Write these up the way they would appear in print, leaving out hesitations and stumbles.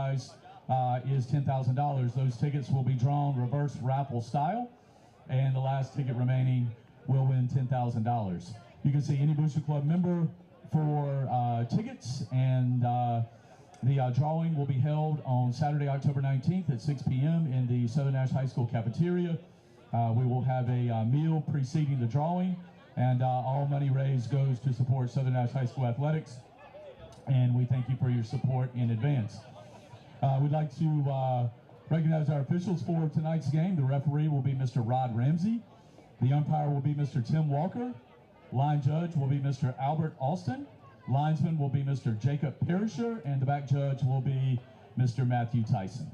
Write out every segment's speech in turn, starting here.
is $10,000. Those tickets will be drawn reverse raffle style, and the last ticket remaining will win $10,000. You can see any Booster Club member for tickets, and the drawing will be held on Saturday, October 19th at 6 p.m. in the Southern Nash High School cafeteria. We will have a meal preceding the drawing, and all money raised goes to support Southern Nash High School athletics, and we thank you for your support in advance. We'd like to recognize our officials for tonight's game. The referee will be Mr. Rod Ramsey. The umpire will be Mr. Tim Walker. Line judge will be Mr. Albert Alston. Linesman will be Mr. Jacob Perisher, and the back judge will be Mr. Matthew Tyson.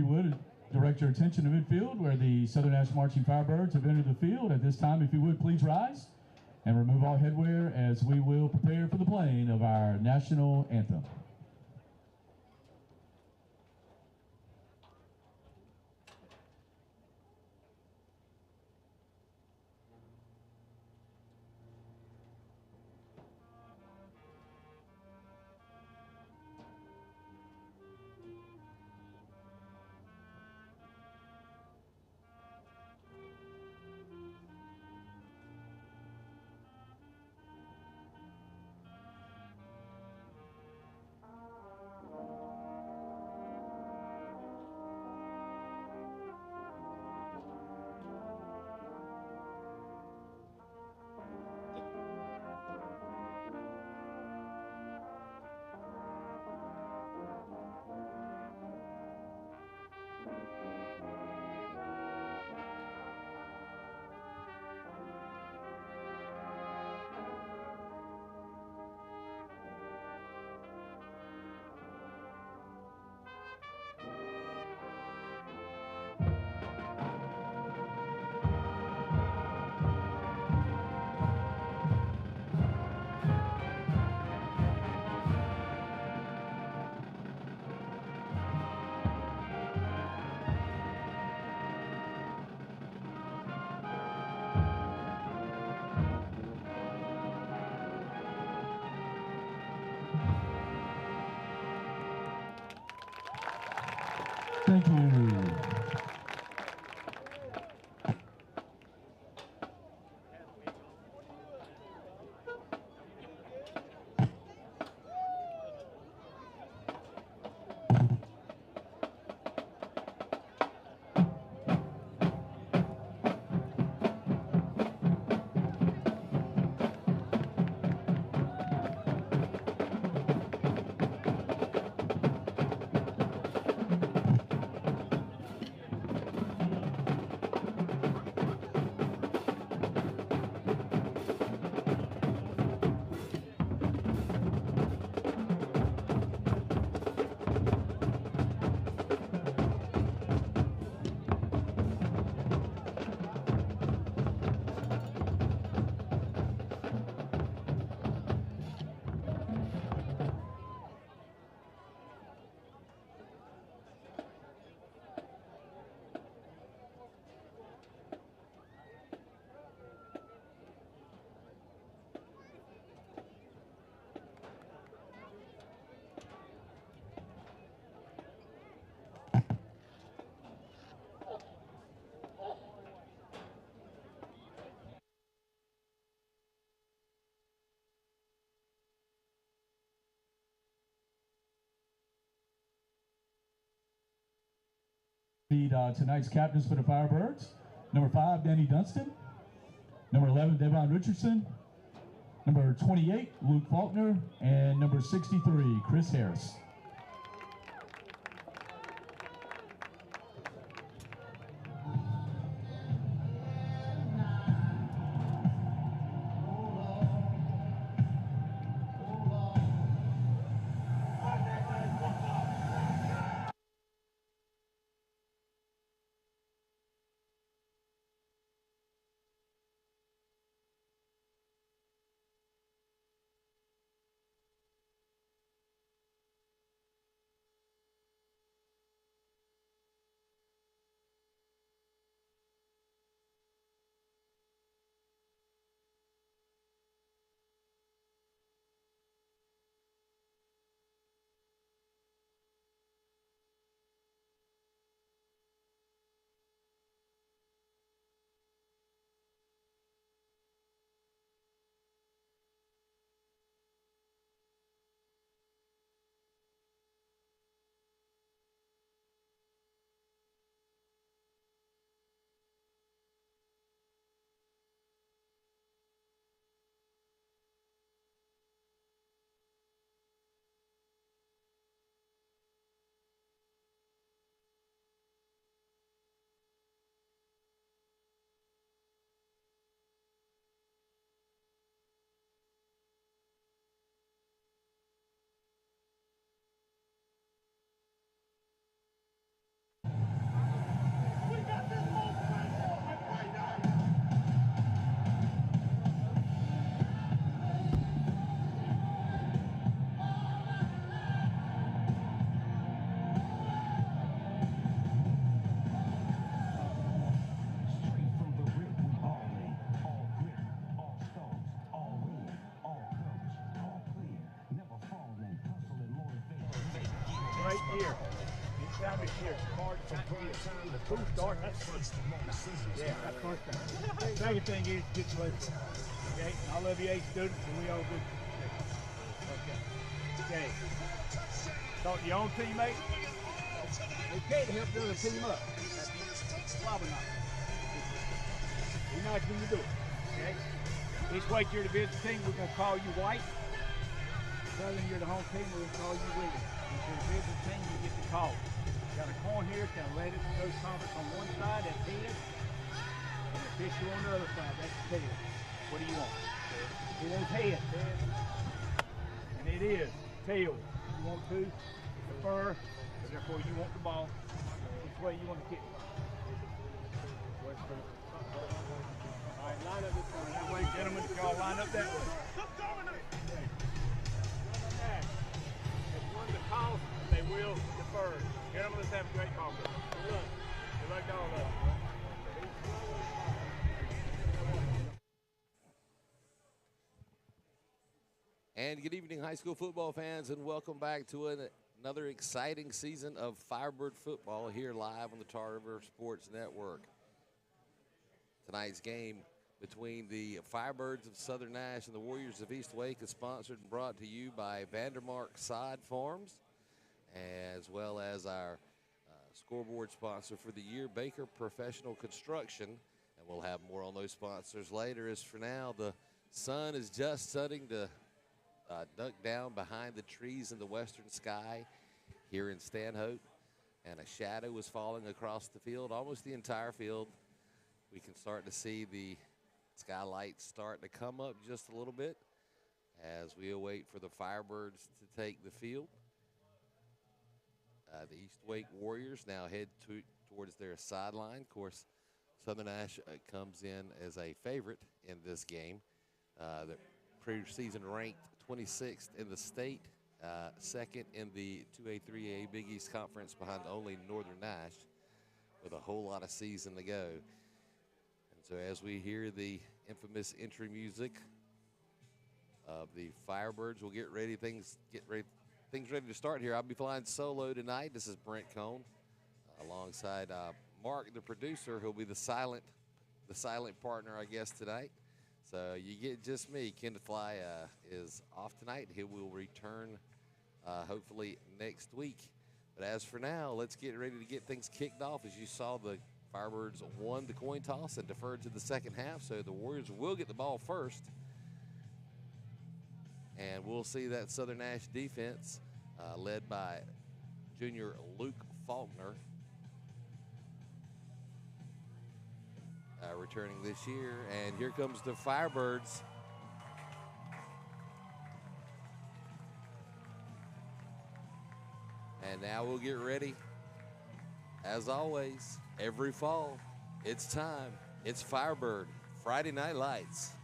you would, direct your attention to midfield where the Southern Nash Marching Firebirds have entered the field. At this time, if you would, please rise and remove all headwear as we will prepare for the playing of our national anthem. Thank you. Tonight's captains for the Firebirds. Number 5, Danny Dunstan. Number 11, Devon Richardson. Number 28, Luke Faulkner. And number 63, Chris Harris. here. Anytime it's here, hard time here. Who start? That's first. Yeah, that's first time. Second thing is get closer. Okay, all of you A students, and we all good. Okay. Okay. Talk to your own teammate. Okay, to help the other team up. Probably not. Be nice when you do it. Okay. This week you're the visiting team. We're gonna call you White. Southern, you're the home team. We're gonna call you Williams. If you're the visiting team, you get the call. Got a coin here, it's got a lead coast conference on one side, that's head, and a pistol on the other side, that's tail. What do you want? It is head. And it is tail. You want to, the fur, so therefore you want the ball. Which way you want to kick? All right, line up this way. That way, gentlemen, y'all line up that way. If one of the calls, they will defer. Gentlemen, let's have a great call. Good luck. Good luck to all of us. And good evening, high school football fans, and welcome back to another exciting season of Firebird football here live on the Tar River Sports Network. Tonight's game between the Firebirds of Southern Nash and the Warriors of East Wake is sponsored and brought to you by Vandermark Sod Farms, as well as our scoreboard sponsor for the year, Baker Professional Construction. And we'll have more on those sponsors later. As for now, the sun is just starting to duck down behind the trees in the western sky here in Stanhope, and a shadow is falling across the field, almost the entire field. We can start to see the skylights start to come up just a little bit as we await for the Firebirds to take the field. The East Wake Warriors now head towards their sideline. Of course, Southern Nash comes in as a favorite in this game. The preseason ranked 26th in the state, second in the 2A, 3A Big East Conference behind only Northern Nash, with a whole lot of season to go. And so as we hear the infamous entry music of the Firebirds, we'll get things ready to start here. I'll be flying solo tonight. This is Brent Cone, alongside Mark, the producer, who'll be the silent partner, I guess, tonight. So you get just me. Kenneth Fly is off tonight. He will return hopefully next week. But as for now, let's get ready to get things kicked off. As you saw, the Firebirds won the coin toss and deferred to the second half, so the Warriors will get the ball first. And we'll see that Southern Nash defense led by junior Luke Faulkner, returning this year. And here comes the Firebirds. And now we'll get ready. As always, every fall, it's time. It's Firebird Friday Night Lights.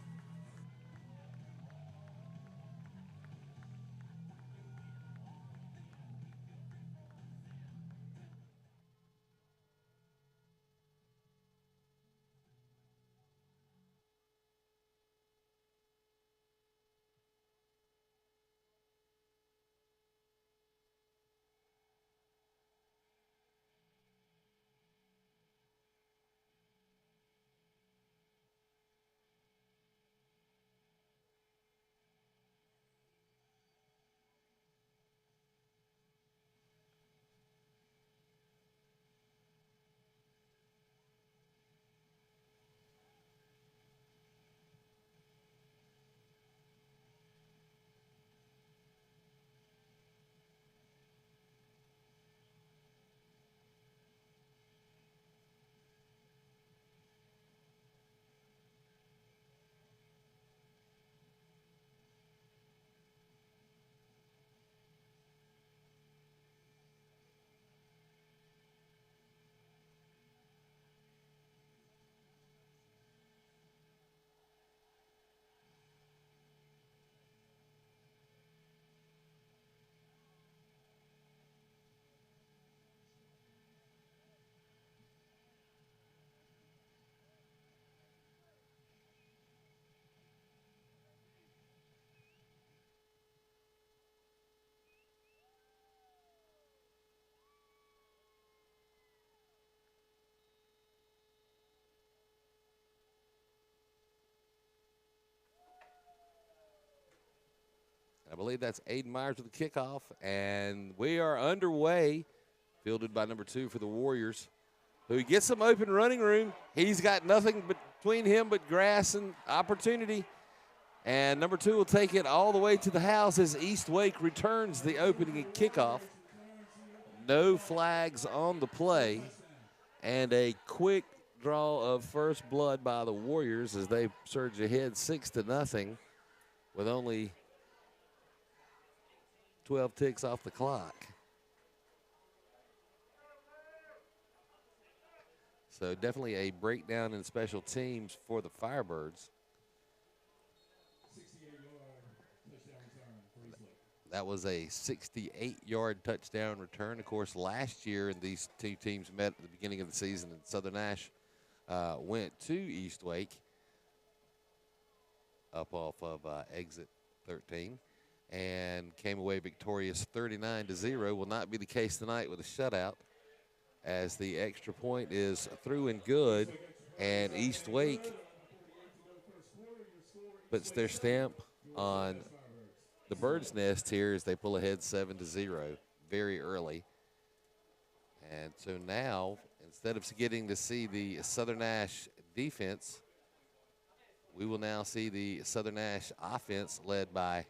believe that's Aiden Myers with the kickoff, and we are underway. Fielded by number 2 for the Warriors, who gets some open running room. He's got nothing between him but grass and opportunity. And number 2 will take it all the way to the house as East Wake returns the opening kickoff. No flags on the play, and a quick draw of first blood by the Warriors as they surge ahead 6-0 with only 12 ticks off the clock. So definitely a breakdown in special teams for the Firebirds. That was a 68-yard touchdown return. Of course, last year these two teams met at the beginning of the season, and Southern Nash went to East Wake up off of exit 13 and came away victorious 39-0. Will not be the case tonight with a shutout, as the extra point is through and good, and East Wake puts their stamp on the bird's nest here as they pull ahead 7-0 very early. And so now, instead of getting to see the Southern Nash defense, we will now see the Southern Nash offense led by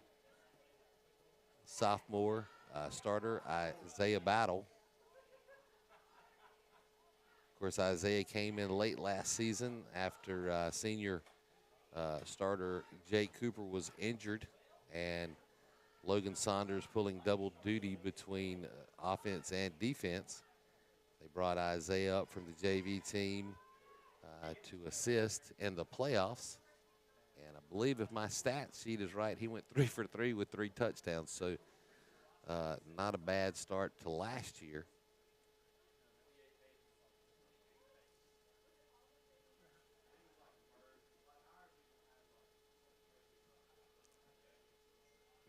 sophomore starter Isaiah Battle. Of course, Isaiah came in late last season after senior starter Jake Cooper was injured, and Logan Saunders pulling double duty between offense and defense. They brought Isaiah up from the JV team to assist in the playoffs. And I believe if my stat sheet is right, he went 3 for 3 with 3 touchdowns. So not a bad start to last year.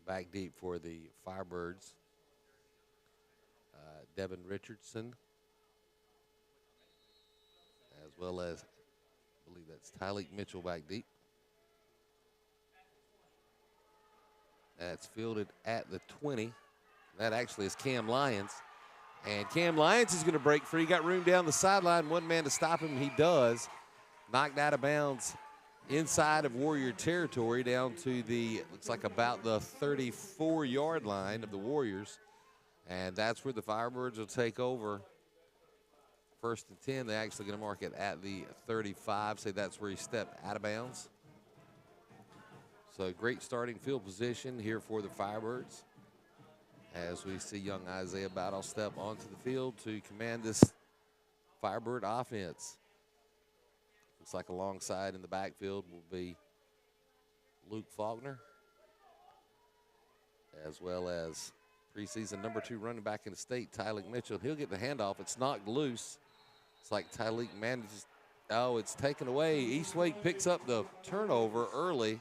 Back deep for the Firebirds, Devin Richardson, as well as, I believe that's Tyleek Mitchell back deep. That's fielded at the 20. That actually is Cam Lyons. And Cam Lyons is going to break free. Got room down the sideline. One man to stop him. He does. Knocked out of bounds inside of Warrior territory down to the, looks like about the 34-yard line of the Warriors. And that's where the Firebirds will take over. 1st and 10, they're actually going to mark it at the 35. Say that's where he stepped out of bounds. So great starting field position here for the Firebirds, as we see young Isaiah Battle step onto the field to command this Firebird offense. Looks like alongside in the backfield will be Luke Faulkner, as well as preseason number 2 running back in the state, Tyleek Mitchell. He'll get the handoff. It's knocked loose. It's like Tyleek manages. Oh, it's taken away. East Wake picks up the turnover early.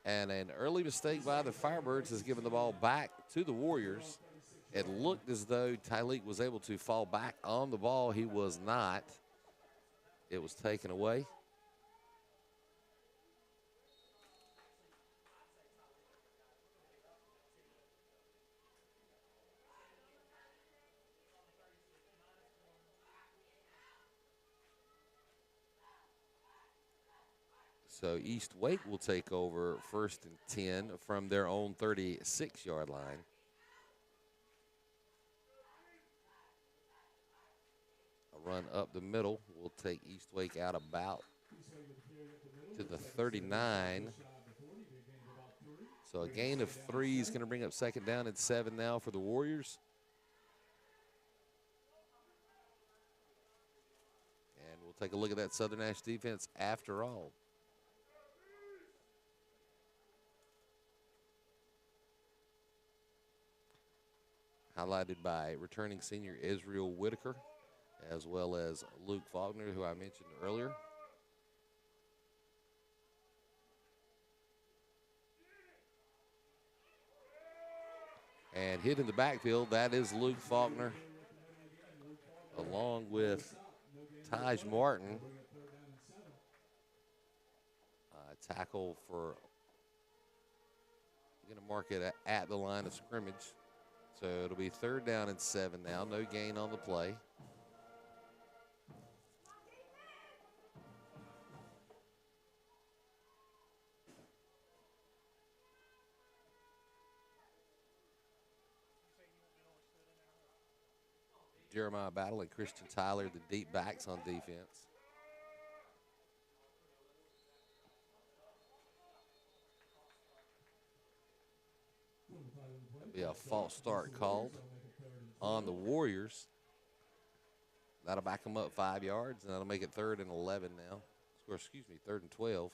And an early mistake by the Firebirds has given the ball back to the Warriors. It looked as though Tyleek was able to fall back on the ball. He was not. It was taken away. So East Wake will take over 1st and 10 from their own 36-yard line. A run up the middle will take East Wake out about to the 39. So a gain of 3 is going to bring up 2nd down and 7 now for the Warriors. And we'll take a look at that Southern Nash defense after all. Highlighted by returning senior Israel Whitaker, as well as Luke Faulkner, who I mentioned earlier. And hit in the backfield, that is Luke Faulkner, along with Taj Martin. tackle for, going to mark it at the line of scrimmage. So it'll be 3rd down and 7 now. No gain on the play. Jeremiah Battle and Christian Tyler, the deep backs on defense. There'll be a false start called on the Warriors. That'll back them up 5 yards, and that'll make it 3rd and 11 now. Or excuse me, 3rd and 12.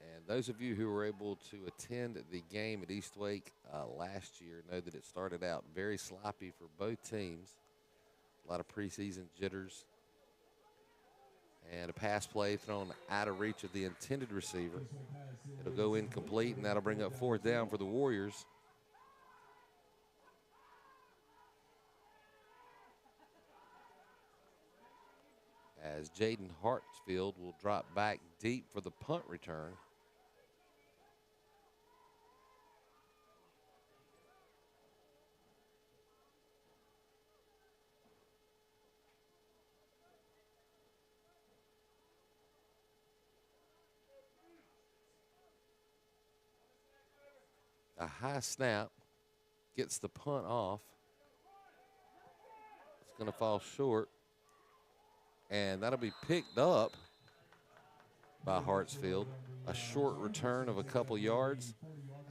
And those of you who were able to attend the game at Eastwake last year know that it started out very sloppy for both teams. A lot of preseason jitters. And a pass play thrown out of reach of the intended receiver. It'll go incomplete, and that'll bring up 4th down for the Warriors. As Jaden Hartsfield will drop back deep for the punt return. A high snap gets the punt off. It's going to fall short. And that'll be picked up by Hartsfield. A short return of a couple yards.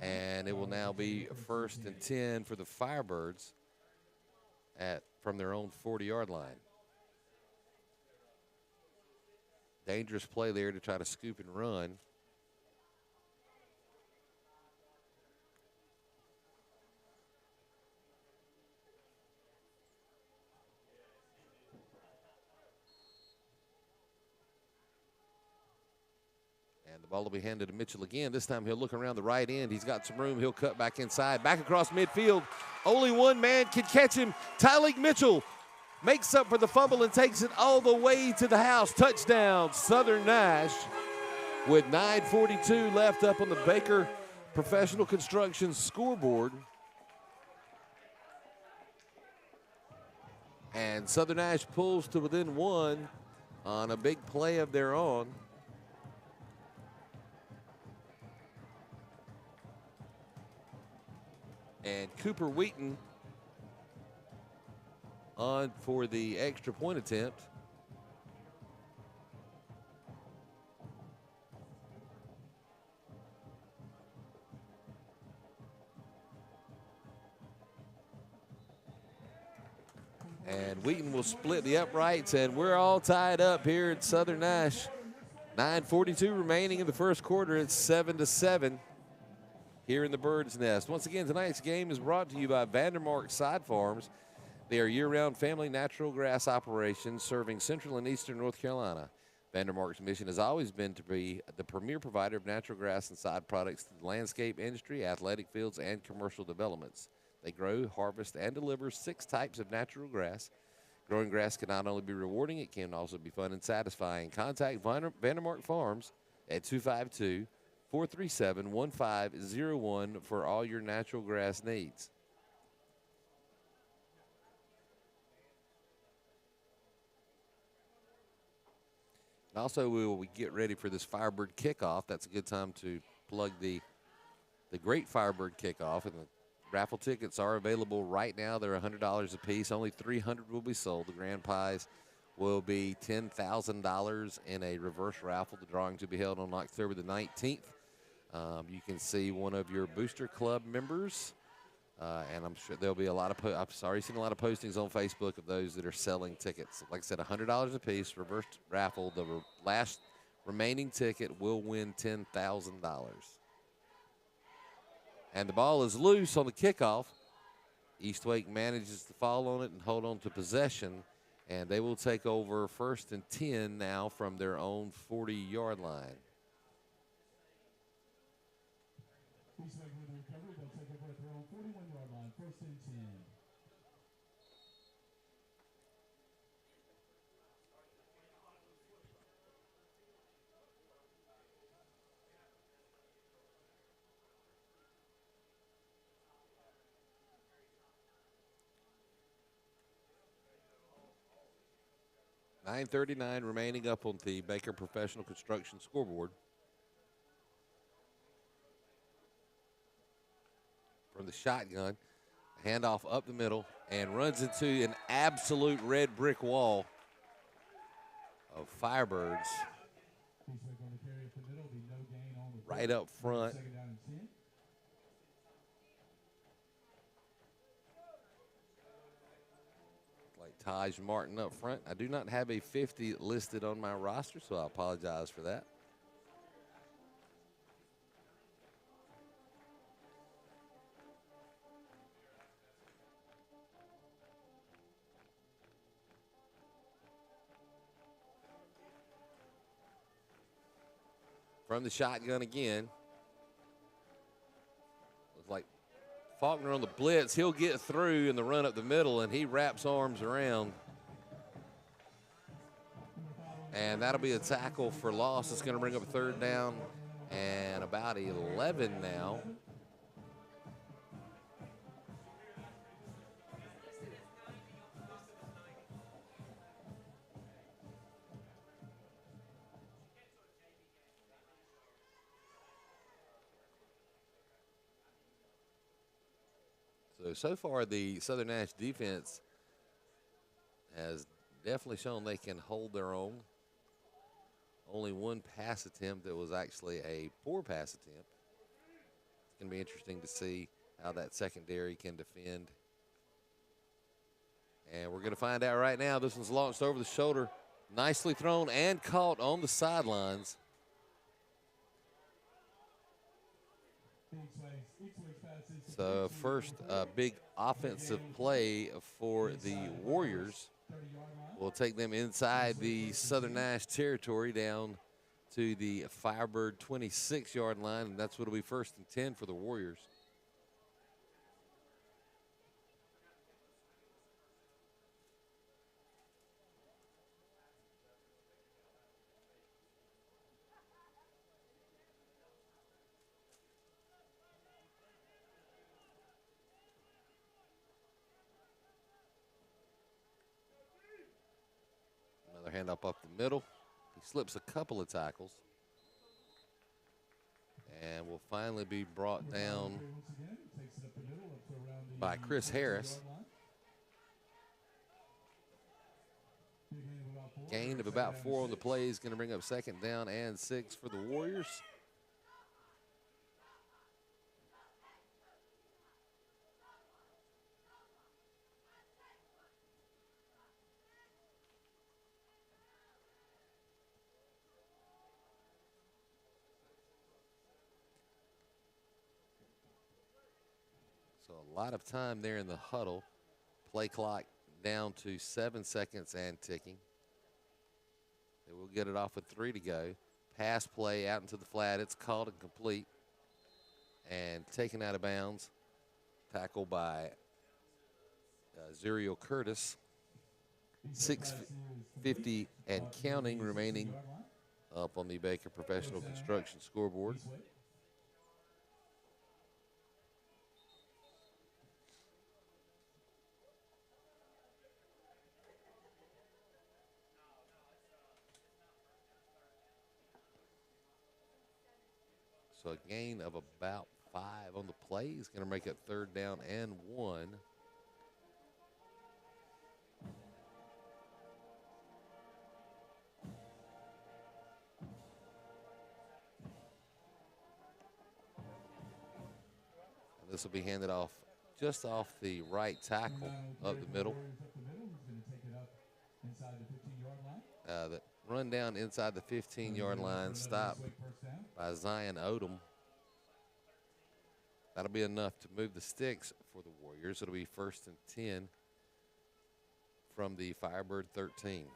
And it will now be 1st and 10 for the Firebirds from their own 40-yard line. Dangerous play there to try to scoop and run. Ball will be handed to Mitchell again. This time he'll look around the right end. He's got some room. He'll cut back inside. Back across midfield. Only one man can catch him. Tyleek Mitchell makes up for the fumble and takes it all the way to the house. Touchdown, Southern Nash. With 9:42 left up on the Baker Professional Construction scoreboard. And Southern Nash pulls to within 1 on a big play of their own. And Cooper Wheaton on for the extra point attempt. And Wheaton will split the uprights, and we're all tied up here at Southern Nash. 9:42 remaining in the first quarter. It's 7-7. Here in the Bird's Nest. Once again, tonight's game is brought to you by Vandermark Side Farms. They are year-round family natural grass operations serving central and eastern North Carolina. Vandermark's mission has always been to be the premier provider of natural grass and side products to the landscape industry, athletic fields, and commercial developments. They grow, harvest, and deliver 6 types of natural grass. Growing grass can not only be rewarding, it can also be fun and satisfying. Contact Vandermark Farms at 252-437-1501 for all your natural grass needs. And also, we get ready for this Firebird kickoff. That's a good time to plug the great Firebird kickoff. And the raffle tickets are available right now. They're $100 a piece. Only 300 will be sold. The grand prize will be $10,000 in a reverse raffle. The drawing to be held on October the 19th. You can see one of your booster club members, and I'm sure there'll be a lot of I've already seen a lot of postings on Facebook of those that are selling tickets. Like I said, $100 a piece, reverse raffle. The last remaining ticket will win $10,000. And the ball is loose on the kickoff. Eastwake manages to fall on it and hold on to possession, and they will take over 1st and 10 now from their own 40-yard line. Eastwake with the recovery. They'll take over at their own 41-yard line, 1st and 10. 9:39 remaining up on the Baker Professional Construction scoreboard. From the shotgun, handoff up the middle, and runs into an absolute red brick wall of Firebirds right up front. Like Taj Martin up front. I do not have a 50 listed on my roster, so I apologize for that. From the shotgun again. Looks like Faulkner on the blitz. He'll get through in the run up the middle, and he wraps arms around. And that'll be a tackle for loss. It's going to bring up a third down and about 11 now. So far, the Southern Nash defense has definitely shown they can hold their own. Only one pass attempt that was actually a poor pass attempt. It's going to be interesting to see how that secondary can defend. And we're going to find out right now. This one's launched over the shoulder. Nicely thrown and caught on the sidelines. So first big offensive play for the Warriors. We'll take them inside the Southern Nash territory down to the Firebird 26-yard line, and that's what will be 1st and 10 for the Warriors. Hand up the middle. He slips a couple of tackles and will finally be brought down by Chris Harris. Gain of about 4 on the play is going to bring up 2nd down and 6 for the Warriors. So a lot of time there in the huddle. Play clock down to 7 seconds and ticking. They will get it off with 3 to go. Pass play out into the flat. It's called and complete. And taken out of bounds. Tackled by Zuriel Curtis. 6:50 and counting remaining up on the Baker Professional Construction scoreboard. So a gain of about 5 on the play is going to make it 3rd down and 1. And this will be handed off just off the right tackle up the middle. The run down inside the 15-yard line, stopped by Zion Odom. That'll be enough to move the sticks for the Warriors. It'll be 1st and 10 from the Firebird 13.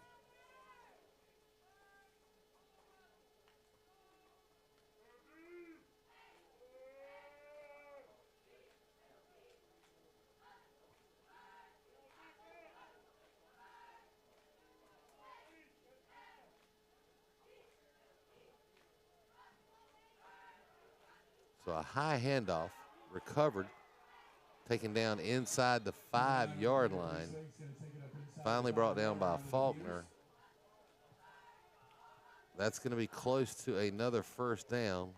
So a high handoff, recovered, taken down inside the 5-yard line. Finally brought down by Faulkner. That's going to be close to another first down.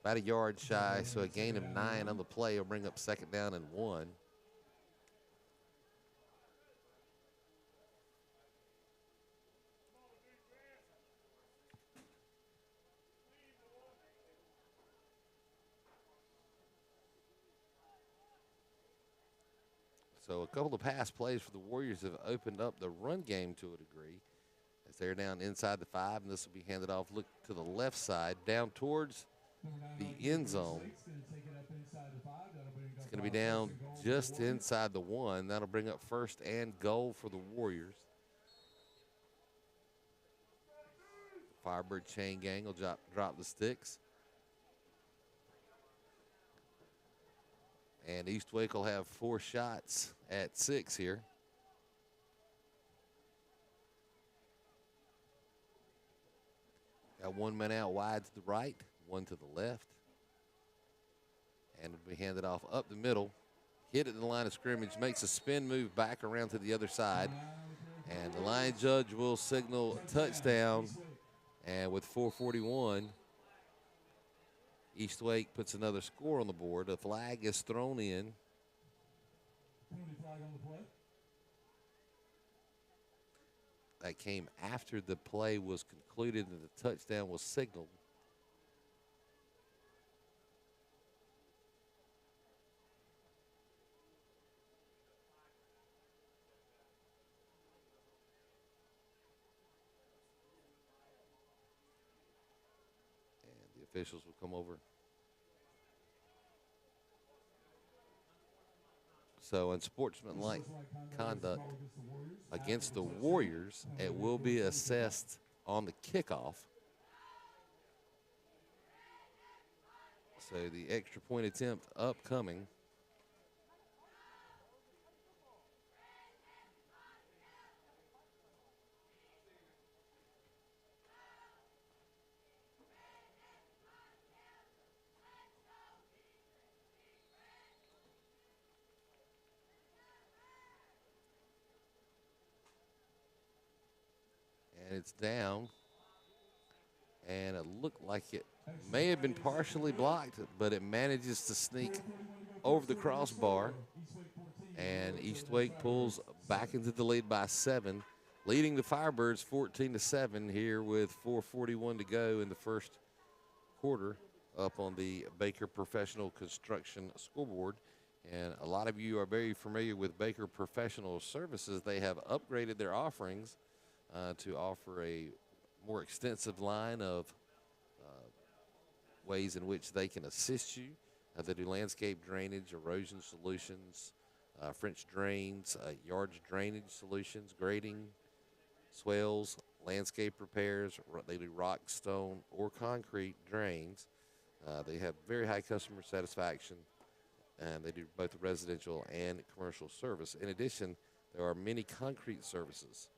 About a yard shy, so a gain of 9 on the play will bring up second down and 1. So a couple of pass plays for the Warriors have opened up the run game to a degree as they're down inside the 5, and this will be handed off. Look to the left side, down towards the end zone. It's going to be down just inside the 1. That'll bring up first and goal for the Warriors. Firebird chain gang will drop the sticks. And Eastwick will have 4 shots at 6 here. Got 1 man out wide to the right, 1 to the left. And it'll be handed off up the middle. Hit at the line of scrimmage, makes a spin move back around to the other side. And the line judge will signal touchdown. And with 4:41, Eastwick puts another score on the board. A flag is thrown in. That came after the play was concluded and the touchdown was signaled. And the officials will come over. So unsportsmanlike conduct against the Warriors, it will be assessed on the kickoff. So the extra point attempt upcoming. And it's down, and it looked like it may have been partially blocked, but it manages to sneak over the crossbar, and Eastwick pulls back into the lead by 7, leading the Firebirds 14-7 here with 4:41 to go in the first quarter up on the Baker Professional Construction scoreboard. And a lot of you are very familiar with Baker Professional Services. They have upgraded their offerings to offer a more extensive line of ways in which they can assist you. They do landscape drainage, erosion solutions, French drains, yards drainage solutions, grading, swales, landscape repairs. They do rock, stone, or concrete drains. They have very high customer satisfaction, and they do both residential and commercial service. In addition, there are many concrete services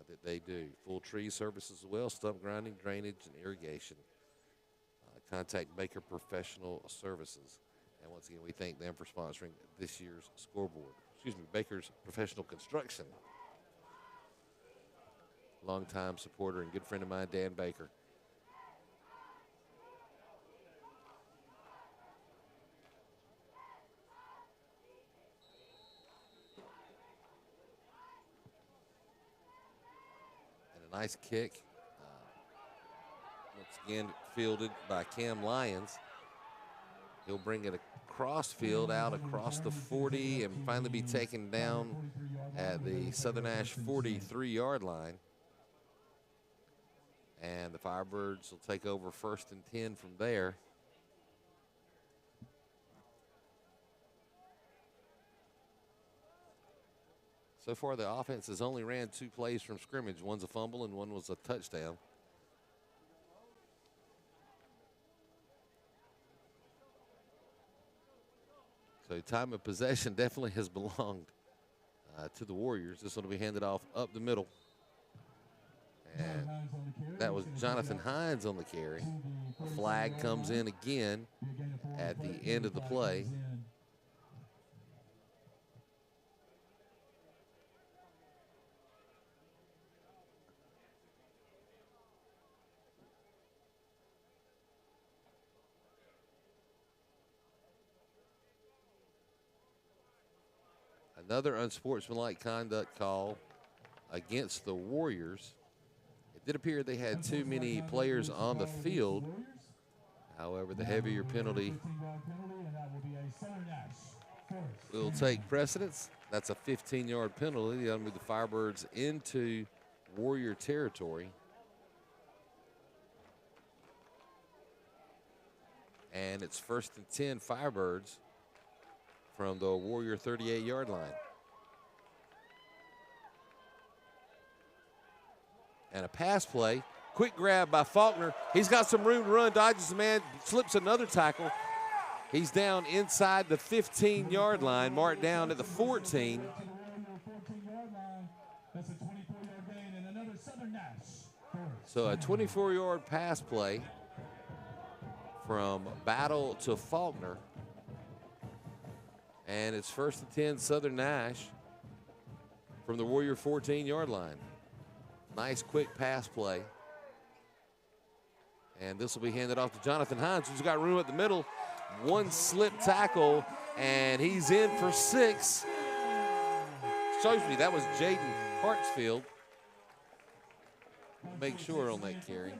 that they do. Full tree services as well, stump grinding, drainage, and irrigation. Contact Baker Professional Services. And once again, we thank them for sponsoring this year's scoreboard. Excuse me, Baker's Professional Construction. Longtime supporter and good friend of mine, Dan Baker. Nice kick. Once again, fielded by Cam Lyons. He'll bring it across field, out across the 40, and finally be taken down at the Southern Nash 43-yard line. And the Firebirds will take over 1st and 10 from there. So far, the offense has only ran 2 plays from scrimmage. One's a fumble and one was a touchdown. So time of possession definitely has belonged to the Warriors. This one will be handed off up the middle. And that was Jonathan Hines on the carry. A flag comes in again at the end of the play. Another unsportsmanlike conduct call against the Warriors. It did appear they had too many players on the field. However, the heavier penalty will take precedence. That's a 15-yard penalty. That'll move the Firebirds into Warrior territory. And it's 1st and 10 Firebirds from the Warrior 38-yard line. And a pass play. Quick grab by Faulkner. He's got some room to run, dodges the man, slips another tackle. He's down inside the 15-yard line, marked down at the 14. So a 24-yard pass play from Battle to Faulkner. And it's 1st and 10 Southern Nash from the Warrior 14-yard line. Nice quick pass play. And this will be handed off to Jonathan Hines, who's got room at the middle. One slip tackle, and he's in for 6. Shows me that was Jaden Hartsfield. Make sure on that carry.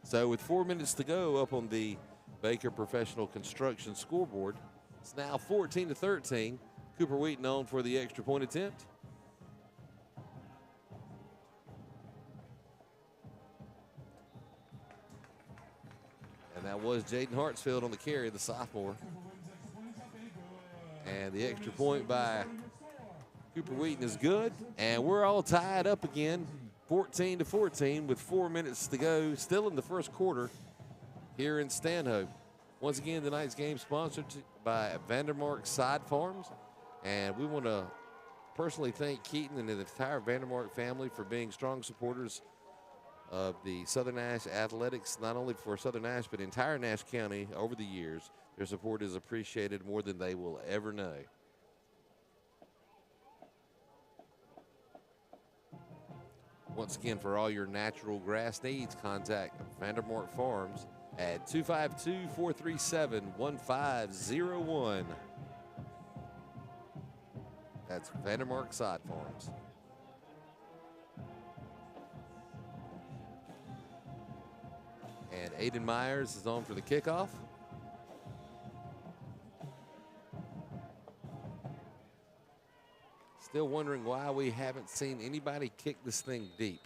So with 4 minutes to go up on the Baker Professional Construction scoreboard, it's now 14-13. Cooper Wheaton on for the extra point attempt. And that was Jaden Hartsfield on the carry, the sophomore. And the extra point by Cooper Wheaton is good. And we're all tied up again, 14-14 with 4 minutes to go, still in the first quarter here in Stanhope. Once again, tonight's game sponsored by Vandermark Side Farms. And we want to personally thank Keaton and the entire Vandermark family for being strong supporters of the Southern Nash athletics, not only for Southern Nash, but entire Nash County over the years. Their support is appreciated more than they will ever know. Once again, for all your natural grass needs, contact Vandermark Farms at 252-437-1501. That's Vandermark Side Farms. And Aiden Myers is on for the kickoff. Still wondering why we haven't seen anybody kick this thing deep.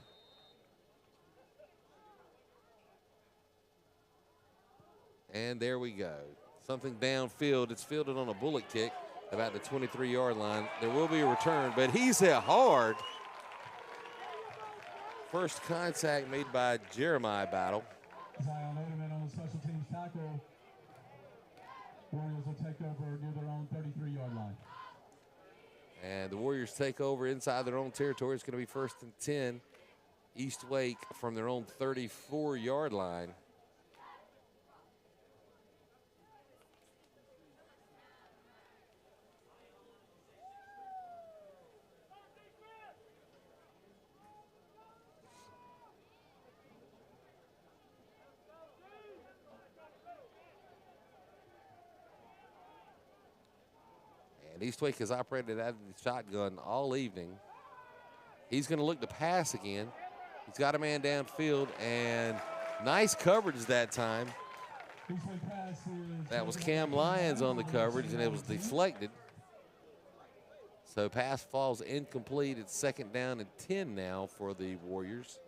And there we go. Something downfield. It's fielded on a bullet kick about the 23-yard line. There will be a return, but he's hit hard. First contact made by Jeremiah Battle. Zion Oderman on the special teams tackle. Warriors will take over near their own 33-yard line. And the Warriors take over inside their own territory. It's going to be 1st and 10, East Wake from their own 34-yard line. Eastwake has operated out of the shotgun all evening. He's going to look to pass again. He's got a man downfield, and nice coverage that time. That was Cam Lyons on the coverage, and it was deflected. So pass falls incomplete. It's 2nd down and 10 now for the Warriors,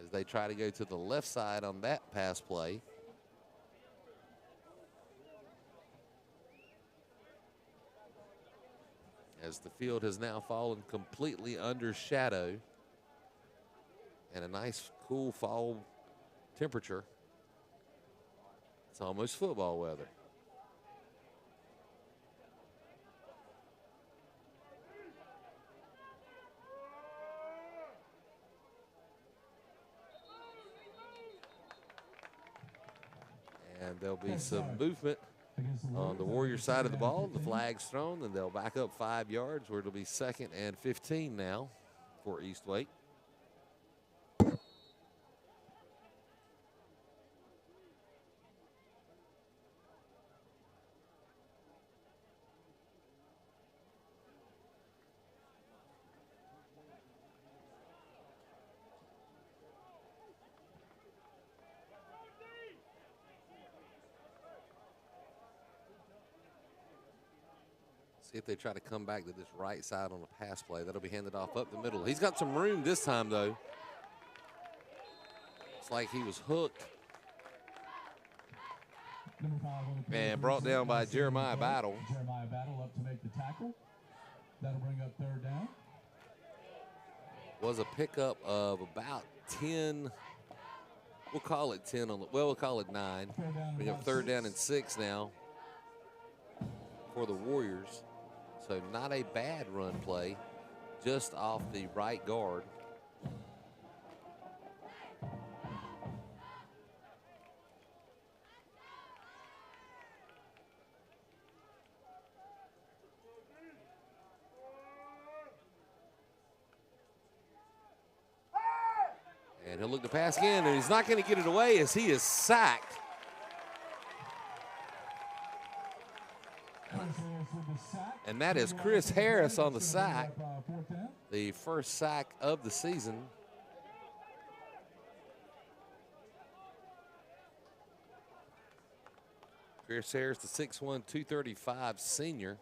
as they try to go to the left side on that pass play. As the field has now fallen completely under shadow and a nice cool fall temperature. It's almost football weather. And there'll be some movement on the Warrior side of the ball. The flag's thrown, and they'll back up 5 yards, where it'll be 2nd and 15 now for Eastwake. See if they try to come back to this right side on a pass play. That'll be handed off up the middle. He's got some room this time, though. It's like he was hooked. And brought down by Jeremiah Battle. Jeremiah Battle up to make the tackle. That'll bring up third down. Was a pickup of about 10. We'll call it 10 on the, well, we'll call it 9. Bring up third down and 6 now for the Warriors. So not a bad run play, just off the right guard. And he'll look to pass again, and he's not going to get it away as he is sacked. And that is Chris Harris on the sack, the first sack of the season. Chris Harris, the 6'1", 235 senior.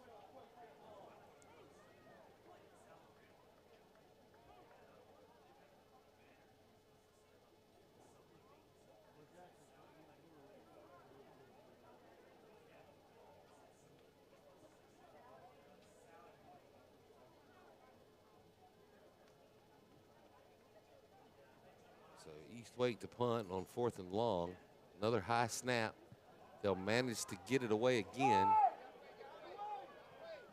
Eastwake to punt on 4th and long. Another high snap. They'll manage to get it away again.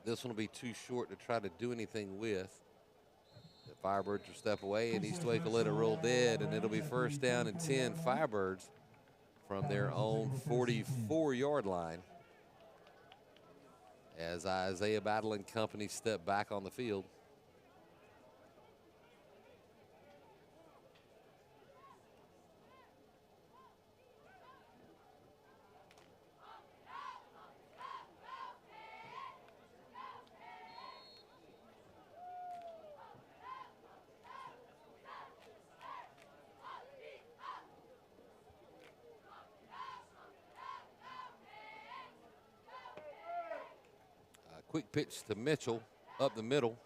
This one will be too short to try to do anything with. The Firebirds will step away, and Eastwake will let it roll dead, and it'll be first down and 10 Firebirds from their own 44-yard line as Isaiah Battle and company step back on the field. Quick pitch to Mitchell up the middle.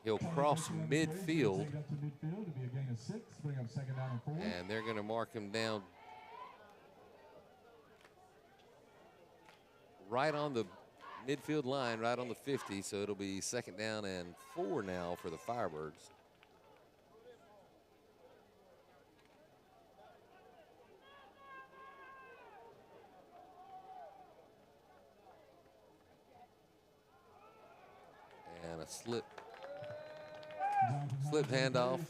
He'll cross midfield. And they're going to mark him down right on the midfield line, right on the 50. So it'll be second down and 4 now for the Firebirds. And a slip handoff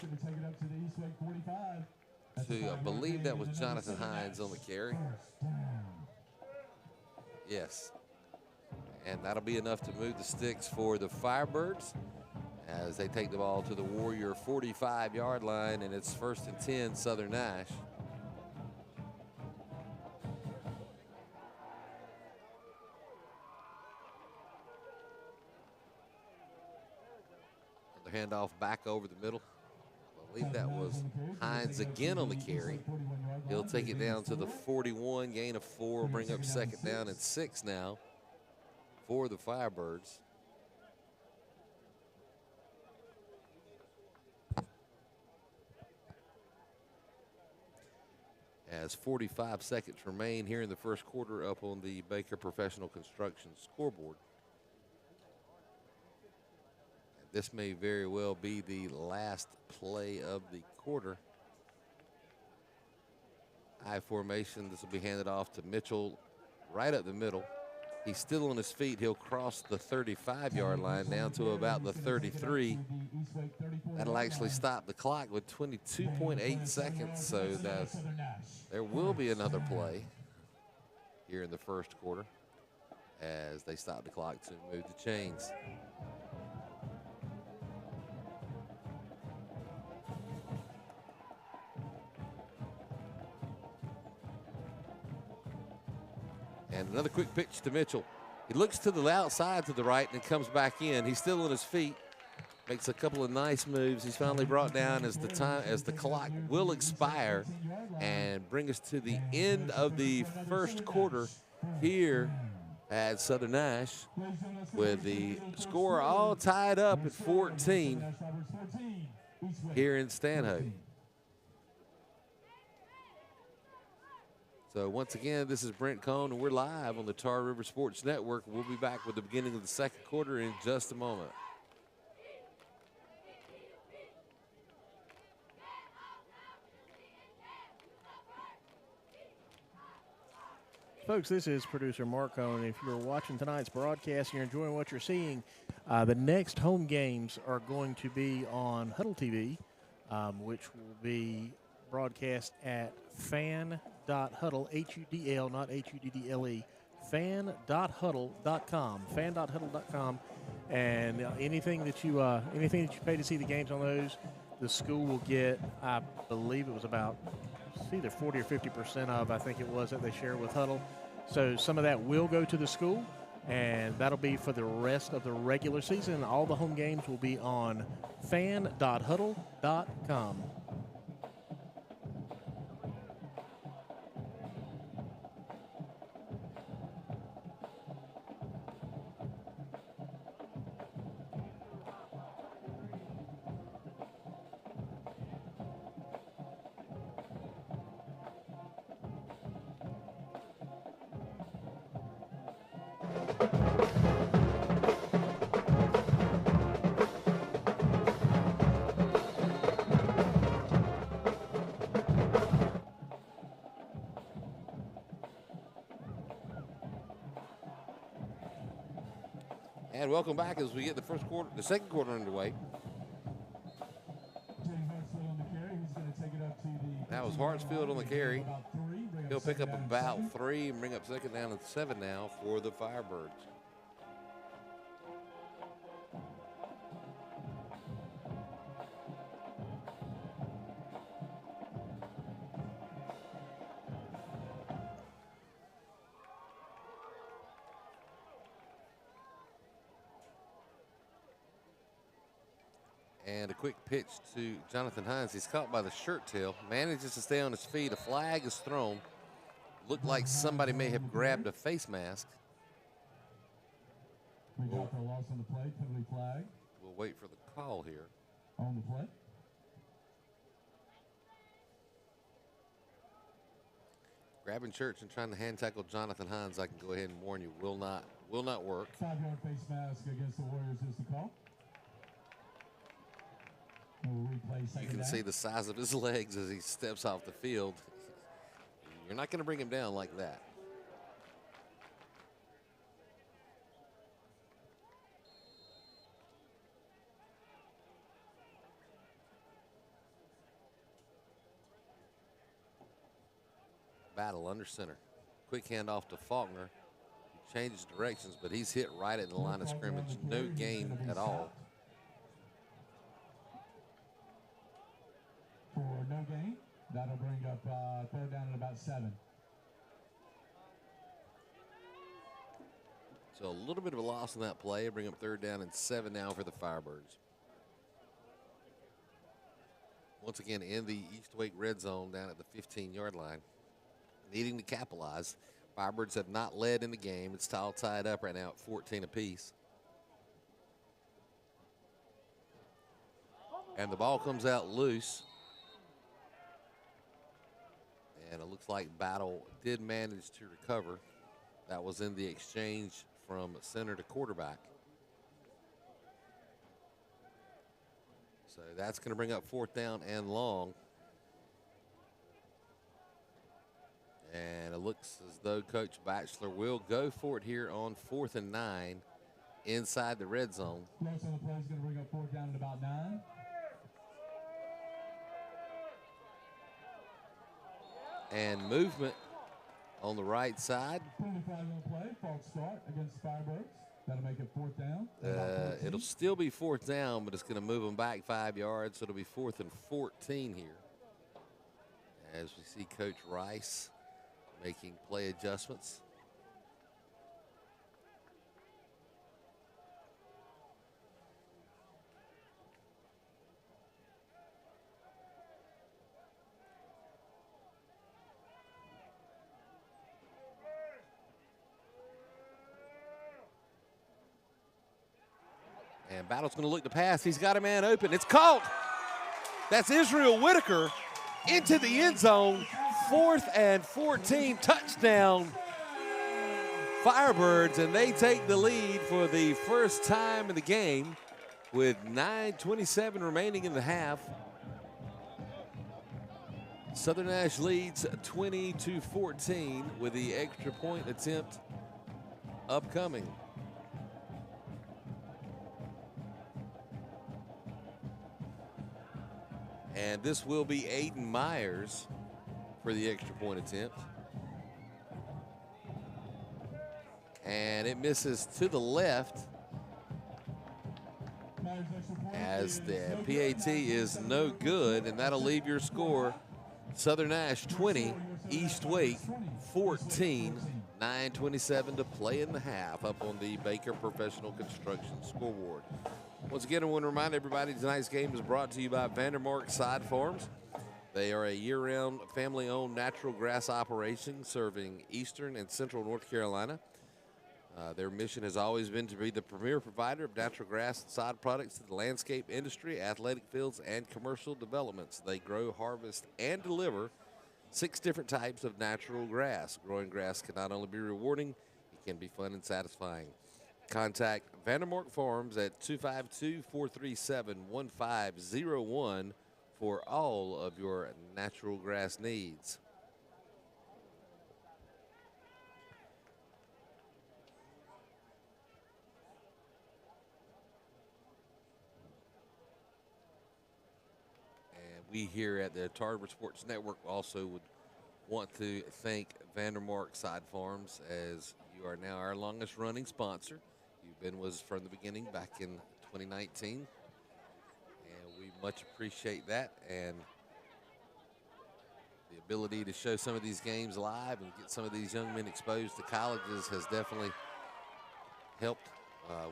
to, I believe that was Jonathan Hines on the carry. Yes. And that'll be enough to move the sticks for the Firebirds as they take the ball to the Warrior 45-yard line, and it's 1st and 10 Southern Nash. Handoff back over the middle. I believe that was Hines again on the carry. He'll take it down to the 41, gain of 4, bring up second down and 6 now for the Firebirds. As 45 seconds remain here in the first quarter up on the Baker Professional Construction scoreboard. This may very well be the last play of the quarter. I formation. This will be handed off to Mitchell right up the middle. He's still on his feet. He'll cross the 35-yard line down to about the 33. That'll actually stop the clock with 22.8 seconds. So that there will be another play here in the first quarter as they stop the clock to move the chains. And another quick pitch to Mitchell. He looks to the outside to the right and comes back in. He's still on his feet. Makes a couple of nice moves. He's finally brought down as the clock will expire and bring us to the end of the first quarter here at Southern Nash, with the score all tied up at 14 here in Stanhope. So once again, this is Brent Cohn, and we're live on the Tar River Sports Network. We'll be back with the beginning of the second quarter in just a moment. Folks, this is producer Mark Cohn. If you're watching tonight's broadcast and you're enjoying what you're seeing, the next home games are going to be on Huddle TV, which will be broadcast at fan.huddle, H-U-D-L, not H-U-D-D-L-E, fan.huddle.com, fan.huddle.com. And anything that you pay to see the games on those, the school will get, I believe it was about either 40 or 50% of, I think it was, that they share with Huddle. So some of that will go to the school, and that'll be for the rest of the regular season. All the home games will be on fan.huddle.com. And welcome back as we get the second quarter underway. That was Hartsfield on the carry. He'll pick up about 3 and bring up second down and 7 now for the Firebirds. And a quick pitch to Jonathan Hines. He's caught by the shirt tail, manages to stay on his feet. A flag is thrown. Looked like somebody may have grabbed a face mask. We got the loss on the play, penalty flag. We'll wait for the call here. On the play. Grabbing Church and trying to hand tackle Jonathan Hines, I can go ahead and warn you, will not work. 5-yard face mask against the Warriors is the call. You can see the size of his legs as he steps off the field. You're not going to bring him down like that. Battle under center. Quick handoff to Faulkner. He changes directions, but he's hit right at the line of scrimmage. No gain at all. For no gain, that'll bring up third down at about 7. So a little bit of a loss in that play. Bring up third down and 7 now for the Firebirds. Once again in the East Wake red zone down at the 15-yard line. Needing to capitalize. Firebirds have not led in the game. It's all tied up right now at 14 apiece. And the ball comes out loose. And it looks like Battle did manage to recover. That was in the exchange from center to quarterback. So that's going to bring up fourth down and long. And it looks as though Coach Batchelor will go for it here on 4th and 9 inside the red zone. Close on the play is going to bring up fourth down at about 9. And movement on the right side. Penalty flag on the play, false start against the Firebirds. That'll make it fourth down. It'll still be fourth down, but it's going to move them back 5 yards, so it'll be 4th and 14 here. As we see Coach Rice making play adjustments. And Battle's going to look to pass. He's got a man open. It's caught. That's Israel Whitaker into the end zone. 4th and 14, touchdown Firebirds, and they take the lead for the first time in the game with 9:27 remaining in the half. Southern Nash leads 20-14 with the extra point attempt upcoming. And this will be Aiden Myers for the extra point attempt. And it misses to the left as the PAT is no good, and that'll leave your score Southern Nash 20, East Wake 14, 9:27 to play in the half up on the Baker Professional Construction scoreboard. Once again, I want to remind everybody tonight's game is brought to you by Vandermark Side Farms. They are a year-round, family-owned natural grass operation serving eastern and central North Carolina. Their mission has always been to be the premier provider of natural grass and side products to the landscape industry, athletic fields, and commercial developments. They grow, harvest, and deliver 6 different types of natural grass. Growing grass can not only be rewarding, it can be fun and satisfying. Contact Vandermark Farms at 252-437-1501 for all of your natural grass needs. We here at the Tarver Sports Network also would want to thank Vandermark Side Farms, as you are now our longest running sponsor. You've been with us from the beginning back in 2019, and we much appreciate that, and the ability to show some of these games live and get some of these young men exposed to colleges has definitely helped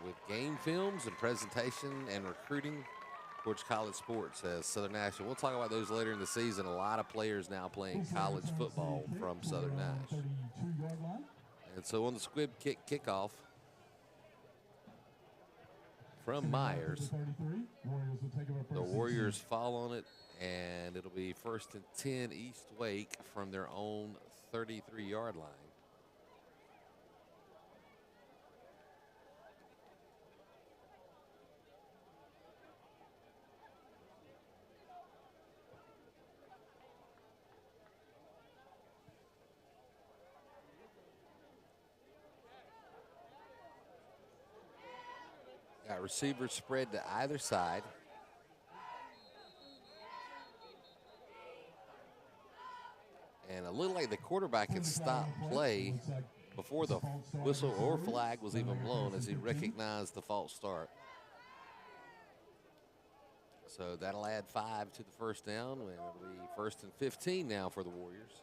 with game films and presentation and recruiting towards college sports as Southern Nash. We'll talk about those later in the season. A lot of players now playing college football from Southern Nash. And so on the squib kick kickoff from Myers, the Warriors fall on it, and it'll be 1st and 10 East Wake from their own 33-yard line. Got receivers spread to either side. And it looked like the quarterback had stopped play before the whistle or flag was even blown as he recognized the false start. So that'll add 5 to the first down, and it'll be 1st and 15 now for the Warriors.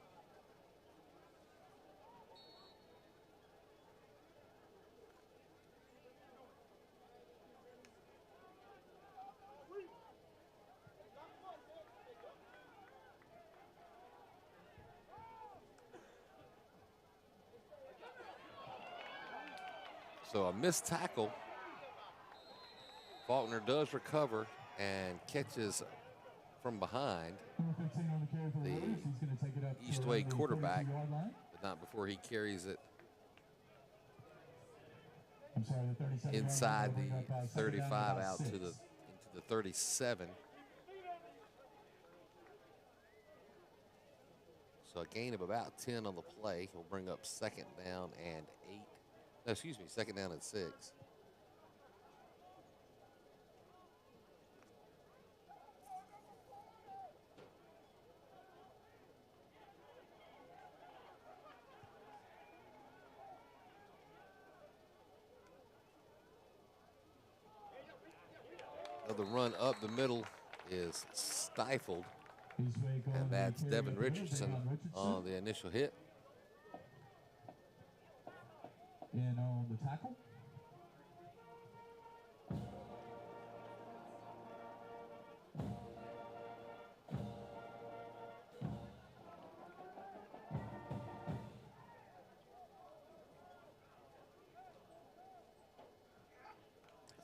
So a missed tackle. Faulkner does recover and catches from behind the East Wake quarterback, but not before he carries it inside the 35 out to into the 37. So a gain of about 10 on the play will bring up 2nd down and 8. No, excuse me, 2nd down and 6. The run up the middle is stifled, and that's Devin Richardson on the initial hit. And on the tackle.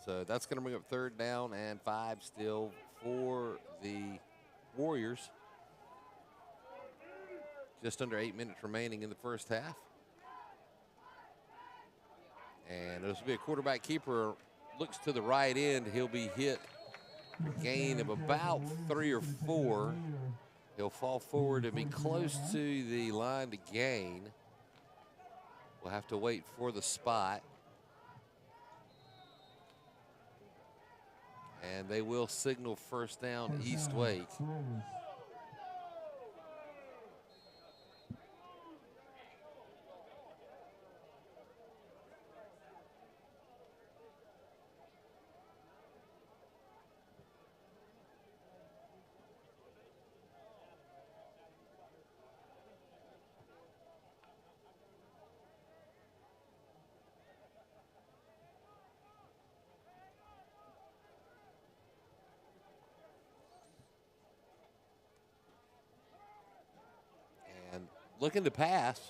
So that's going to bring up 3rd down and 5 still for the Warriors. Just under 8 minutes remaining in the first half. And this will be a quarterback keeper. Looks to the right end. He'll be hit a gain of about 3 or 4. He'll fall forward and be close to the line to gain. We'll have to wait for the spot. And they will signal first down East Wake. Looking to pass.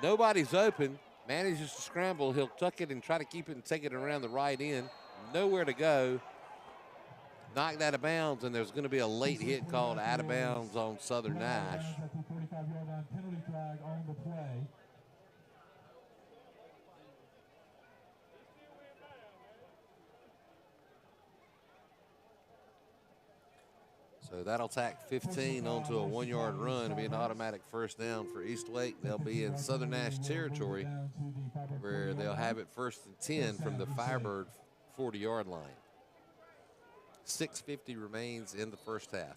Nobody's open. Manages to scramble. He'll tuck it and try to keep it and take it around the right end. Nowhere to go. Knocked out of bounds, and there's going to be a late hit called out of bounds on Southern Nash. Penalty flag on the play. So that'll tack 15 onto a 1-yard run and be an automatic first down for East Wake. They'll be in Southern Nash territory where they'll have it 1st and 10 from the Firebird 40-yard line. 6:50 remains in the first half.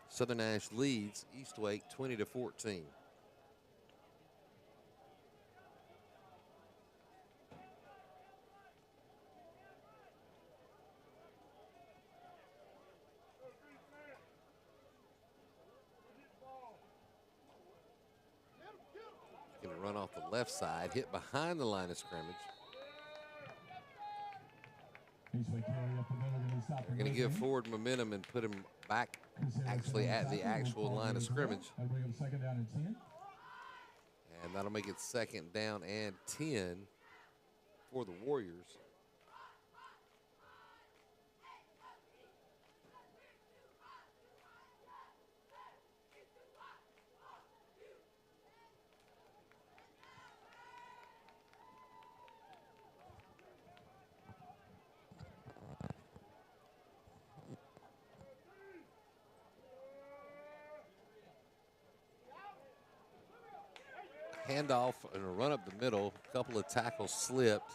Southern Nash leads East Wake 20-14. Going to run off the left side, hit behind the line of scrimmage. They're going to give forward momentum and put him back actually at the actual line of scrimmage. And that'll make it 2nd down and 10 for the Warriors. Handoff and a run up the middle. A couple of tackles slipped.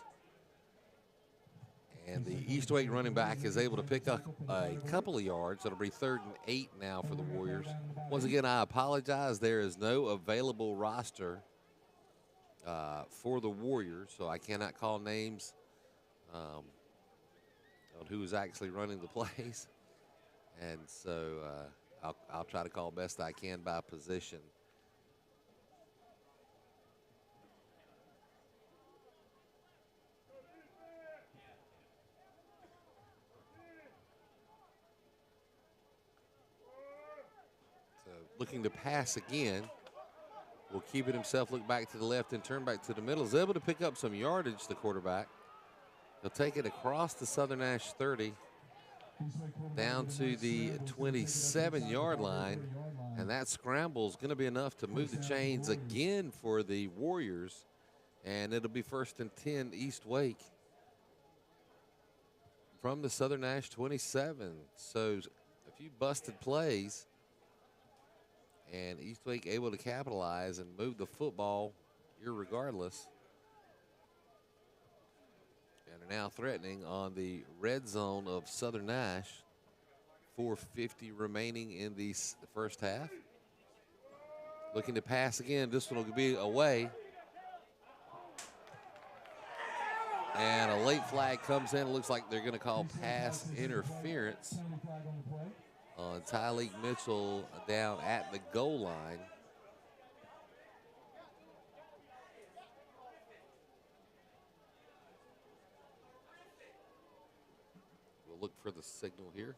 And the East Wake running back is able to pick up a couple of yards. It'll be 3rd and 8 now for the Warriors. Once again, I apologize. There is no available roster for the Warriors, so I cannot call names on who is actually running the plays. And so I'll try to call best I can by position. Looking to pass again. Will keep it himself, look back to the left and turn back to the middle. Is able to pick up some yardage, the quarterback. He'll take it across the Southern Nash 30 down to the 27-yard line. And that scramble is going to be enough to move the chains again for the Warriors. And it'll be 1st and 10 East Wake from the Southern Nash 27. So a few busted plays. And East Wake able to capitalize and move the football irregardless. And are now threatening on the red zone of Southern Nash. 4:50 remaining in the first half. Looking to pass again. This one will be away. And a late flag comes in. It looks like they're going to call pass interference on Tyleek Mitchell down at the goal line. We'll look for the signal here.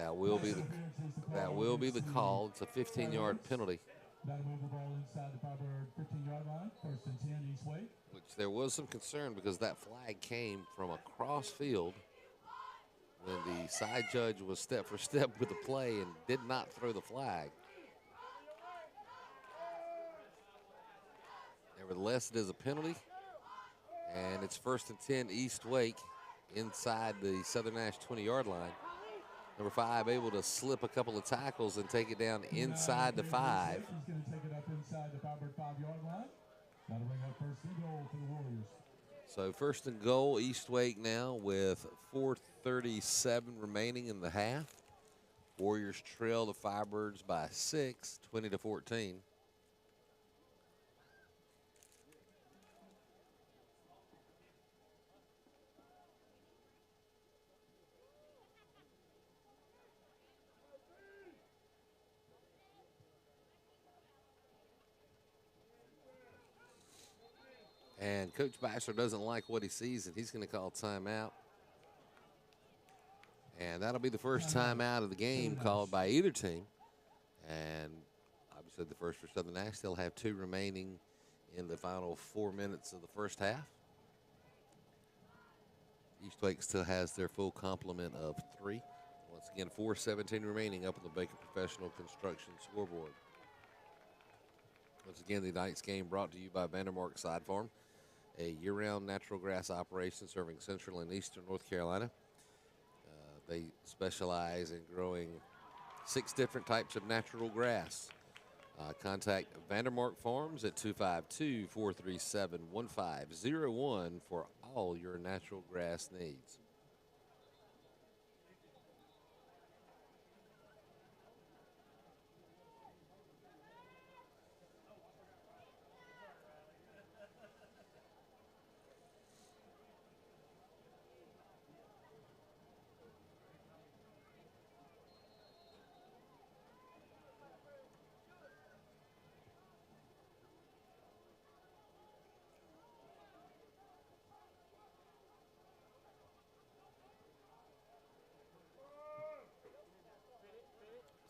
That will be the call. It's a 15-yard penalty. That'll move the ball inside the 15-yard line. 1st and 10, East Wake. Which there was some concern because that flag came from across field when the side judge was step for step with the play and did not throw the flag. Nevertheless, it is a penalty, and it's 1st and 10 East Wake inside the Southern Nash 20-yard line. Number 5 able to slip a couple of tackles and take it down inside the 5. He's going to take it up inside the 5-yard line. That'll bring up 1st and goal for the Warriors. So 1st and goal, East Wake now with 4:37 remaining in the half. Warriors trail the Firebirds by 6, 20-14. And Coach Baxter doesn't like what he sees, and he's going to call timeout. And that'll be the first timeout of the game called by either team. And obviously the first for Southern Nash. They'll have 2 remaining in the final 4 minutes of the first half. East Wake still has their full complement of 3. Once again, 4:17 remaining up on the Baker Professional Construction scoreboard. Once again, the night's game brought to you by Vandermark Side Farm, a year-round natural grass operation serving central and eastern North Carolina. They specialize in growing 6 different types of natural grass. Contact Vandermark Farms at 252-437-1501 for all your natural grass needs.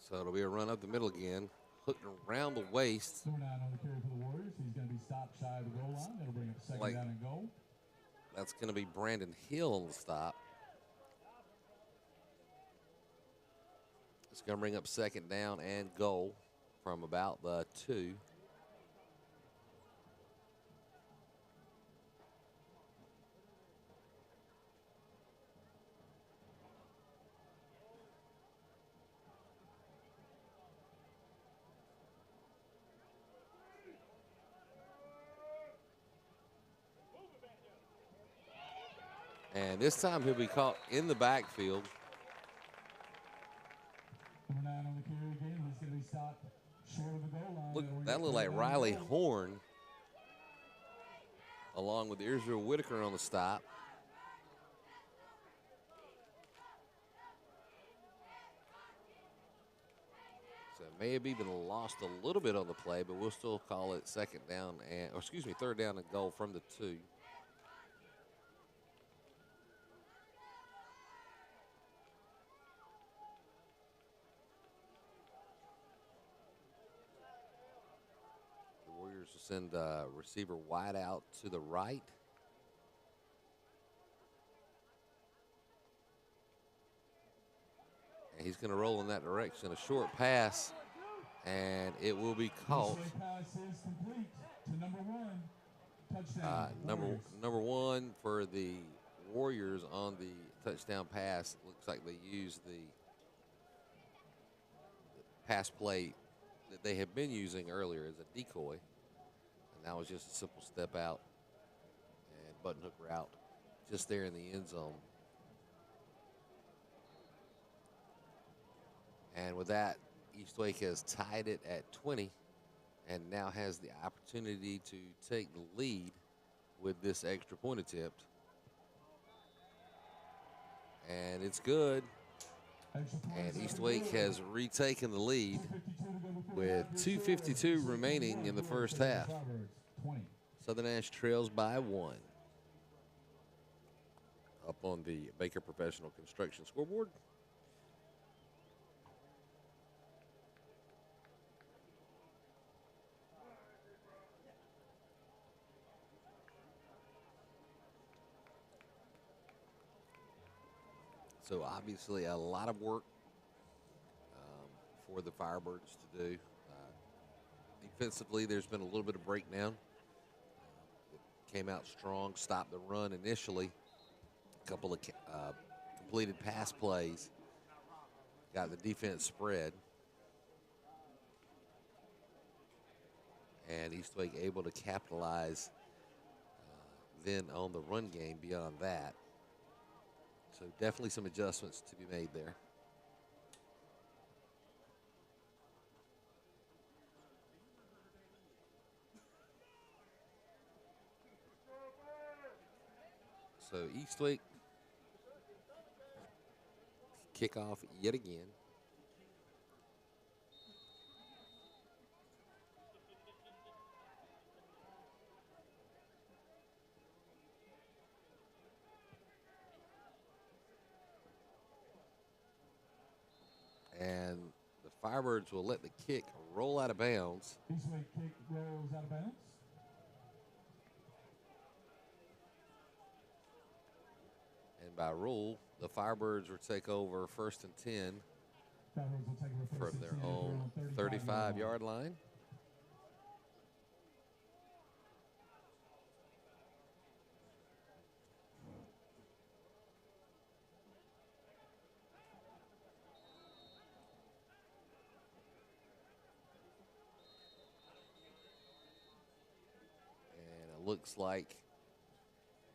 So it'll be a run up the middle again, hooked around the waist. Number 9 on the carry for the Warriors. He's going to be stopped shy of the goal line. That'll bring up 2nd down and goal. That's going to be Brandon Hill on the stop. It's going to bring up 2nd down and goal from about the 2. And this time he'll be caught in the backfield. Number 9 on the carry again. He's going to be stopped short of the goal line. Look, that looked like Riley Horn, along with Israel Whitaker on the stop. So it may have even lost a little bit on the play, but we'll still call it 3rd down and goal from the 2. To send receiver wide out to the right. And he's going to roll in that direction. A short pass, and it will be caught. This pass is complete to number 1. Touchdown. Number 1 for the Warriors on the touchdown pass. Looks like they used the pass play that they had been using earlier as a decoy. That was just a simple step out and button hook route just there in the end zone. And with that, East Wake has tied it at 20 and now has the opportunity to take the lead with this extra point attempt. And it's good. And East Wake has retaken the lead with 2:52 remaining in the first half. Southern Nash trails by 1 up on the Baker Professional Construction scoreboard. So obviously a lot of work for the Firebirds to do. Defensively, there's been a little bit of breakdown. Came out strong, stopped the run initially. A couple of completed pass plays. Got the defense spread. And Eastwake able to capitalize then on the run game beyond that. So definitely some adjustments to be made there. So Eastwake kickoff yet again. And the Firebirds will let the kick roll out of bounds. Eastwake kick rolls out of bounds. And by rule, the Firebirds will take over 1st and 10 Firebirds will take over first from and their 10 at own their 35-yard line. And it looks like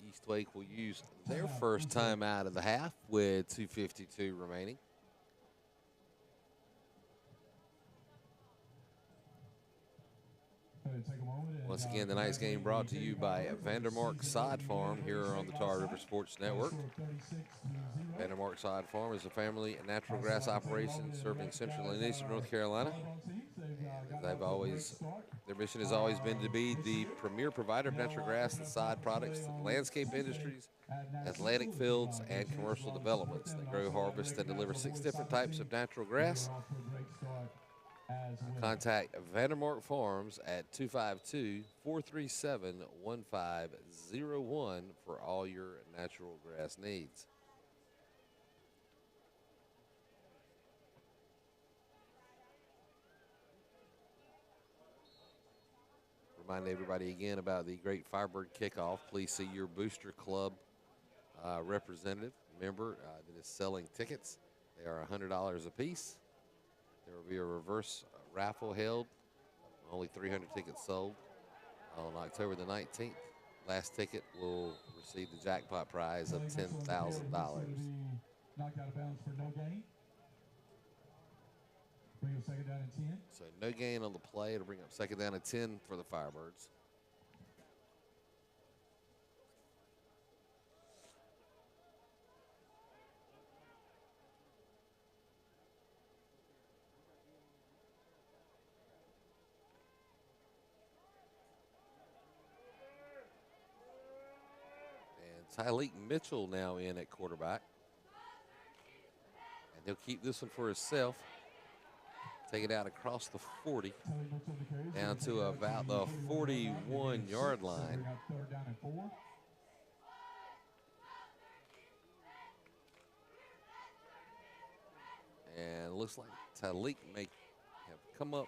Eastwake will use their first time out of the half with 2:52 remaining. Once again, tonight's game brought to you by Vandermark Sod Farm here on the Tar River Sports Network. Vandermark Sod Farm is a family natural grass operation serving central and eastern North Carolina. Their mission has always been to be the premier provider of natural grass and sod products to the landscape industries, athletic fields, and commercial developments. They grow, harvest, and deliver 6 different types of natural grass. Contact Vandermark Farms at 252-437-1501 for all your natural grass needs. Remind everybody again about the great Firebird kickoff. Please see your booster club representative, member that is selling tickets. They are $100 a piece. There will be a reverse raffle held. Only 300 tickets sold on October the 19th. Last ticket will receive the jackpot prize of $10,000. Knocked out of bounds for no gain. Bring up second down and 10. So no gain on the play. It'll bring up second down and 10 for the Firebirds. Tyleek Mitchell now in at quarterback. And he'll keep this one for himself. Take it out across the 40, down to about the 41-yard line. And it looks like Tyleek may have come up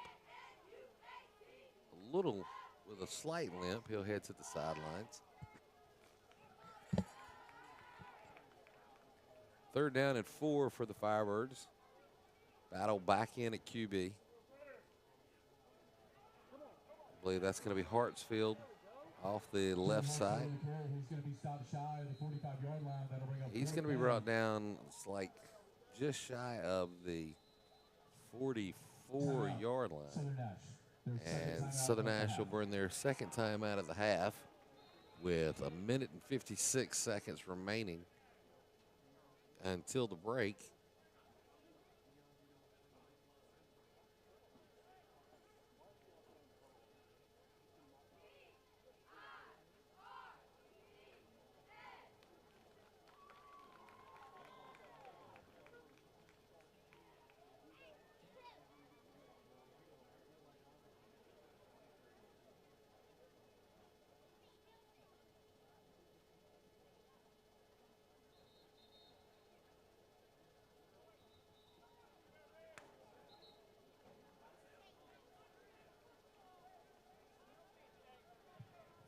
a little with a slight limp. He'll head to the sidelines. 3rd down and 4 for the Firebirds. Battle back in at QB. I believe that's going to be Hartsfield off the left side. He's going to be brought down, it's like just shy of the 44-yard line. And Southern Nash will burn their second time out of the half with 1 minute and 56 seconds remaining until the break.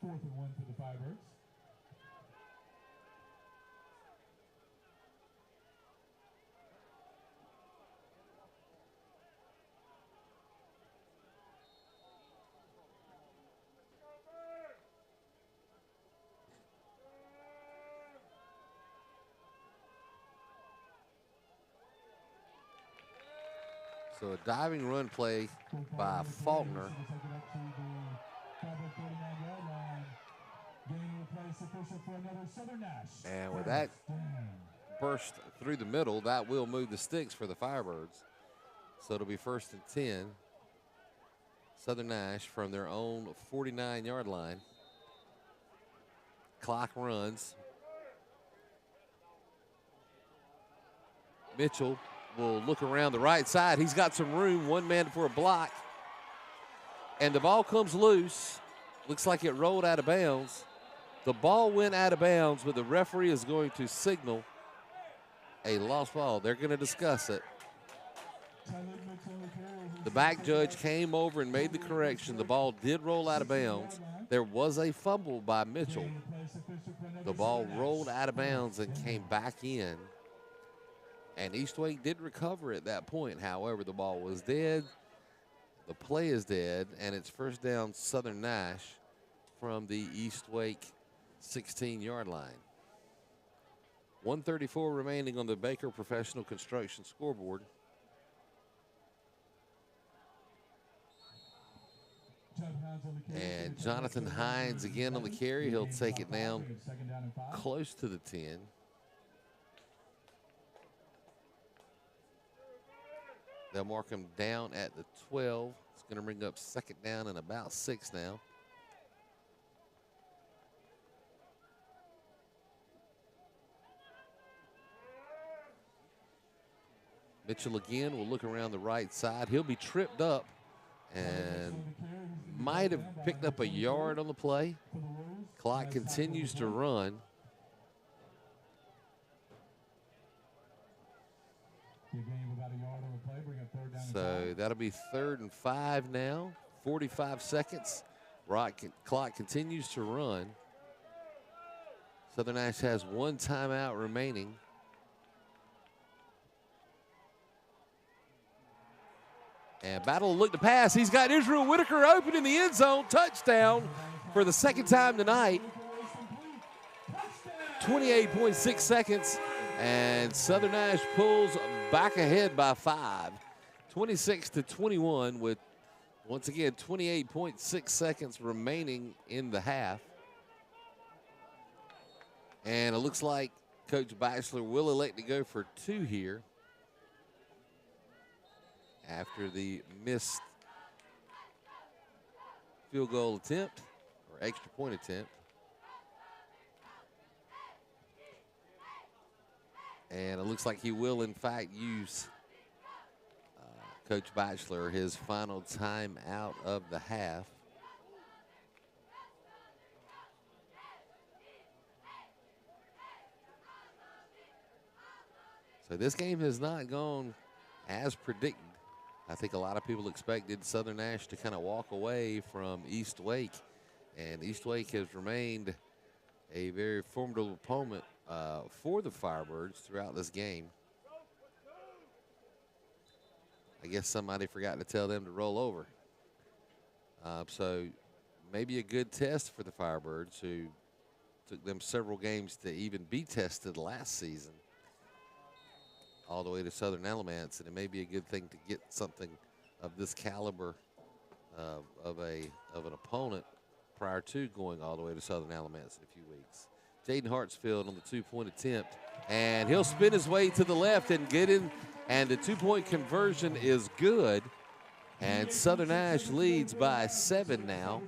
4th and 1 for the Firebirds. So a diving run play by Faulkner. And with that burst through the middle, that will move the sticks for the Firebirds. So it'll be 1st and 10. Southern Nash from their own 49-yard line. Clock runs. Mitchell will look around the right side. He's got some room, one man for a block. And the ball comes loose. Looks like it rolled out of bounds. The ball went out of bounds, but the referee is going to signal a lost ball. They're going to discuss it. The back judge came over and made the correction. The ball did roll out of bounds. There was a fumble by Mitchell. The ball rolled out of bounds and came back in. And East Wake did recover at that point. However, the ball was dead. The play is dead, and it's 1st down Southern Nash from the East Wake 16-yard line. 1:34 remaining on the Baker Professional Construction scoreboard. And Jonathan Hines again on the carry. He'll take it down close to the 10. They'll mark him down at the 12. It's going to bring up 2nd down and about 6 now. Mitchell again will look around the right side. He'll be tripped up and might have picked up a yard on the play. Clock continues to run. So that'll be 3rd and 5 now. 45 seconds. Clock continues to run. Southern Nash has 1 timeout remaining. And Battle will look to pass. He's got Israel Whitaker open in the end zone. Touchdown for the 2nd time tonight. 28.6 seconds. And Southern Nash pulls back ahead by 5. 26-21 with, once again, 28.6 seconds remaining in the half. And it looks like Coach Batchelor will elect to go for 2 here after the missed field goal attempt or extra point attempt. And it looks like he will, in fact, use Coach Batchelor his final time out of the half. So this game has not gone as predicted. I think a lot of people expected Southern Nash to kind of walk away from East Wake. And East Wake has remained a very formidable opponent for the Firebirds throughout this game. I guess somebody forgot to tell them to roll over. So maybe a good test for the Firebirds, who took them several games to even be tested last season, all the way to Southern Elements, and it may be a good thing to get something of this caliber of an opponent prior to going all the way to Southern Elements in a few weeks. Jaden Hartsfield on the 2-point attempt, and he'll spin his way to the left and get in, and the 2-point conversion is good, and Southern Nash leads by 7 now,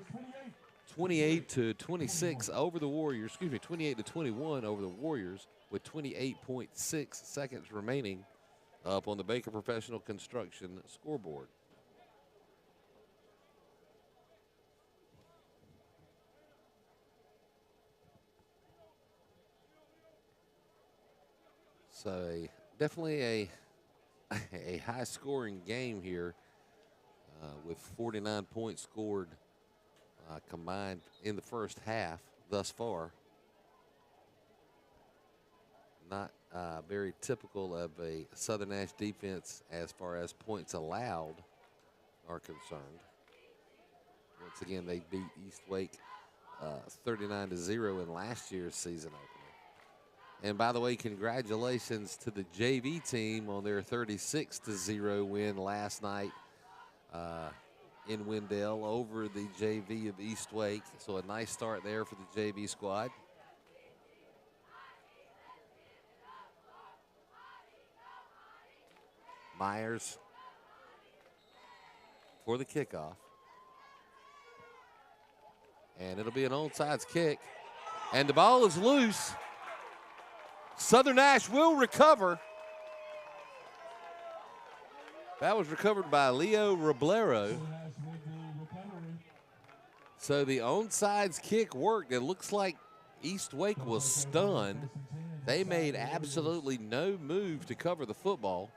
28-26 over the Warriors, 28-21 over the Warriors, with 28.6 seconds remaining up on the Baker Professional Construction scoreboard. So definitely a high-scoring game here with 49 points scored combined in the first half thus far. Not very typical of a Southern Nash defense as far as points allowed are concerned. Once again, they beat East Wake 39-0 in last year's season opener. And by the way, congratulations to the JV team on their 36-0 win last night in Wendell over the JV of East Wake. So a nice start there for the JV squad. Myers for the kickoff. And it'll be an onside kick. And the ball is loose. Southern Nash will recover. That was recovered by Leo Roblero. So the onside kick worked. It looks like East Wake was stunned. They made absolutely no move to cover the football.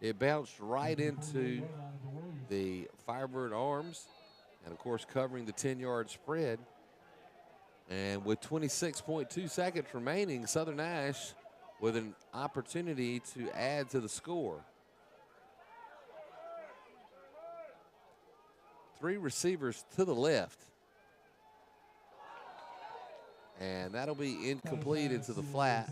It bounced right into the Firebird arms, and of course covering the 10-yard spread. And with 26.2 seconds remaining, Southern Nash with an opportunity to add to the score. 3 receivers to the left. And that'll be incomplete into the flat.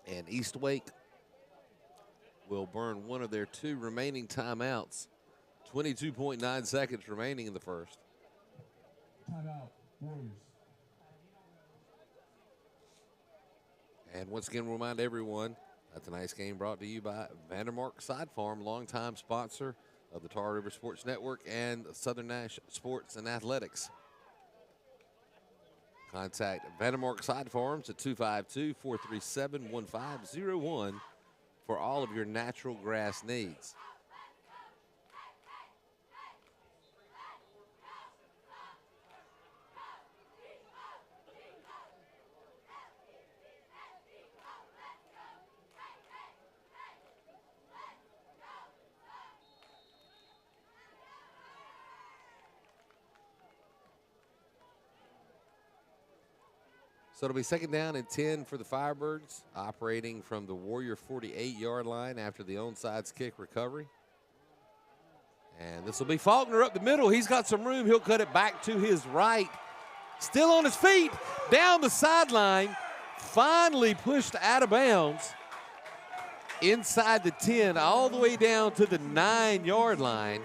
And East Wake will burn one of their 2 remaining timeouts. 22.9 seconds remaining in the first. Timeout, Warriors. And once again, we'll remind everyone that tonight's game brought to you by Vandermark Side Farm, longtime sponsor of the Tar River Sports Network and Southern Nash Sports and Athletics. Contact Vandermark Side Farms at 252-437-1501 for all of your natural grass needs. So it'll be second down and 10 for the Firebirds, operating from the Warrior 48-yard line after the onside kick recovery. And this will be Faulkner up the middle. He's got some room. He'll cut it back to his right. Still on his feet, down the sideline, finally pushed out of bounds inside the 10, all the way down to the 9-yard line.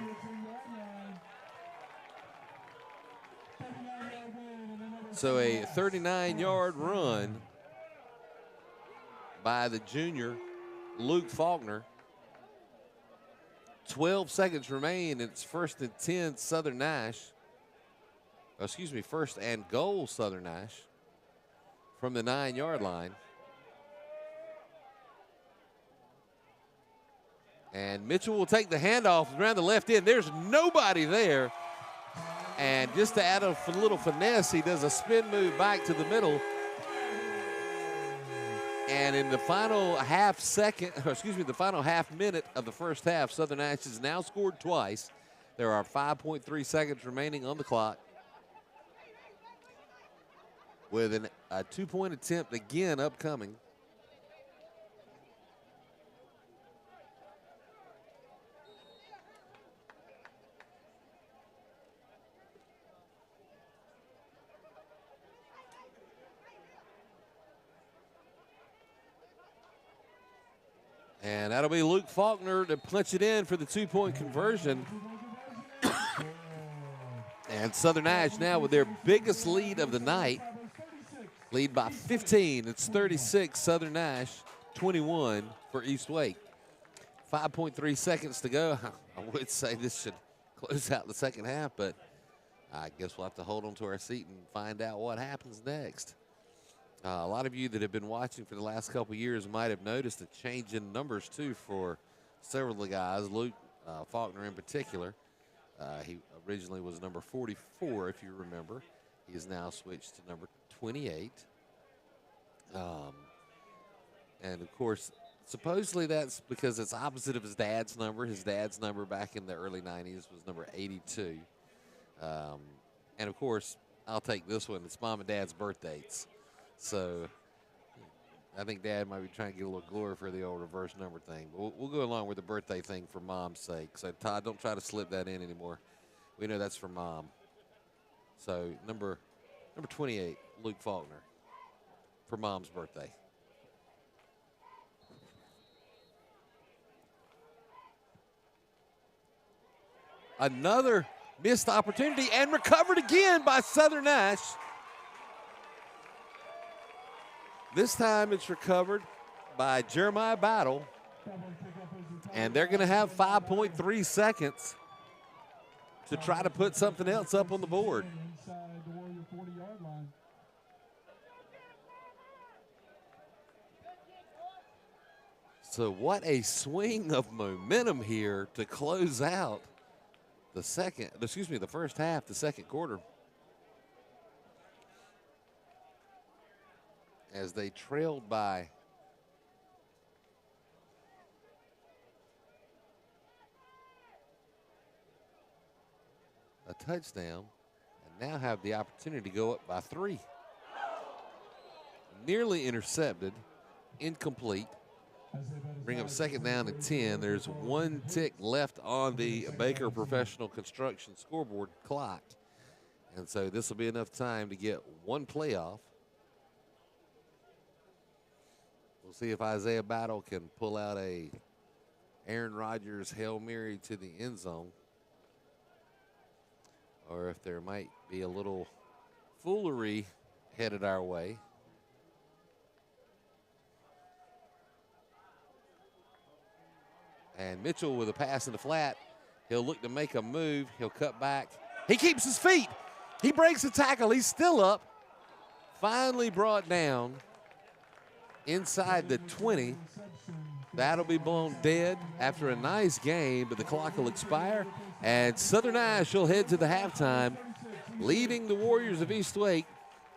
So a 39-yard run by the junior, Luke Faulkner. 12 seconds remain. It's first and 10, Southern Nash. Excuse me, first and goal, Southern Nash from the 9-yard line. And Mitchell will take the handoff around the left end. There's nobody there. And just to add a little finesse, he does a spin move back to the middle. And in the final the final half minute of the first half, Southern Nash has now scored twice. There are 5.3 seconds remaining on the clock. With a 2-point attempt again upcoming. And that'll be Luke Faulkner to punch it in for the 2-point conversion. And Southern Nash now with their biggest lead of the night. Lead by 15. It's 36 Southern Nash, 21 for East Wake. 5.3 seconds to go. I would say this should close out the second half, but I guess we'll have to hold on to our seat and find out what happens next. A lot of you that have been watching for the last couple years might have noticed a change in numbers, too, for several of the guys. Luke Faulkner in particular. He originally was number 44, if you remember. He has now switched to number 28. And, of course, Supposedly that's because it's opposite of his dad's number. His dad's number back in the early 90s was number 82. And, of course, I'll take this one. It's Mom and Dad's birth dates. So I think Dad might be trying to get a little glory for the old reverse number thing. But we'll go along with the birthday thing for Mom's sake. So, Todd, don't try to slip that in anymore. We know that's for Mom. So, number 28, Luke Faulkner, for Mom's birthday. Another missed opportunity and recovered again by Southern Nash. This time it's recovered by Jeremiah Battle. And they're going to have 5.3 seconds to try to put something else up on the board. So what a swing of momentum here to close out the first half, the second quarter. As they trailed by a touchdown and now have the opportunity to go up by 3. Nearly intercepted, incomplete. Bring up second down and 10. There's 1 tick left on the Baker Professional Construction scoreboard clock. And so this will be enough time to get 1 playoff. We'll see if Isaiah Battle can pull out a Aaron Rodgers Hail Mary to the end zone, or if there might be a little foolery headed our way. And Mitchell with a pass in the flat. He'll look to make a move. He'll cut back. He keeps his feet. He breaks the tackle. He's still up. Finally brought down inside the 20. That'll be blown dead after a nice game, but the clock will expire. And Southern Nash will head to the halftime, leading the Warriors of East Wake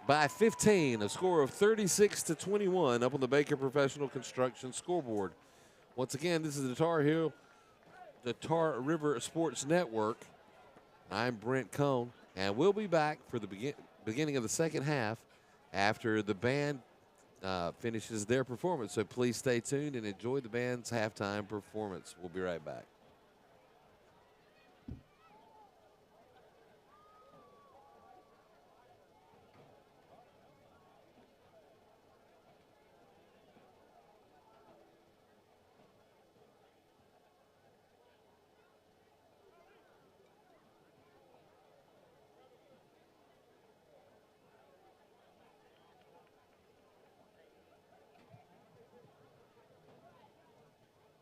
by 15, a score of 36-21 up on the Baker Professional Construction scoreboard. Once again, this is the Tar River Sports Network. I'm Brent Cohn, and we'll be back for the beginning of the second half after the band finishes their performance. So please stay tuned and enjoy the band's halftime performance. We'll be right back.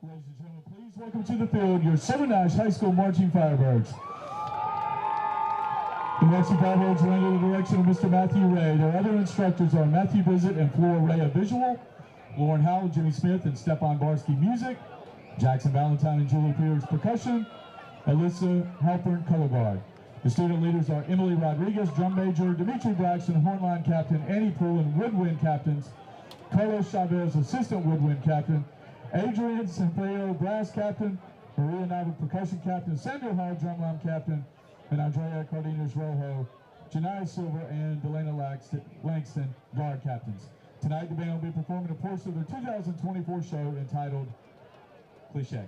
Ladies and gentlemen, please welcome to the field your Southern Nash High School Marching Firebirds. The Marching Firebirds are under the direction of Mr. Matthew Ray. Their other instructors are Matthew Bizzett and Flora Ray of Visual, Lauren Howell, Jimmy Smith, and Stepan Barsky Music, Jackson Valentine and Julie Peters Percussion, Alyssa Halpern Color Guard. The student leaders are Emily Rodriguez, Drum Major, Dimitri Braxton, Hornline Captain, Annie Poole, Woodwind Captains, Carlos Chavez, Assistant Woodwind Captain, Adrian Sanfeo, Brass Captain, Maria Nava, Percussion Captain, Samuel Hall, Drumline Captain, and Andrea Cardenas Rojo, Janai Silver, and Delana Langston, Guard Captains. Tonight, the band will be performing a portion of their 2024 show entitled Cliché.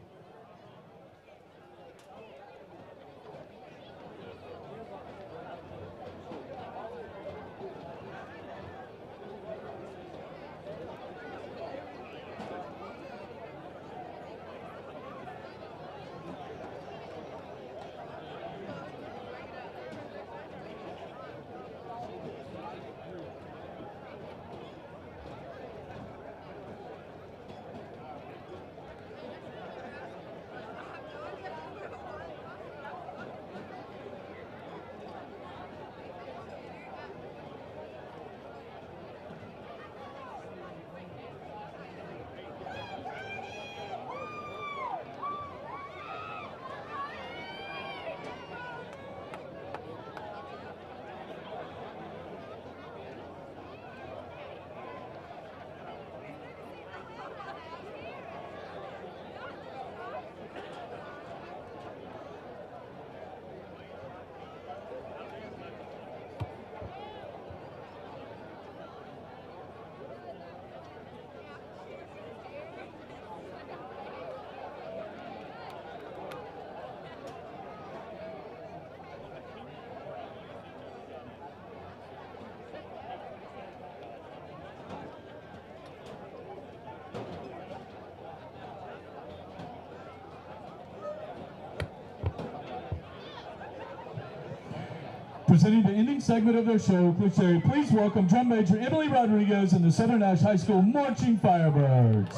Presenting the ending segment of their show, please welcome drum major Emily Rodriguez and the Southern Nash High School Marching Firebirds.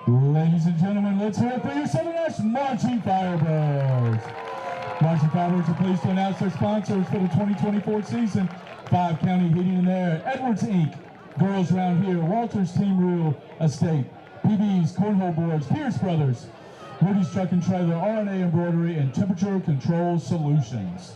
Ladies and gentlemen, let's hear it for your Southern Nash Marching Firebirds. Marching Firebirds are pleased to announce their sponsors for the 2024 season. 5 County Heating and Air, Edwards Inc., Girls Round Here, Walters Team Real Estate, PB's Cornhole Boards, Pierce Brothers, Woody's Truck and Trailer, RNA Embroidery, and Temperature Control Solutions.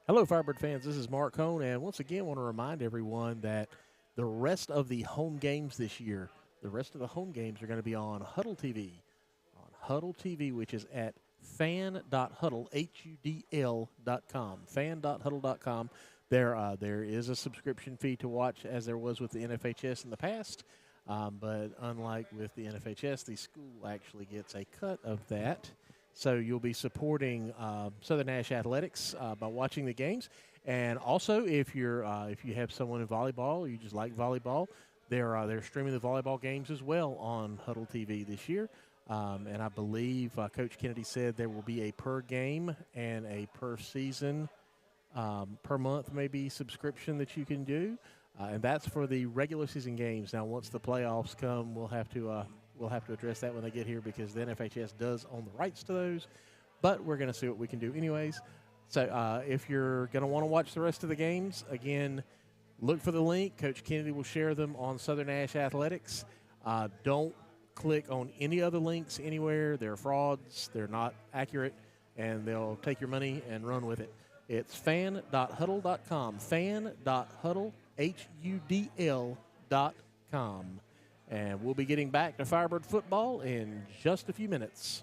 Hello, Firebird fans. This is Mark Cohn, and once again, want to remind everyone that the rest of the home games this year, the rest of the home games are going to be on Huddle TV, which is at fan.huddle, HUDL.com, fan.huddle.com. There is a subscription fee to watch, as there was with the NFHS in the past, but unlike with the NFHS, the school actually gets a cut of that. So you'll be supporting Southern Nash Athletics by watching the games, and also if you have someone in volleyball or you just like volleyball, they're streaming the volleyball games as well on Huddle TV this year. And I believe Coach Kennedy said there will be a per game and a per season, per month maybe subscription that you can do, and that's for the regular season games. Now, once the playoffs come, we'll have to address that when they get here because the NFHS does own the rights to those, but we're going to see what we can do anyways. So if you're going to want to watch the rest of the games, again, look for the link. Coach Kennedy will share them on Southern Nash Athletics. Don't click on any other links anywhere. They're frauds. They're not accurate, and they'll take your money and run with it. It's fan.huddle.com, fan.huddle, HUDL.com. And we'll be getting back to Firebird football in just a few minutes.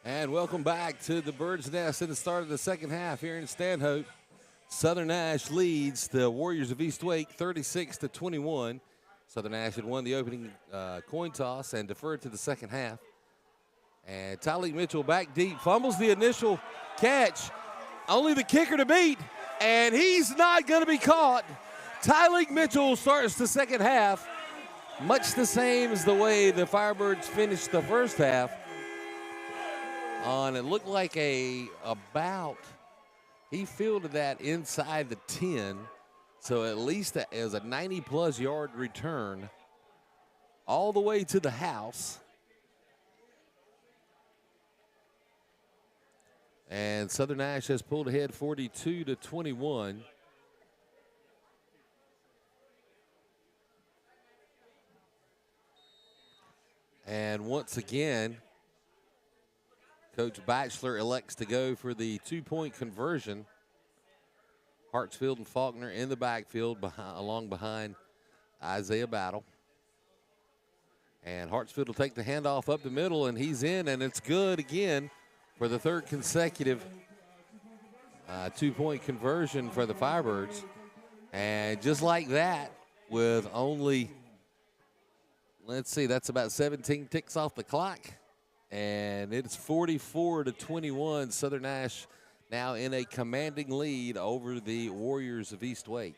And welcome back to the Bird's Nest at the start of the second half here in Stanhope. Southern Nash leads the Warriors of East Wake 36-21. Southern Nash had won the opening coin toss and deferred to the second half. And Tyleek Mitchell back deep, fumbles the initial catch. Only the kicker to beat, and he's not going to be caught. Tyleek Mitchell starts the second half, much the same as the way the Firebirds finished the first half. It looked like he fielded that inside the 10, so at least it was a 90-plus yard return all the way to the house. And Southern Nash has pulled ahead 42-21. And once again, Coach Batchelor elects to go for the two-point conversion. Hartsfield and Faulkner in the backfield along behind Isaiah Battle. And Hartsfield will take the handoff up the middle, and he's in, and it's good again for the third consecutive two-point conversion for the Firebirds. And just like that, with only, let's see, that's about 17 ticks off the clock. And it's 44-21. Southern Nash now in a commanding lead over the Warriors of East Wake.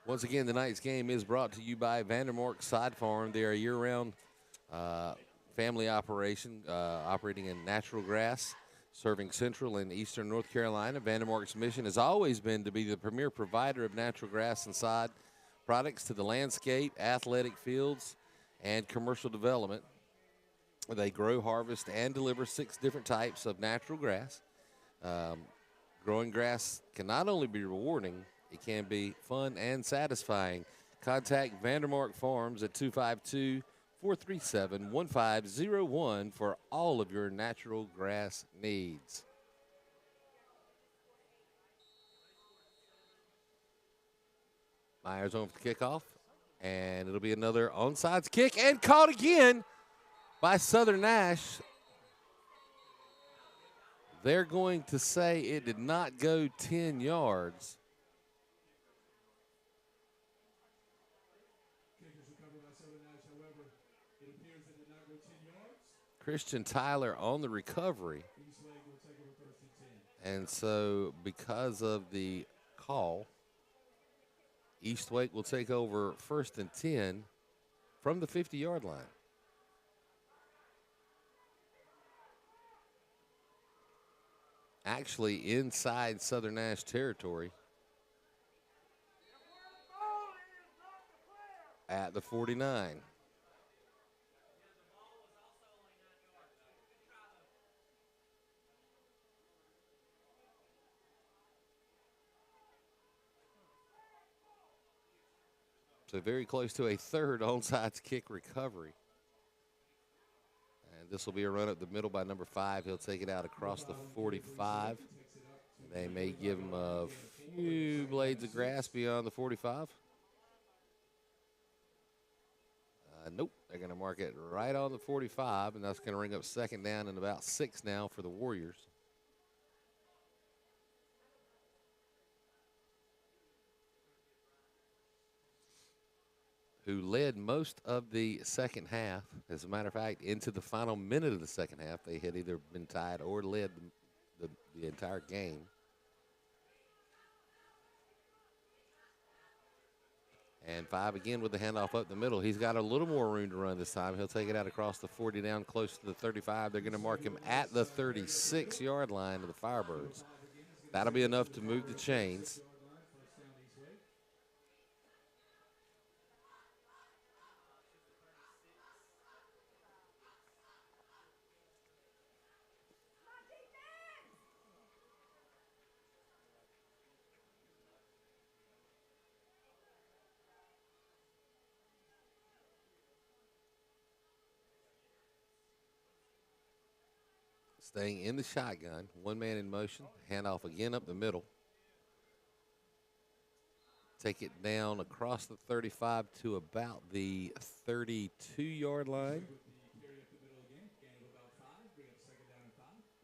Once again, tonight's game is brought to you by Vandermark Side Farm. They are a year-round family operation operating in natural grass, serving Central and Eastern North Carolina. Vandermark's mission has always been to be the premier provider of natural grass and side products to the landscape, athletic fields, and commercial development. They grow, harvest, and deliver 6 different types of natural grass. Growing grass can not only be rewarding, it can be fun and satisfying. Contact Vandermark Farms at 252-437-1501 for all of your natural grass needs. Myers on for the kickoff, and it'll be another onside kick, and caught again by Southern Nash. They're going to say it did not go 10 yards. Christian Tyler on the recovery. And so because of the call, East Wake will take over 1st and 10 from the 50-yard line. Actually inside Southern Nash territory at the 49. So very close to a third onside kick recovery. And this will be a run up the middle by number 5. He'll take it out across the 45. They may give him a few blades of grass beyond the 45. Nope, they're going to mark it right on the 45, and that's going to ring up 2nd down and about 6 now for the Warriors. Who led most of the second half. As a matter of fact, into the final minute of the second half, they had either been tied or led the entire game. And 5 again with the handoff up the middle. He's got a little more room to run this time. He'll take it out across the 40 down close to the 35. They're going to mark him at the 36-yard line of the Firebirds. That'll be enough to move the chains. Staying in the shotgun, 1 man in motion, handoff again up the middle. take it down across the 35 to about the 32-yard line.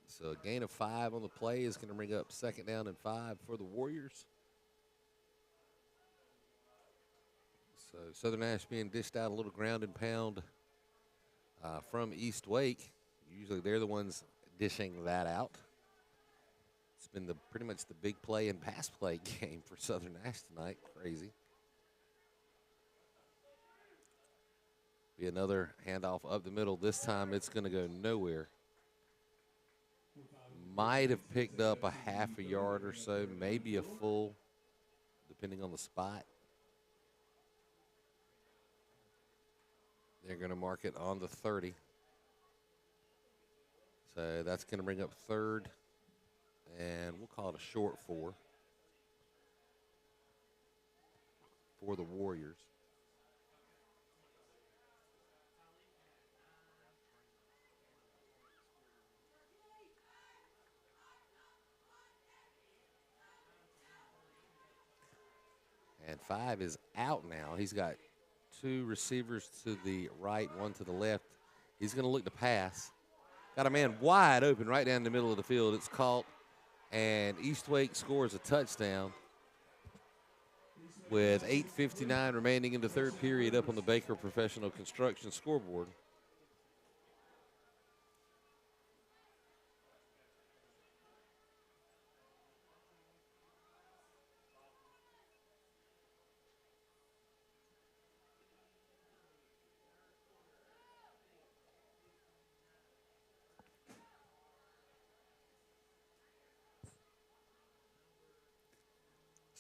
So a gain of 5 on the play is going to bring up 2nd down and 5 for the Warriors. So Southern Nash being dished out a little ground and pound from East Wake. Usually they're the ones dishing that out. It's been pretty much the big play and pass play game for Southern Nash tonight. Crazy. Be another handoff up the middle. This time it's going to go nowhere. Might have picked up a half a yard or so, maybe a full, depending on the spot. They're going to mark it on the 30. So that's going to bring up 3rd, and we'll call it a short 4 for the Warriors. And 5 is out now. He's got 2 receivers to the right, 1 to the left. He's going to look to pass. Got a man wide open right down the middle of the field. It's caught, and East Wake scores a touchdown with 8:59 remaining in the 3rd period up on the Baker Professional Construction scoreboard.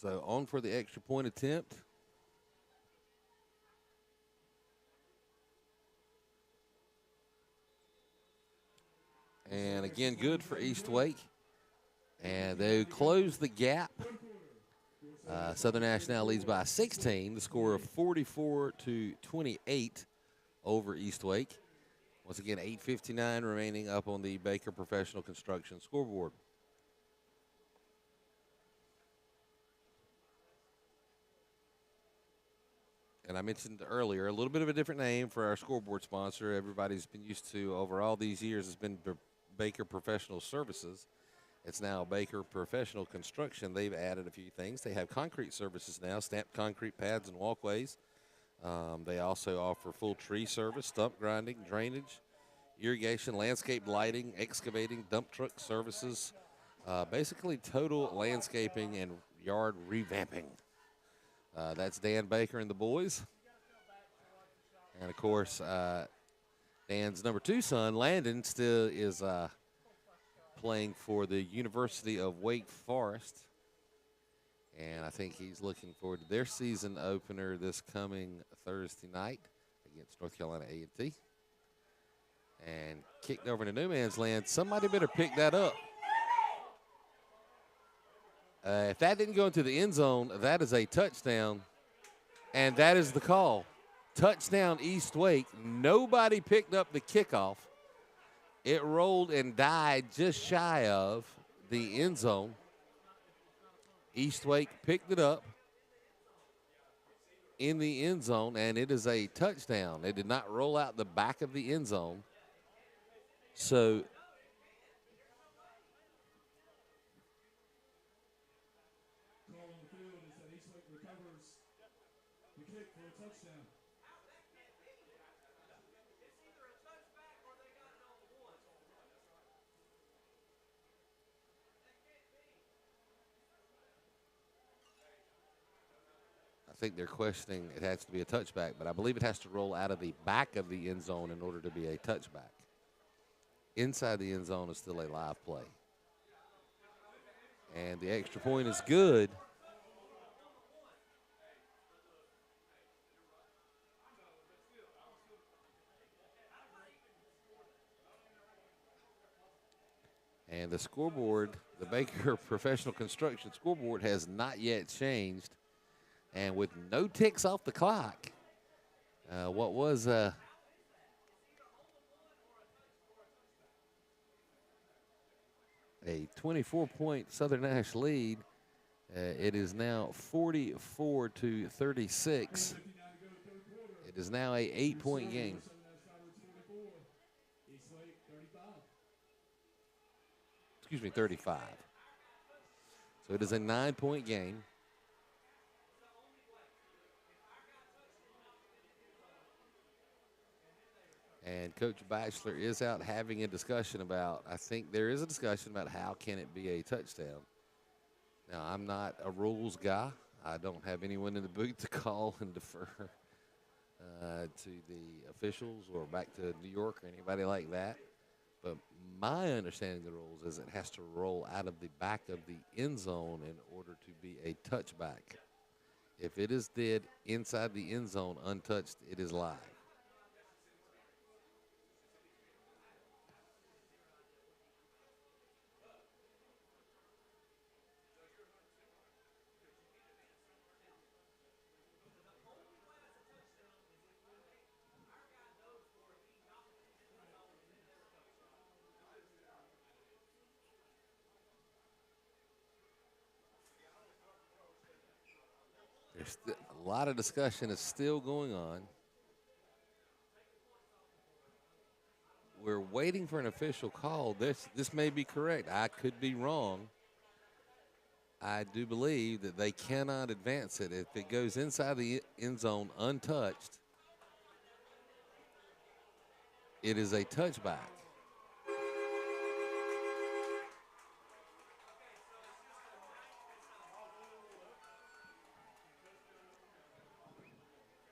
So on for the extra point attempt. And again, good for East Wake. And they close the gap. Southern Nash now leads by 16, the score of 44-28 over East Wake. Once again, 8:59 remaining up on the Baker Professional Construction scoreboard. And I mentioned earlier, a little bit of a different name for our scoreboard sponsor. Everybody's been used to over all these years has been Baker Professional Services. It's now Baker Professional Construction. They've added a few things. They have concrete services now, stamped concrete pads and walkways. They also offer full tree service, stump grinding, drainage, irrigation, landscape lighting, excavating, dump truck services, basically total landscaping and yard revamping. That's Dan Baker and the boys. And, of course, Dan's number 2 son, Landon, still is playing for the University of Wake Forest. And I think he's looking forward to their season opener this coming Thursday night against North Carolina A&T. And kicked over to no man's land. Somebody better pick that up. If that didn't go into the end zone, that is a touchdown, and that is the call. Touchdown, East Wake. Nobody picked up the kickoff. It rolled and died just shy of the end zone. East Wake picked it up in the end zone, and it is a touchdown. It did not roll out the back of the end zone. So I think they're questioning it has to be a touchback, but I believe it has to roll out of the back of the end zone in order to be a touchback. Inside the end zone is still a live play. And the extra point is good. And the scoreboard, the Baker Professional Construction scoreboard, has not yet changed. And with no ticks off the clock, what was a 24-point Southern Nash lead It is now 44 to 36. It is now a 8-point game. Excuse me, 35. So it is a 9-point game. And Coach Batchelor is out having a discussion about, I think there is a discussion about how can it be a touchdown. Now, I'm not a rules guy. I don't have anyone in the booth to call and defer to the officials or back to New York or anybody like that. But my understanding of the rules is it has to roll out of the back of the end zone in order to be a touchback. If it is dead inside the end zone untouched, it is live. There's a lot of discussion is still going on. We're waiting for an official call. This may be correct. I could be wrong. I do believe that they cannot advance it. If it goes inside the end zone untouched, it is a touchback.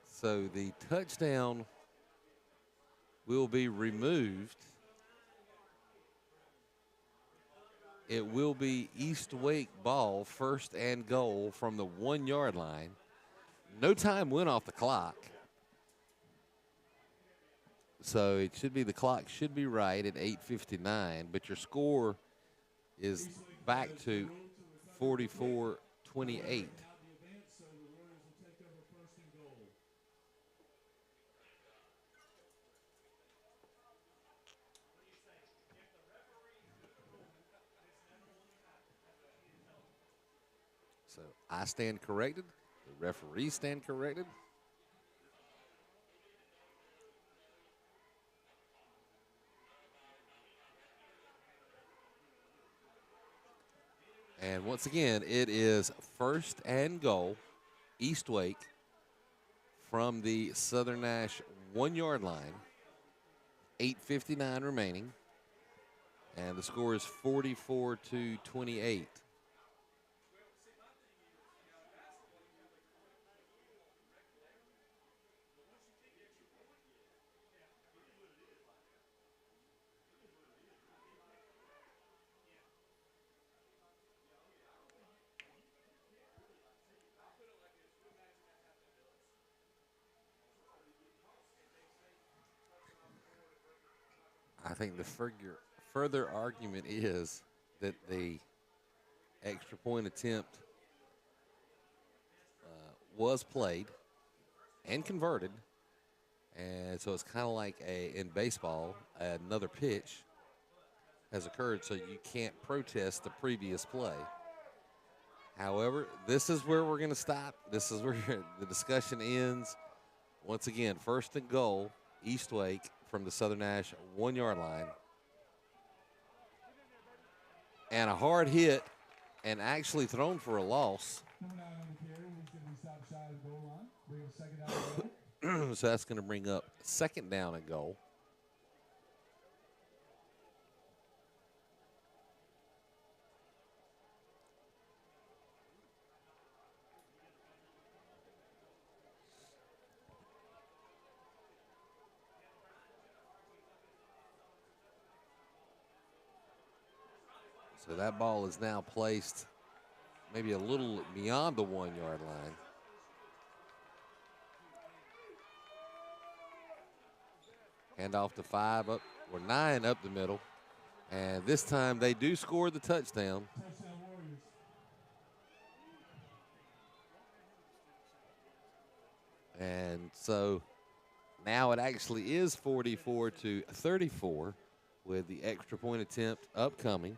So the touchdown will be removed. It will be East Wake ball, first and goal from the 1-yard line. No time went off the clock. So it should be, the clock should be right at 8:59, but your score is back to 44-28. So I stand corrected. The referees stand corrected. And once again, it is first and goal, East Wake, from the Southern Nash 1-yard line. 8:59 remaining. And the score is 44-28. I think the further argument is that the extra point attempt was played and converted, and so it's kind of like in baseball, another pitch has occurred, so you can't protest the previous play. However, this is where we're going to stop. This is where the discussion ends. Once again, first and goal, East Wake, from the Southern Nash 1-yard line. And a hard hit and actually thrown for a loss. So that's going to bring up second down and goal. So that ball is now placed maybe a little beyond the 1-yard line. Handoff to 5 up, or 9 up the middle. And this time they do score the touchdown. And so now it actually is 44-34 with the extra point attempt upcoming.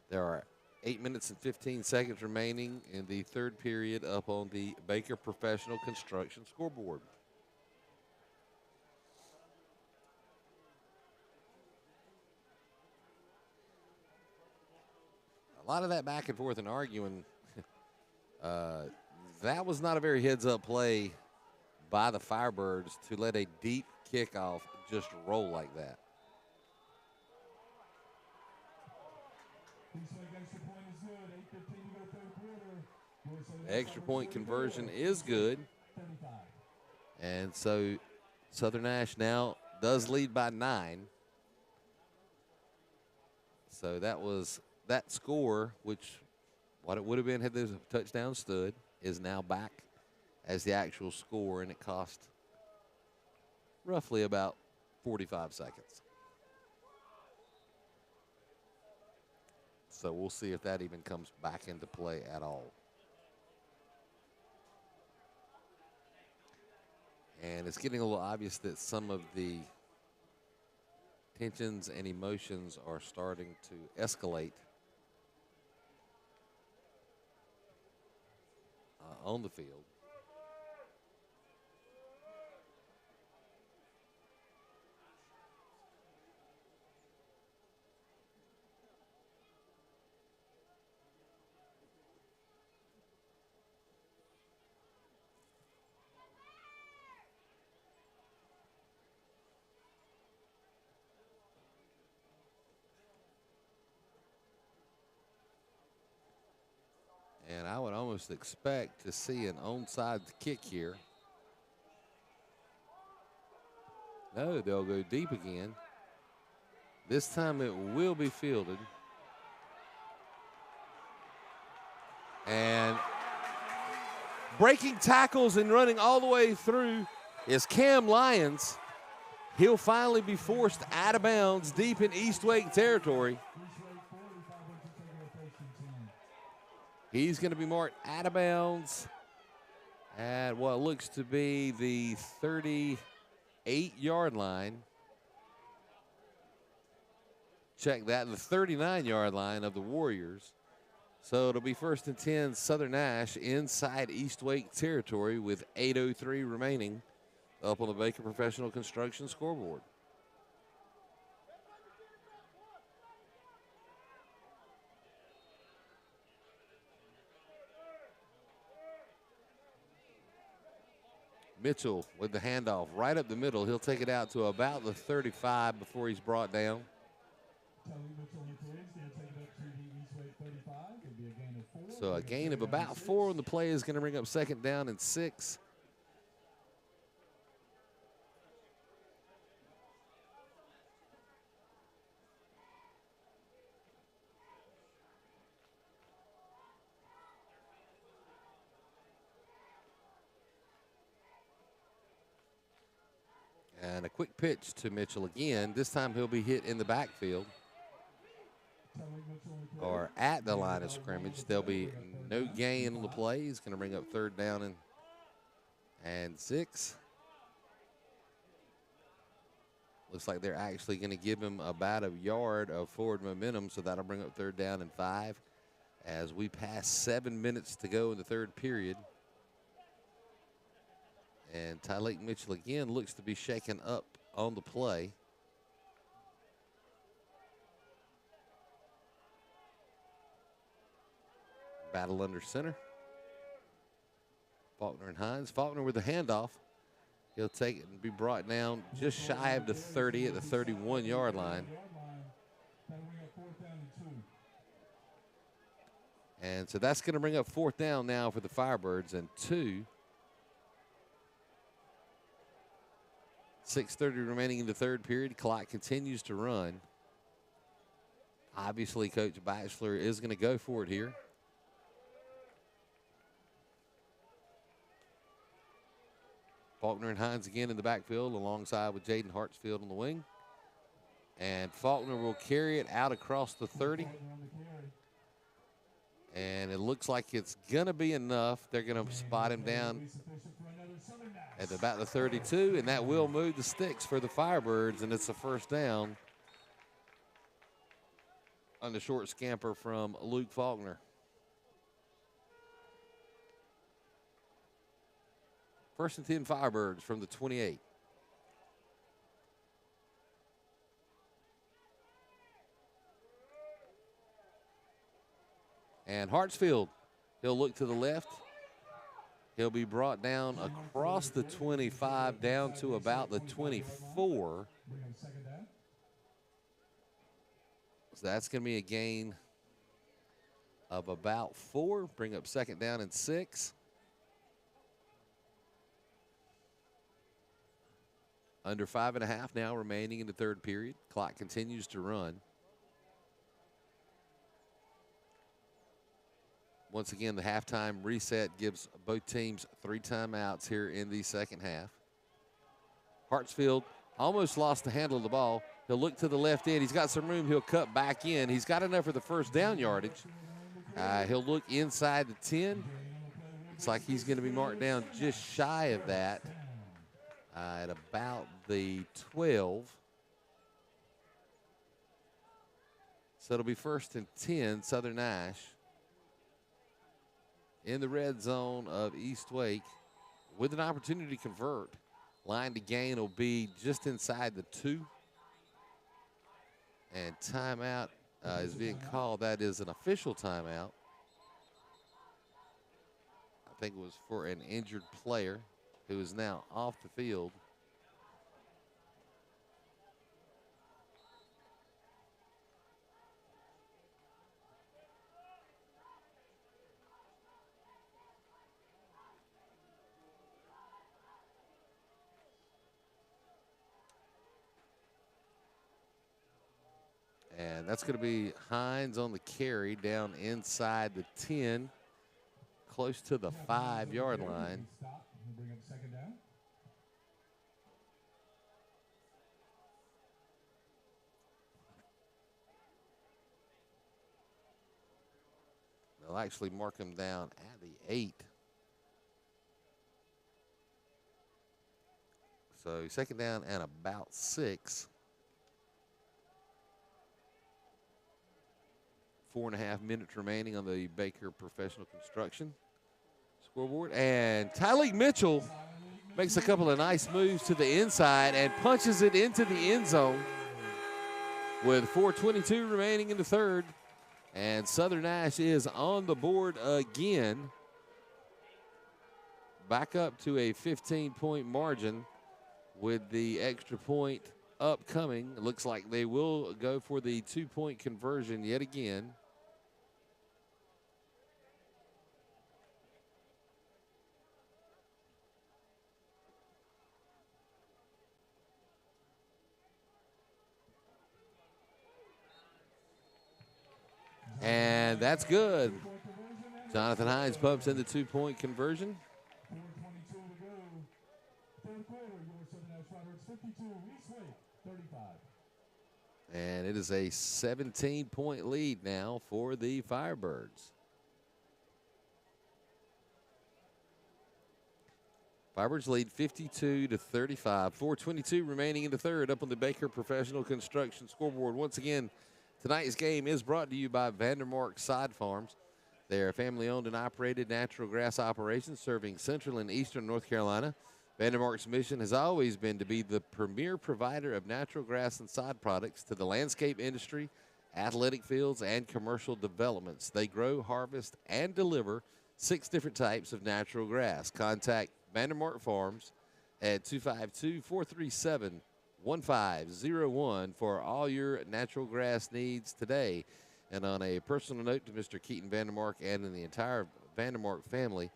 There are 8 minutes and 15 seconds remaining in the third period up on the Baker Professional Construction scoreboard. A lot of that back and forth and arguing. That was not a very heads-up play by the Firebirds to let a deep kickoff just roll like that. The extra point conversion is good. And so Southern Nash now does lead by 9. So that was that score, which what it would have been had the touchdown stood, is now back as the actual score, and it cost roughly about 45 seconds. So we'll see if that even comes back into play at all. And it's getting a little obvious that some of the tensions and emotions are starting to escalate on the field. And I would almost expect to see an onside kick here. No, they'll go deep again. This time it will be fielded. And breaking tackles and running all the way through is Cam Lyons. He'll finally be forced out of bounds deep in East Wake territory. He's going to be marked out of bounds at what looks to be the 38-yard line. Check that, the 39-yard line of the Warriors. So it'll be 1st and 10, Southern Nash inside East Wake territory with 8:03 remaining up on the Baker Professional Construction scoreboard. Mitchell with the handoff right up the middle. He'll take it out to about the 35 before he's brought down. So a gain of about 4 on the play is going to bring up 2nd down and 6. And a quick pitch to Mitchell again. This time he'll be hit in the backfield or at the line of scrimmage. There'll be no gain on the play. He's going to bring up 3rd down and 6. Looks like they're actually going to give him about a yard of forward momentum, so that'll bring up 3rd down and 5 as we pass 7 minutes to go in the 3rd period. And Tyleik Mitchell again looks to be shaken up on the play. Battle under center. Faulkner and Hines. Faulkner with the handoff. He'll take it and be brought down just shy of the 30 at the 31-yard line. And so that's going to bring up 4th down now for the Firebirds and 2. 6:30 remaining in the 3rd period. Clock continues to run. Obviously, Coach Batchelor is going to go for it here. Faulkner and Hines again in the backfield alongside with Jaden Hartsfield on the wing. And Faulkner will carry it out across the 30. And it looks like it's going to be enough. They're going to spot him down at about the 32, and that will move the sticks for the Firebirds, and it's a 1st down on the short scamper from Luke Faulkner. First and 10 Firebirds from the 28. And Hartsfield, he'll look to the left. He'll be brought down across the 25 down to about the 24. So that's going to be a gain of about 4. Bring up second down and 6. Under 5.5 now remaining in the third period. Clock continues to run. Once again, the halftime reset gives both teams 3 timeouts here in the second half. Hartsfield almost lost the handle of the ball. He'll look to the left end. He's got some room. He'll cut back in. He's got enough for the first down yardage. He'll look inside the 10. Looks like he's going to be marked down just shy of that at about the 12. So it'll be first and 10, Southern Nash. In the red zone of East Wake with an opportunity to convert. Line to gain will be just inside the 2. And timeout is being called. That is an official timeout. I think it was for an injured player who is now off the field. And that's going to be Hines on the carry down inside the 10, close to the 5-yard line. Bring up second down. They'll actually mark him down at the 8. So second down and about 6. 4.5 minutes remaining on the Baker Professional Construction scoreboard. And Tyleek Mitchell makes a couple of nice moves to the inside and punches it into the end zone with 4:22 remaining in the third. And Southern Nash is on the board again. Back up to a 15-point margin with the extra point upcoming. It looks like they will go for the 2-point conversion yet again. And that's good. Jonathan Hines pumps in the 2-point conversion. 4:22 to go. Third quarter, your Southern Nash Firebirds 52, East Wake 35. And it is a 17-point lead now for the Firebirds. Firebirds lead 52 to 35. 4:22 remaining in the third up on the Baker Professional Construction scoreboard. Once again, tonight's game is brought to you by Vandermark Side Farms. They are family-owned and operated natural grass operations serving central and eastern North Carolina. Vandermark's mission has always been to be the premier provider of natural grass and side products to the landscape industry, athletic fields, and commercial developments. They grow, harvest, and deliver 6 different types of natural grass. Contact Vandermark Farms at 252-437-1501 for all your natural grass needs today. And on a personal note to Mr. Keaton Vandermark and in the entire Vandermark family,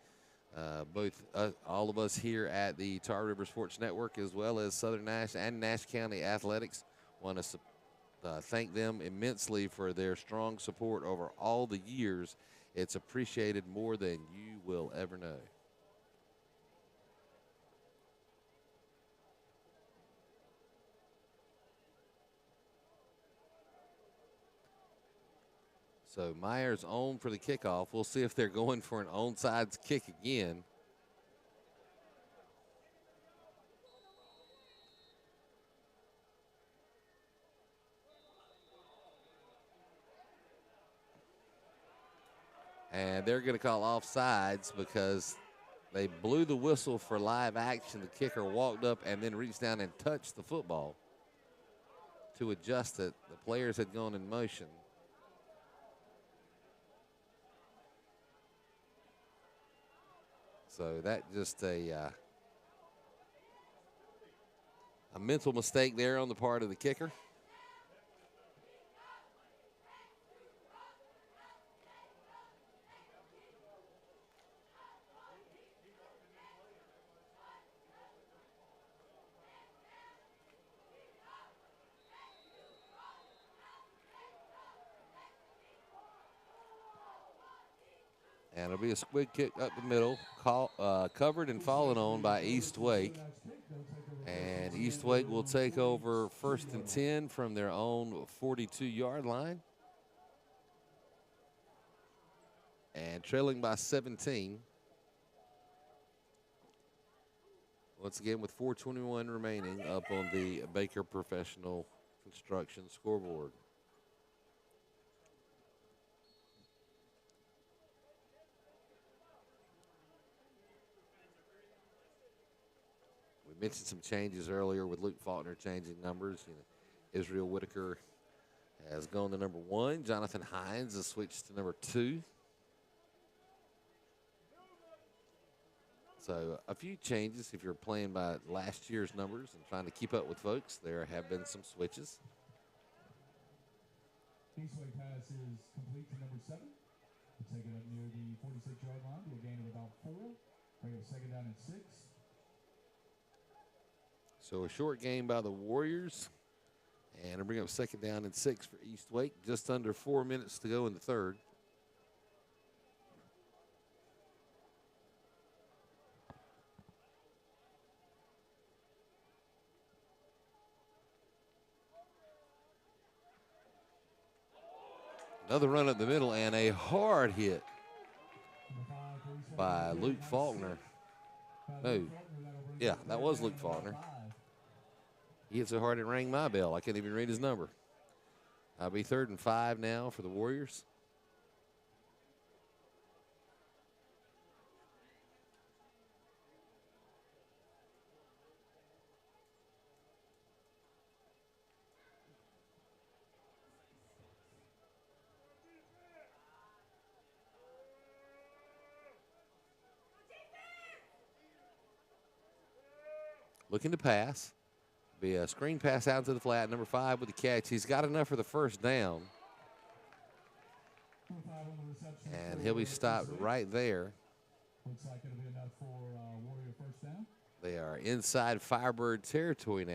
all of us here at the Tar River Sports Network, as well as Southern Nash and Nash County Athletics, want to thank them immensely for their strong support over all the years. It's appreciated more than you will ever know. So Myers on for the kickoff. We'll see if they're going for an onside kick again. And they're going to call offsides because they blew the whistle for live action. The kicker walked up and then reached down and touched the football to adjust it. The players had gone in motion. So that just a mental mistake there on the part of the kicker. And it'll be a squid kick up the middle, covered and fallen on by East Wake. And East Wake will take over 1st and 10 from their own 42-yard line. And trailing by 17. Once again with 4:21 remaining up on the Baker Professional Construction scoreboard. We mentioned some changes earlier with Luke Faulkner changing numbers. Israel Whitaker has gone to number 1. Jonathan Hines has switched to number 2. So a few changes if you're playing by last year's numbers and trying to keep up with folks. There have been some switches. Eastway pass is complete to number 7. We'll take it up near the 46-yard line. Be a gain of about 4. Bring up 2nd down and 6. So a short game by the Warriors. And it'll bring up 2nd down and 6 for East Wake. Just under 4 minutes to go in the third. Another run up the middle and a hard hit by Luke Faulkner. No, yeah, that was Luke Faulkner. He hit so hard it rang my bell. I can't even read his number. That'll be 3rd and 5 now for the Warriors. Looking to pass. Be a screen pass out to the flat. Number 5 with the catch. He's got enough for the first down. And he'll be stopped right there. Looks like it'll be enough for Warrior first down. They are inside Firebird territory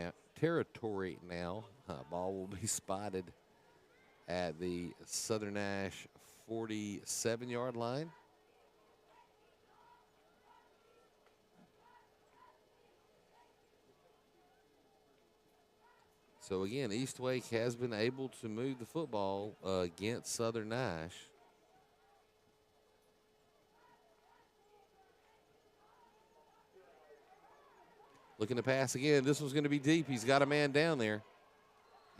now. Ball will be spotted at the Southern Nash 47-yard line. So again, East Wake has been able to move the football against Southern Nash. Looking to pass again. This one's going to be deep. He's got a man down there.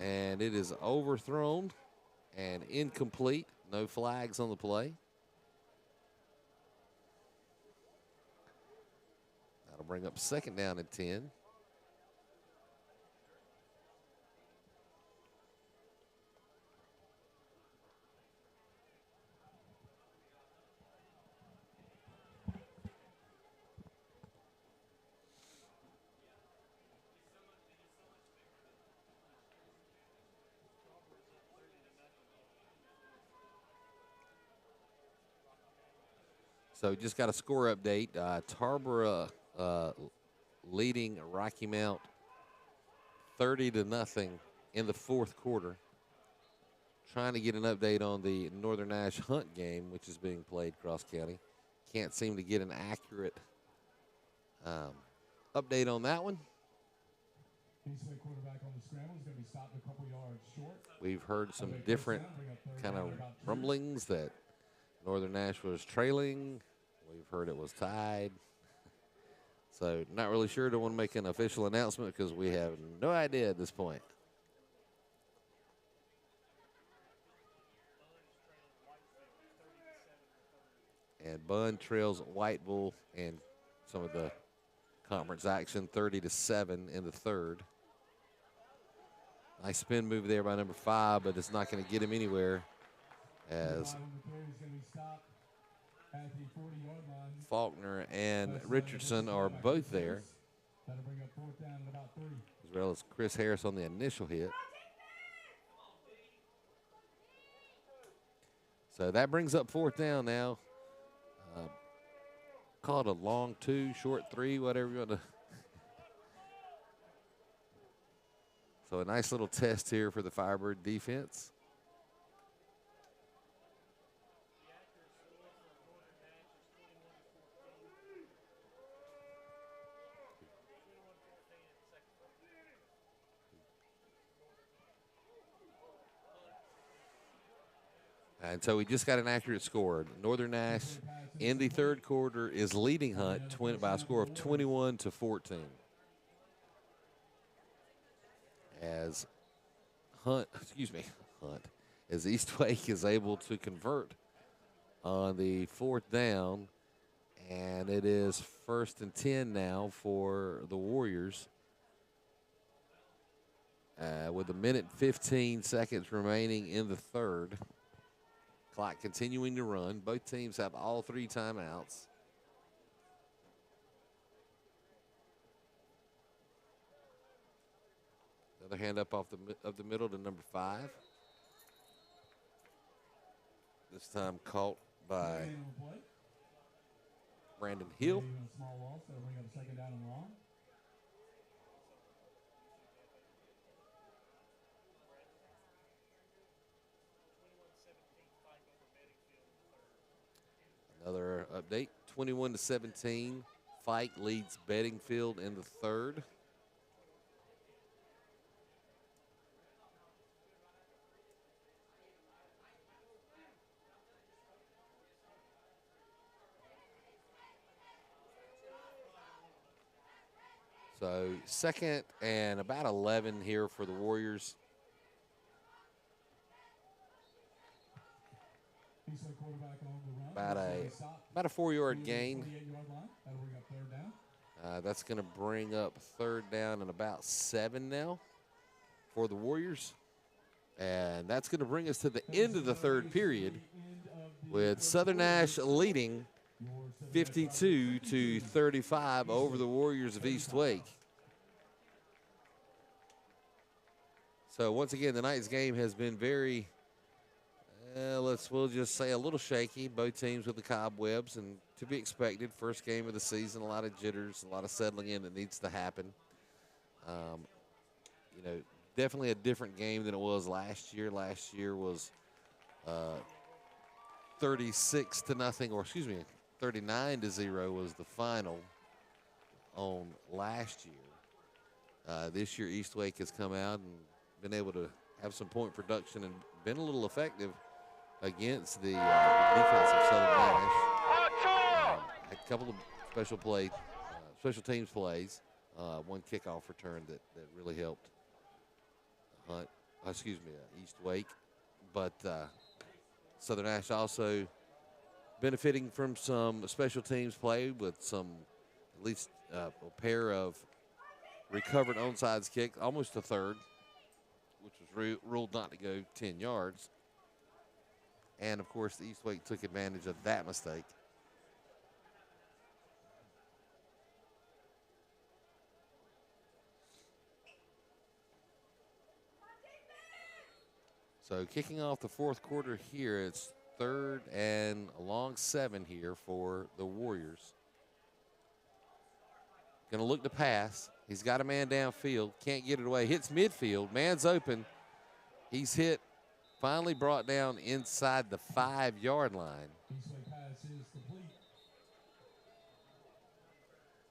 And it is overthrown and incomplete. No flags on the play. That'll bring up 2nd down and 10. So just got a score update. Tarboro leading Rocky Mount 30-0 in the 4th quarter. Trying to get an update on the Northern Nash Hunt game, which is being played cross-county. Can't seem to get an accurate update on that one. Eastway quarterback on the scramble is going to be stopped a couple yards short. We've heard some different kind of rumblings that Northern Nash was trailing. We've heard it was tied. So not really sure. Don't want to make an official announcement because we have no idea at this point. And Bunn trails White Bull and some of the conference action 30-7 in the third. Nice spin move there by number 5, but it's not going to get him anywhere as Faulkner and Richardson are both there, as well as Chris Harris on the initial hit. So that brings up 4th down now. Call it a long 2, short 3, whatever you want to. So a nice little test here for the Firebird defense. And so we just got an accurate score. Northern Nash in the third quarter is leading Hunt by a score of 21-14. As as East Wake is able to convert on the 4th down, and it is 1st and 10 now for the Warriors. With 1:15 remaining in the third. Clock continuing to run. Both teams have all 3 timeouts. Another hand up off the middle to number 5. This time caught by Brandon Hill. Another update, 21-17. Fike leads Bedingfield in the third. So 2nd and about 11 here for the Warriors. About a 4-yard gain. That's going to bring up 3rd down and about 7 now for the Warriors. And that's going to bring us to the end of the third period with Southern Nash leading 52-35 over the Warriors of East Wake. So once again, tonight's game has been very, we'll just say a little shaky. Both teams with the cobwebs, and to be expected. First game of the season, a lot of jitters, a lot of settling in that needs to happen. Definitely a different game than it was last year. Last year was 36-0, or excuse me, 39-0 was the final on last year. This year, East Wake has come out and been able to have some point production and been a little effective against the defense of Southern Nash. A couple of special teams plays, one kickoff return that really helped East Wake. But Southern Nash also benefiting from some special teams play with some, at least a pair of recovered onside kicks, almost a third, which was ruled not to go 10 yards. And, of course, the East Wake took advantage of that mistake. So kicking off the fourth quarter here, it's 3rd and a long 7 here for the Warriors. Going to look to pass. He's got a man downfield, can't get it away. Hits midfield, man's open. He's hit, finally brought down inside the 5-yard line.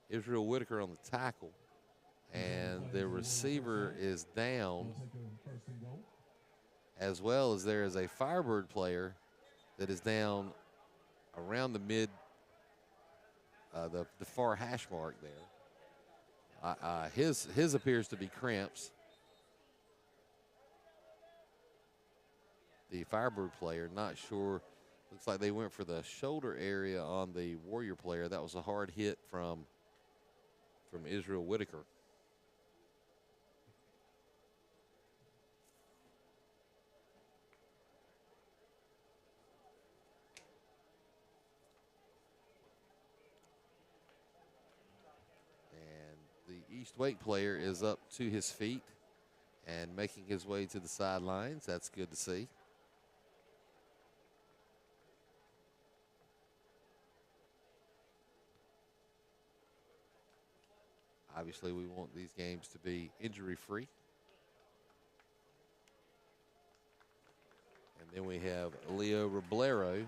Israel Whitaker on the tackle, and the receiver is down, as well as there is a Firebird player that is down around the the far hash mark there. His appears to be cramps. The Firebird player, not sure. Looks like they went for the shoulder area on the Warrior player. That was a hard hit from Israel Whitaker. And the East Wake player is up to his feet and making his way to the sidelines. That's good to see. Obviously, we want these games to be injury-free. And then we have Leo Roblero,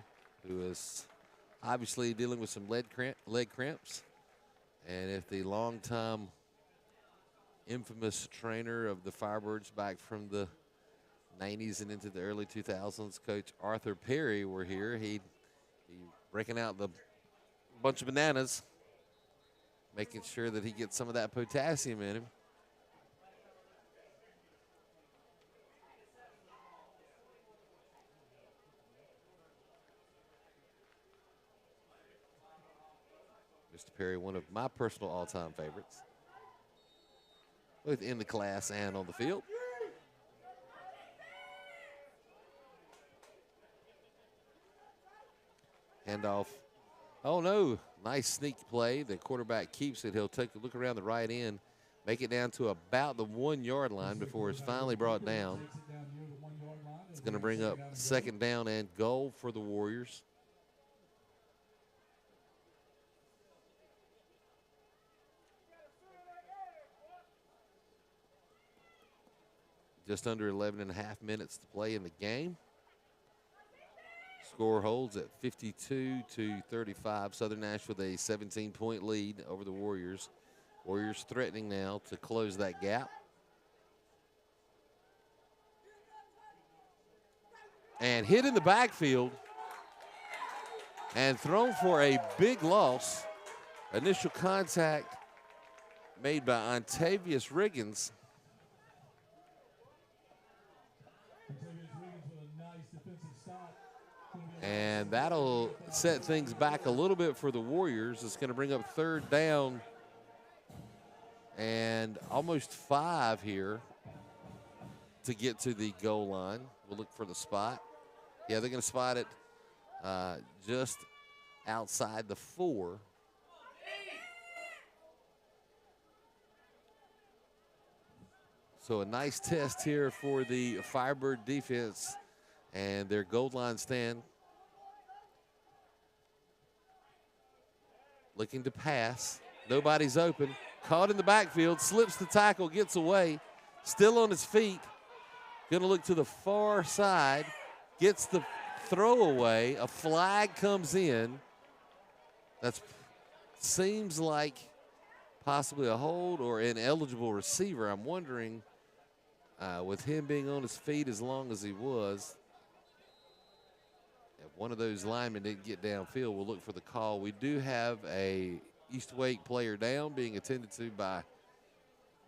who is obviously dealing with some leg cramps. And if the longtime infamous trainer of the Firebirds back from the 90s and into the early 2000s, Coach Arthur Perry, were here, he'd be breaking out the bunch of bananas, making sure that he gets some of that potassium in him. Mr. Perry, one of my personal all-time favorites, both in the class and on the field. Handoff. Oh, no. Nice sneak play. The quarterback keeps it. He'll take a look around the right end, make it down to about the 1 yard line before it's finally brought down. It's going to bring up second down and goal for the Warriors. Just under 11 and a half minutes to play in the game. Score holds at 52-35. Southern Nash with a 17-point lead over the Warriors. Warriors threatening now to close that gap. And hit in the backfield and thrown for a big loss. Initial contact made by Ontavius Riggins. And that'll set things back a little bit for the Warriors. It's going to bring up third down and almost 5 here to get to the goal line. We'll look for the spot. Yeah, they're going to spot it just outside the 4. So a nice test here for the Firebird defense and their goal line stand. Looking to pass. Nobody's open. Caught in the backfield. Slips the tackle. Gets away. Still on his feet. Going to look to the far side. Gets the throw away. A flag comes in. That seems like possibly a hold or ineligible receiver. I'm wondering, with him being on his feet as long as he was, if one of those linemen didn't get downfield, we'll look for the call. We do have a East Wake player down being attended to by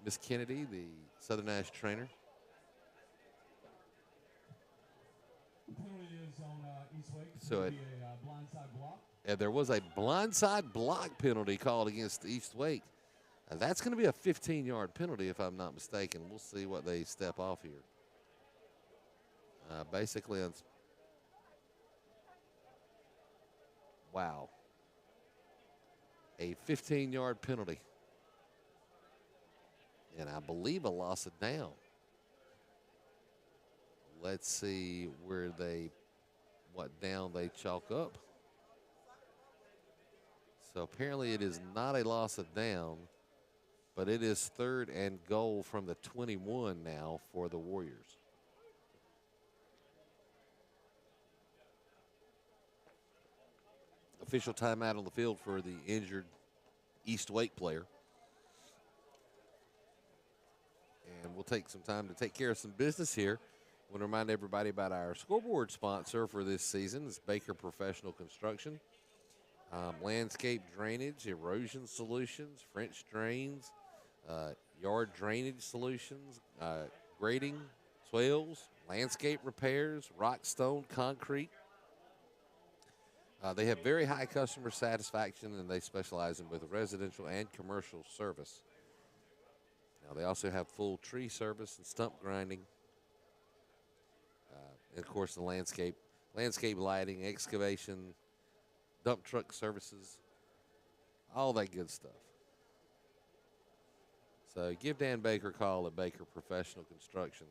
Miss Kennedy, the Southern Nash trainer. So there was a blindside block penalty called against East Wake. That's going to be a 15-yard penalty if I'm not mistaken. We'll see what they step off here. Basically, wow. A 15-yard penalty. And I believe a loss of down. Let's see what down they chalk up. So apparently it is not a loss of down, but it is third and goal from the 21 now for the Warriors. Official timeout on the field for the injured East Wake player. And we'll take some time to take care of some business here. I want to remind everybody about our scoreboard sponsor for this season. It's Baker Professional Construction. Landscape drainage, erosion solutions, French drains, yard drainage solutions, grading, swales, landscape repairs, rock, stone, concrete. They have very high customer satisfaction, and they specialize in both residential and commercial service. Now, they also have full tree service and stump grinding. And, of course, the landscape lighting, excavation, dump truck services, all that good stuff. So give Dan Baker a call at Baker Professional Construction.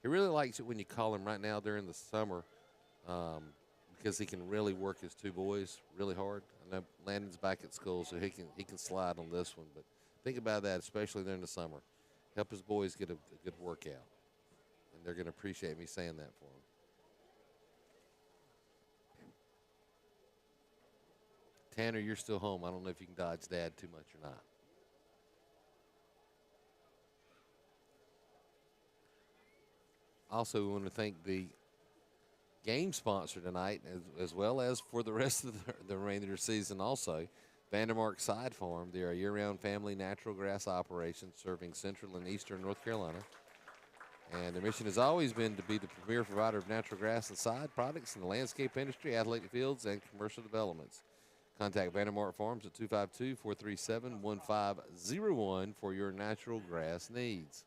He really likes it when you call him right now during the summer because he can really work his two boys really hard. I know Landon's back at school, so he can slide on this one. But think about that, especially during the summer. Help his boys get a good workout. And they're going to appreciate me saying that for them. Tanner, you're still home. I don't know if you can dodge Dad too much or not. Also, we want to thank the game sponsor tonight, as well as for the rest of the remainder of the season also, Vandermark Side Farm. They are a year-round family natural grass operation serving central and eastern North Carolina. And their mission has always been to be the premier provider of natural grass and side products in the landscape industry, athletic fields, and commercial developments. Contact Vandermark Farms at 252-437-1501 for your natural grass needs.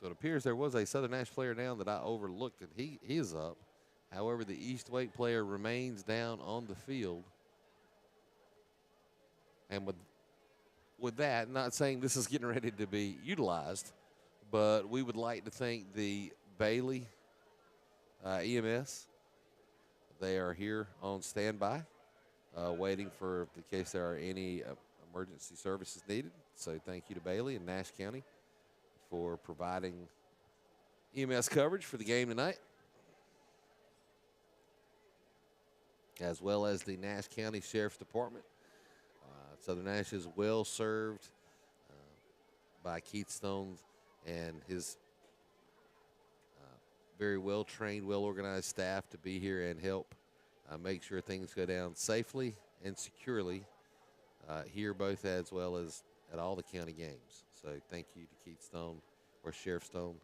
So it appears there was a Southern Nash player down that I overlooked, and he is up. However, the East Wake player remains down on the field. And with that, not saying this is getting ready to be utilized, but we would like to thank the Bailey EMS. They are here on standby, waiting for the case there are any emergency services needed. So thank you to Bailey and Nash County for providing EMS coverage for the game tonight, as well as the Nash County Sheriff's Department. Southern Nash is well served by Keith Stone and his very well-trained, well-organized staff to be here and help make sure things go down safely and securely here, both as well as at all the county games. So thank you to Keith Stone, or Sheriff Stone,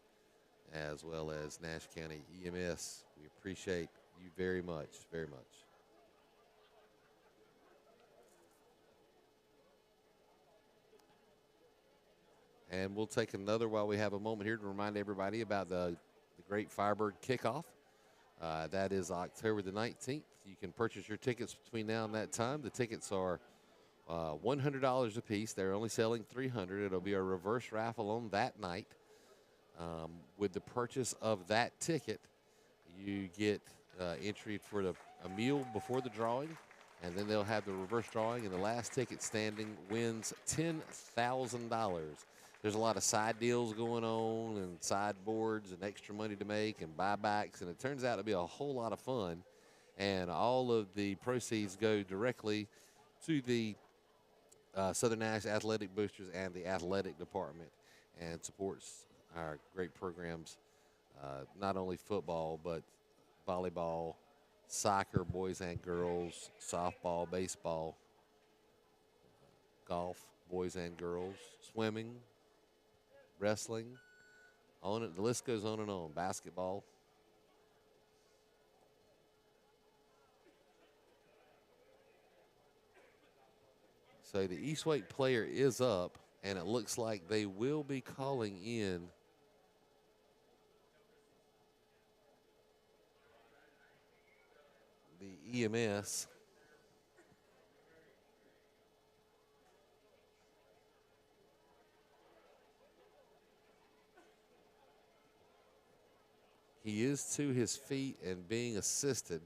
as well as Nash County EMS. We appreciate you very much, very much. And we'll take another while we have a moment here to remind everybody about the great Firebird kickoff. That is October the 19th. You can purchase your tickets between now and that time. The tickets are $100 a piece. They're only selling $300. It'll be a reverse raffle on that night. With the purchase of that ticket, you get entry for a meal before the drawing, and then they'll have the reverse drawing, and the last ticket standing wins $10,000. There's a lot of side deals going on and sideboards and extra money to make and buybacks, and it turns out to be a whole lot of fun. And all of the proceeds go directly to the Southern Nash Athletic Boosters and the athletic department, and supports our great programs, not only football, but volleyball, soccer, boys and girls, softball, baseball, golf, boys and girls, swimming, wrestling, on it. The list goes on and on. Basketball. So the East Wake player is up, and it looks like they will be calling in the EMS. He is to his feet and being assisted.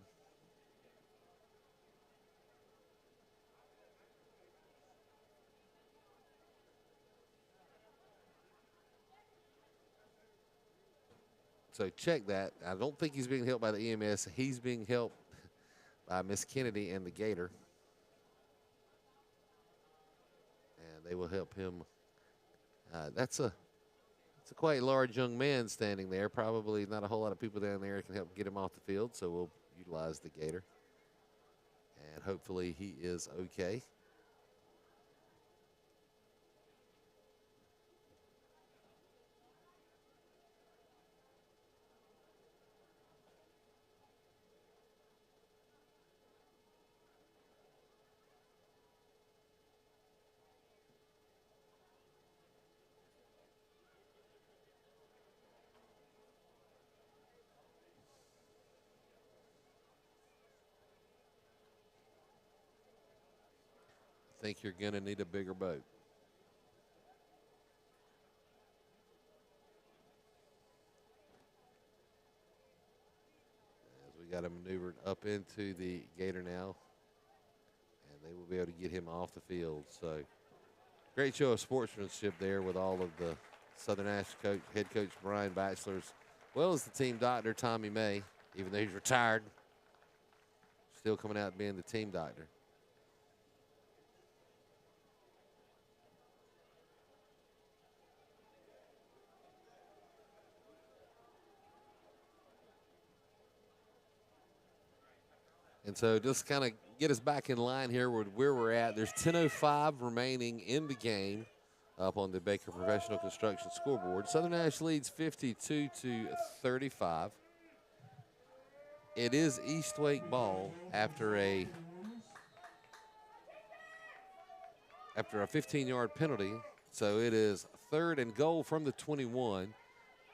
So check that. I don't think he's being helped by the EMS. He's being helped by Miss Kennedy and the Gator. And they will help him. That's a quite large young man standing there. Probably not a whole lot of people down there can help get him off the field, so we'll utilize the Gator. And hopefully he is okay. think you're going to need a bigger boat. As we got him maneuvered up into the gator now, and they will be able to get him off the field. So great show of sportsmanship there with all of the Southern Nash head coach Brian Batchelor, as well as the team doctor Tommy May, even though he's retired, still coming out being the team doctor. And so just kind of get us back in line here with where we're at. There's 10:05 remaining in the game up on the Baker Professional Construction scoreboard. Southern Nash leads 52-35. It is East Wake ball after a 15-yard penalty. So it is 3rd and goal from the 21.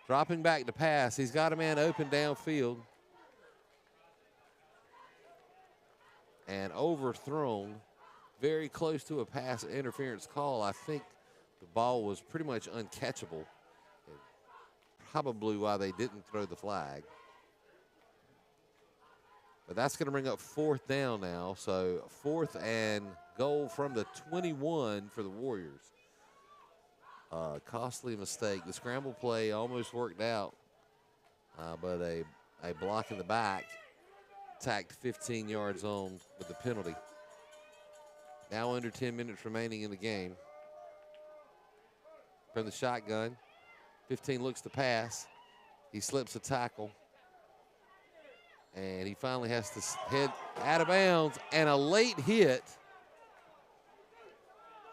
Dropping back to pass. He's got a man open downfield. And overthrown, very close to a pass interference call. I think the ball was pretty much uncatchable. Probably why they didn't throw the flag. But that's going to bring up 4th down now. So 4th and goal from the 21 for the Warriors. Costly mistake. The scramble play almost worked out, but a block in the back tacked 15 yards on with the penalty. Now under 10 minutes remaining in the game. From the shotgun, 15 looks to pass. He slips a tackle. And he finally has to head out of bounds, and a late hit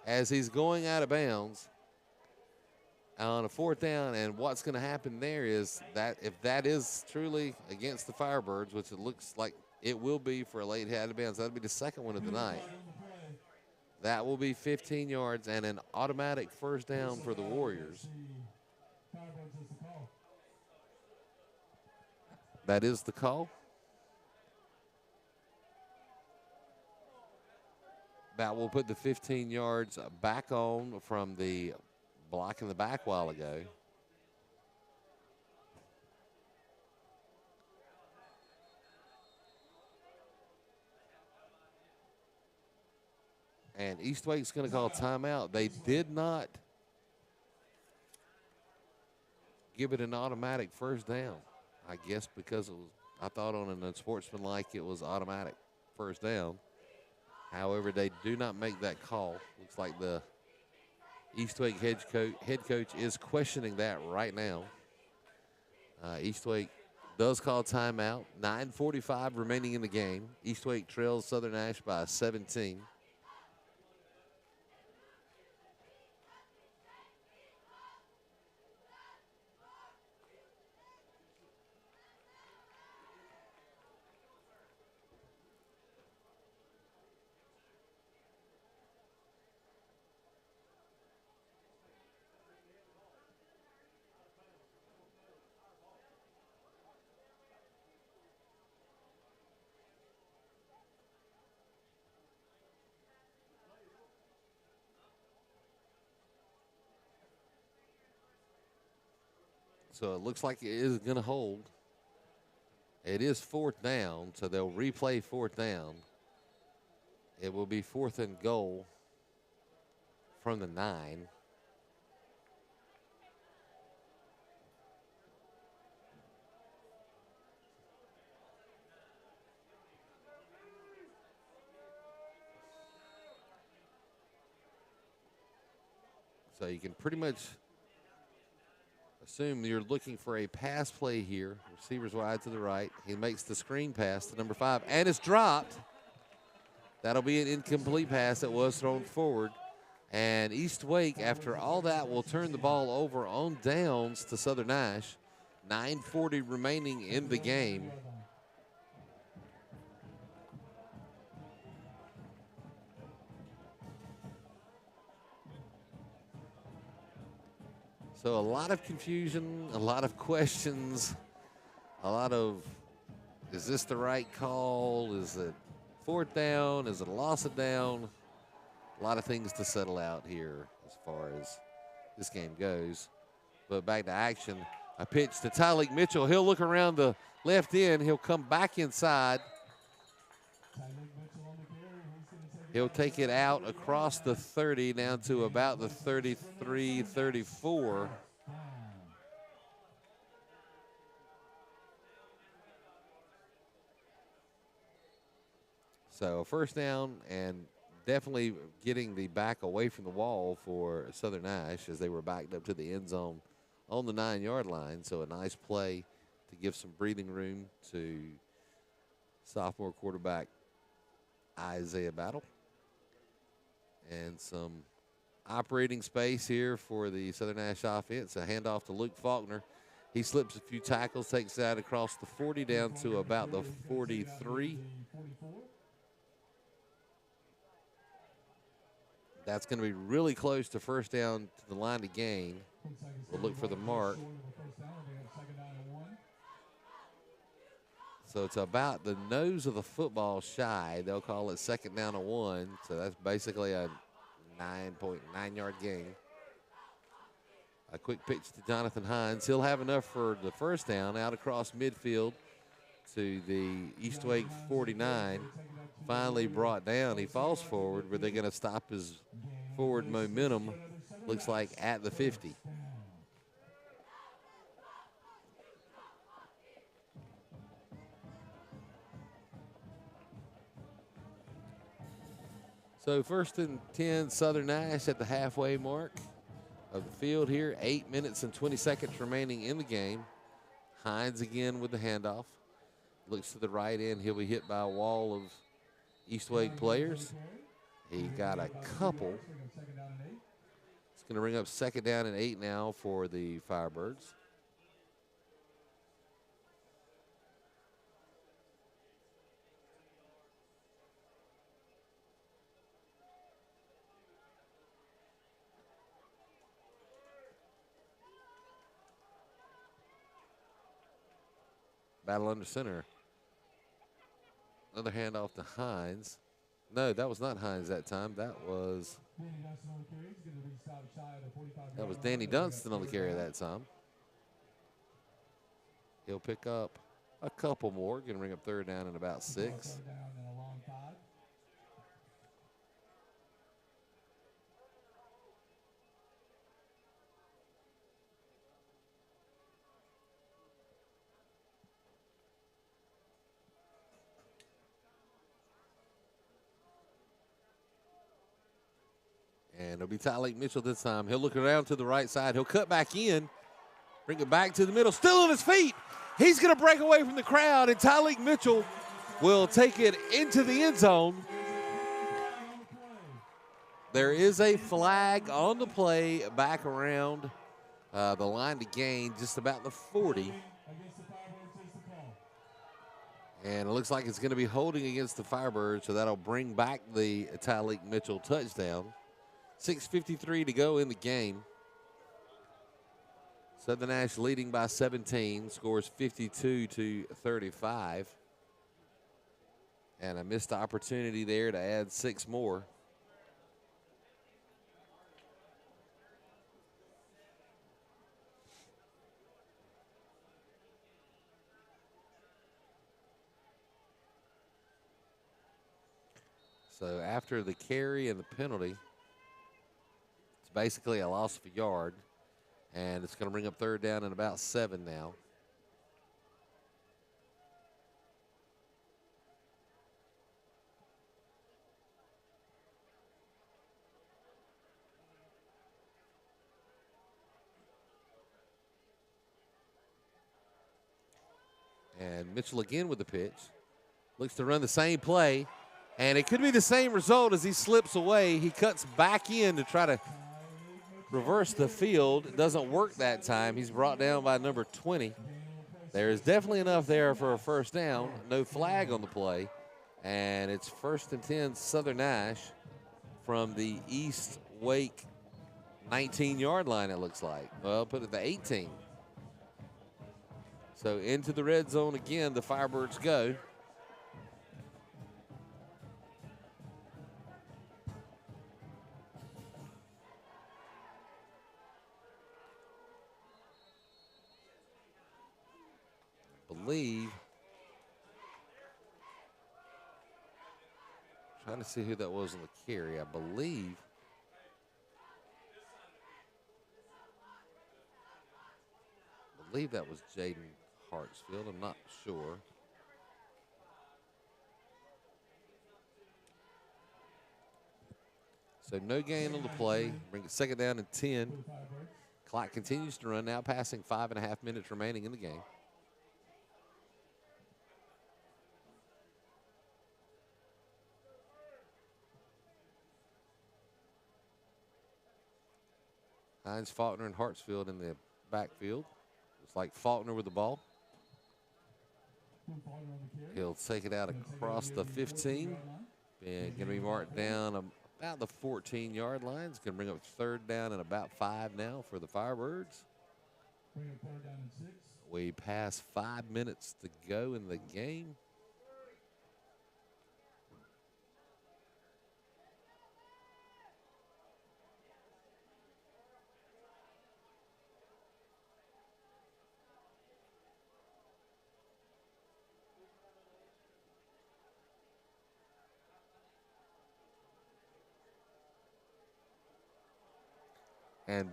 as he's going out of bounds on a 4th down. And what's going to happen there is that if that is truly against the Firebirds, which it looks like it will be for a late hit out of bounds, that'll be the 2nd one of the night. That will be 15 yards and an automatic 1st down for the Warriors. That is the call. That will put the 15 yards back on from the block in the back a while ago. And East Wake's going to call timeout. They did not give it an automatic 1st down, I guess, because it was, I thought on an unsportsmanlike it was automatic 1st down. However, they do not make that call. Looks like the East Wake head coach is questioning that right now. East Wake does call timeout. 9:45 remaining in the game. East Wake trails Southern Nash by 17. So it looks like it is going to hold. It is 4th down, so they'll replay 4th down. It will be 4th and goal from the 9. So you can pretty much assume you're looking for a pass play here. Receivers wide to the right. He makes the screen pass to number 5, and it's dropped. That'll be an incomplete pass that was thrown forward. And East Wake, after all that, will turn the ball over on downs to Southern Nash. 9:40 remaining in the game. So a lot of confusion, a lot of questions, a lot of, is this the right call? Is it 4th down? Is it a loss of down? A lot of things to settle out here as far as this game goes. But back to action. A pitch to Tyleek Mitchell. He'll look around the left end. He'll come back inside. He'll take it out across the 30 down to about the 33, 34. So a first down, and definitely getting the back away from the wall for Southern Nash as they were backed up to the end zone on the 9-yard line. So a nice play to give some breathing room to sophomore quarterback Isaiah Battle. And some operating space here for the Southern Nash offense. A handoff to Luke Faulkner. He slips a few tackles, takes that across the 40 down to about the 43. That's going to be really close to first down to the line to gain. We'll look for the mark. So it's about the nose of the football shy. They'll call it second down and 1. So that's basically a 9.9-yard gain. A quick pitch to Jonathan Hines. He'll have enough for the first down out across midfield to the East Wake 49. Finally brought down. He falls forward, but they're going to stop his forward momentum, looks like at the 50. So first and 10, Southern Nash at the halfway mark of the field here. 8 minutes and 20 seconds remaining in the game. Hines again with the handoff. Looks to the right end. He'll be hit by a wall of East Wake players. He got a couple. It's going to bring up second down and 8 now for the Firebirds. Battle under center. Another handoff to Hines. No, that was not Hines that time. That was Danny Dunston on the carry that time. He'll pick up a couple more. Going to bring up third down and about 6. And it'll be Tyleek Mitchell this time. He'll look around to the right side. He'll cut back in, bring it back to the middle. Still on his feet. He's going to break away from the crowd, and Tyleek Mitchell will take it into the end zone. There is a flag on the play back around the line to gain, just about the 40. And it looks like it's going to be holding against the Firebirds, so that'll bring back the Tyleek Mitchell touchdown. 6:53 to go in the game. Southern Nash leading by 17, scores 52-35. And a missed opportunity there to add 6 more. So after the carry and the penalty, it's basically a loss of a yard, and it's going to bring up third down and about 7 now. And Mitchell again with the pitch. Looks to run the same play, and it could be the same result as he slips away. He cuts back in to try to reverse the field. It doesn't work that time. He's brought down by number 20. There is definitely enough there for a first down. No flag on the play. And it's first and 10 Southern Nash from the East Wake 19-yard line, it looks like. Well, put it to 18. So into the red zone again, the Firebirds go. believe, trying to see who that was on the carry. I believe that was Jaden Hartsfield. I'm not sure. So no gain on the play. Bring it second down and 10. Clock continues to run now, passing 5.5 minutes remaining in the game. Hines, Faulkner, and Hartsfield in the backfield. It's like Faulkner with the ball. He'll take it out across the 15. And going to be marked down about the 14-yard line. It's going to bring up third down and about 5 now for the Firebirds. We pass 5 minutes to go in the game. And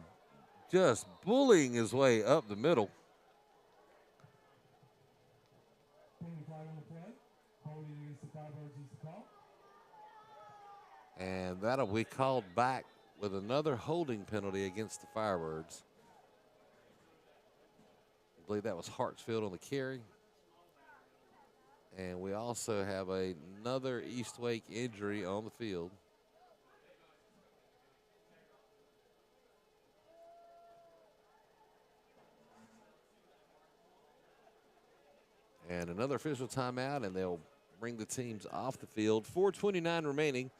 just bullying his way up the middle. And that'll be called back with another holding penalty against the Firebirds. I believe that was Hartsfield on the carry. And we also have another East Wake injury on the field. And another official timeout, and they'll bring the teams off the field. 4:29 remaining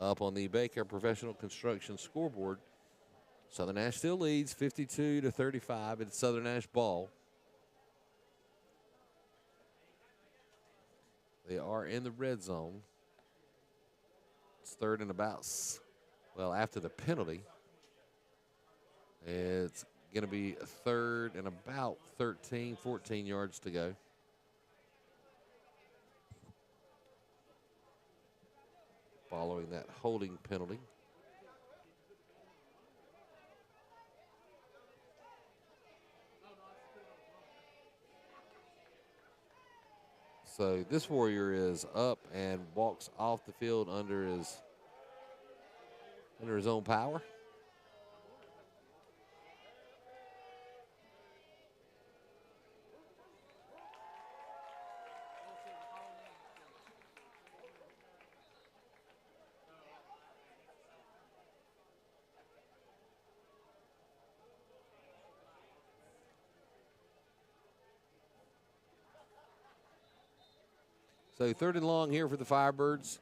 up on the Baker Professional Construction scoreboard. Southern Nash still leads 52-35. It's Southern Nash ball. They are in the red zone. It's third and about, well, after the penalty. It's going to be third and about 13, 14 yards to go. Following that holding penalty. So this Warrior is up and walks off the field under his own power. So third and long here for the Firebirds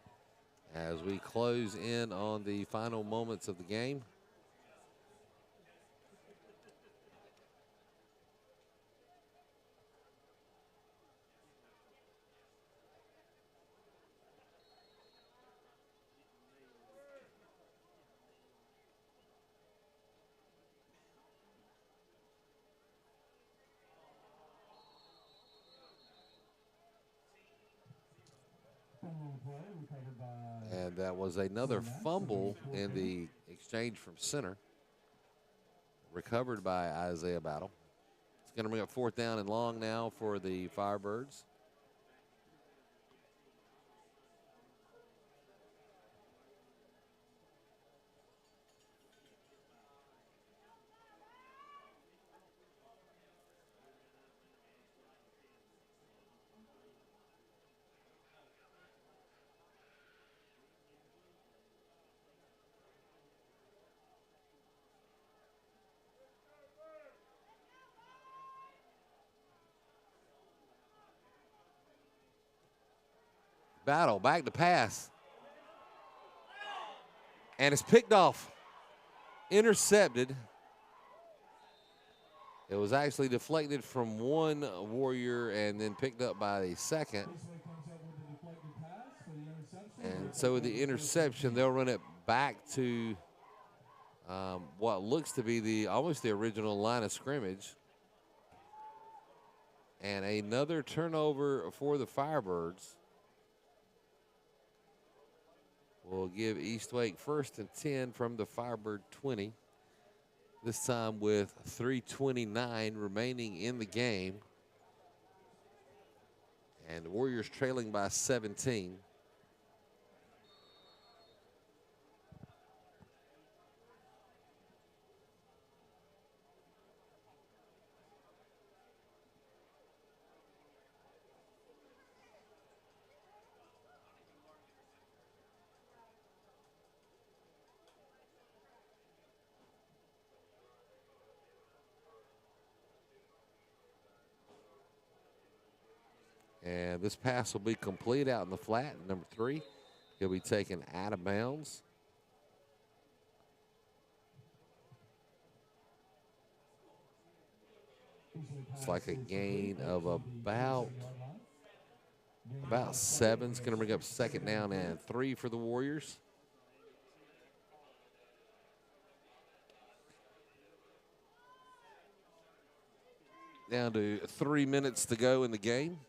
as we close in on the final moments of the game. And that was another fumble in the exchange from center, recovered by Isaiah Battle. It's going to bring up fourth down and long now for the Firebirds. Battle back to pass. And it's picked off. Intercepted. It was actually deflected from one Warrior and then picked up by the second. And so with the interception, they'll run it back to what looks to be almost the original line of scrimmage. And another turnover for the Firebirds will give East Wake 1st and 10 from the Firebird 20. This time with 3:29 remaining in the game. And the Warriors trailing by 17. And this pass will be complete out in the flat. Number 3, he'll be taken out of bounds. It's like a gain of about 7. It's going to bring up 2nd down and 3 for the Warriors. Down to 3 minutes to go in the game.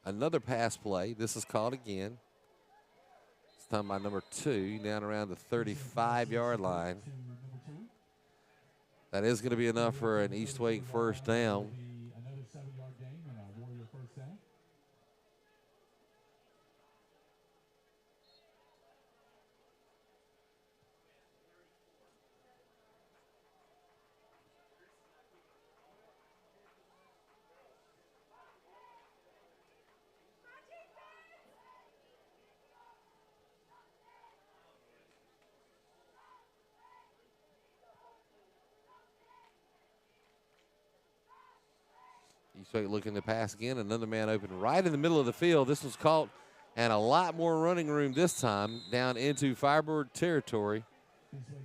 Another pass play. This is called again. This time by number 2, down around the 35-yard line. That is going to be enough for an East Wake 1st down. East Wake looking to pass again. Another man open right in the middle of the field. This was caught, and a lot more running room this time down into Firebird territory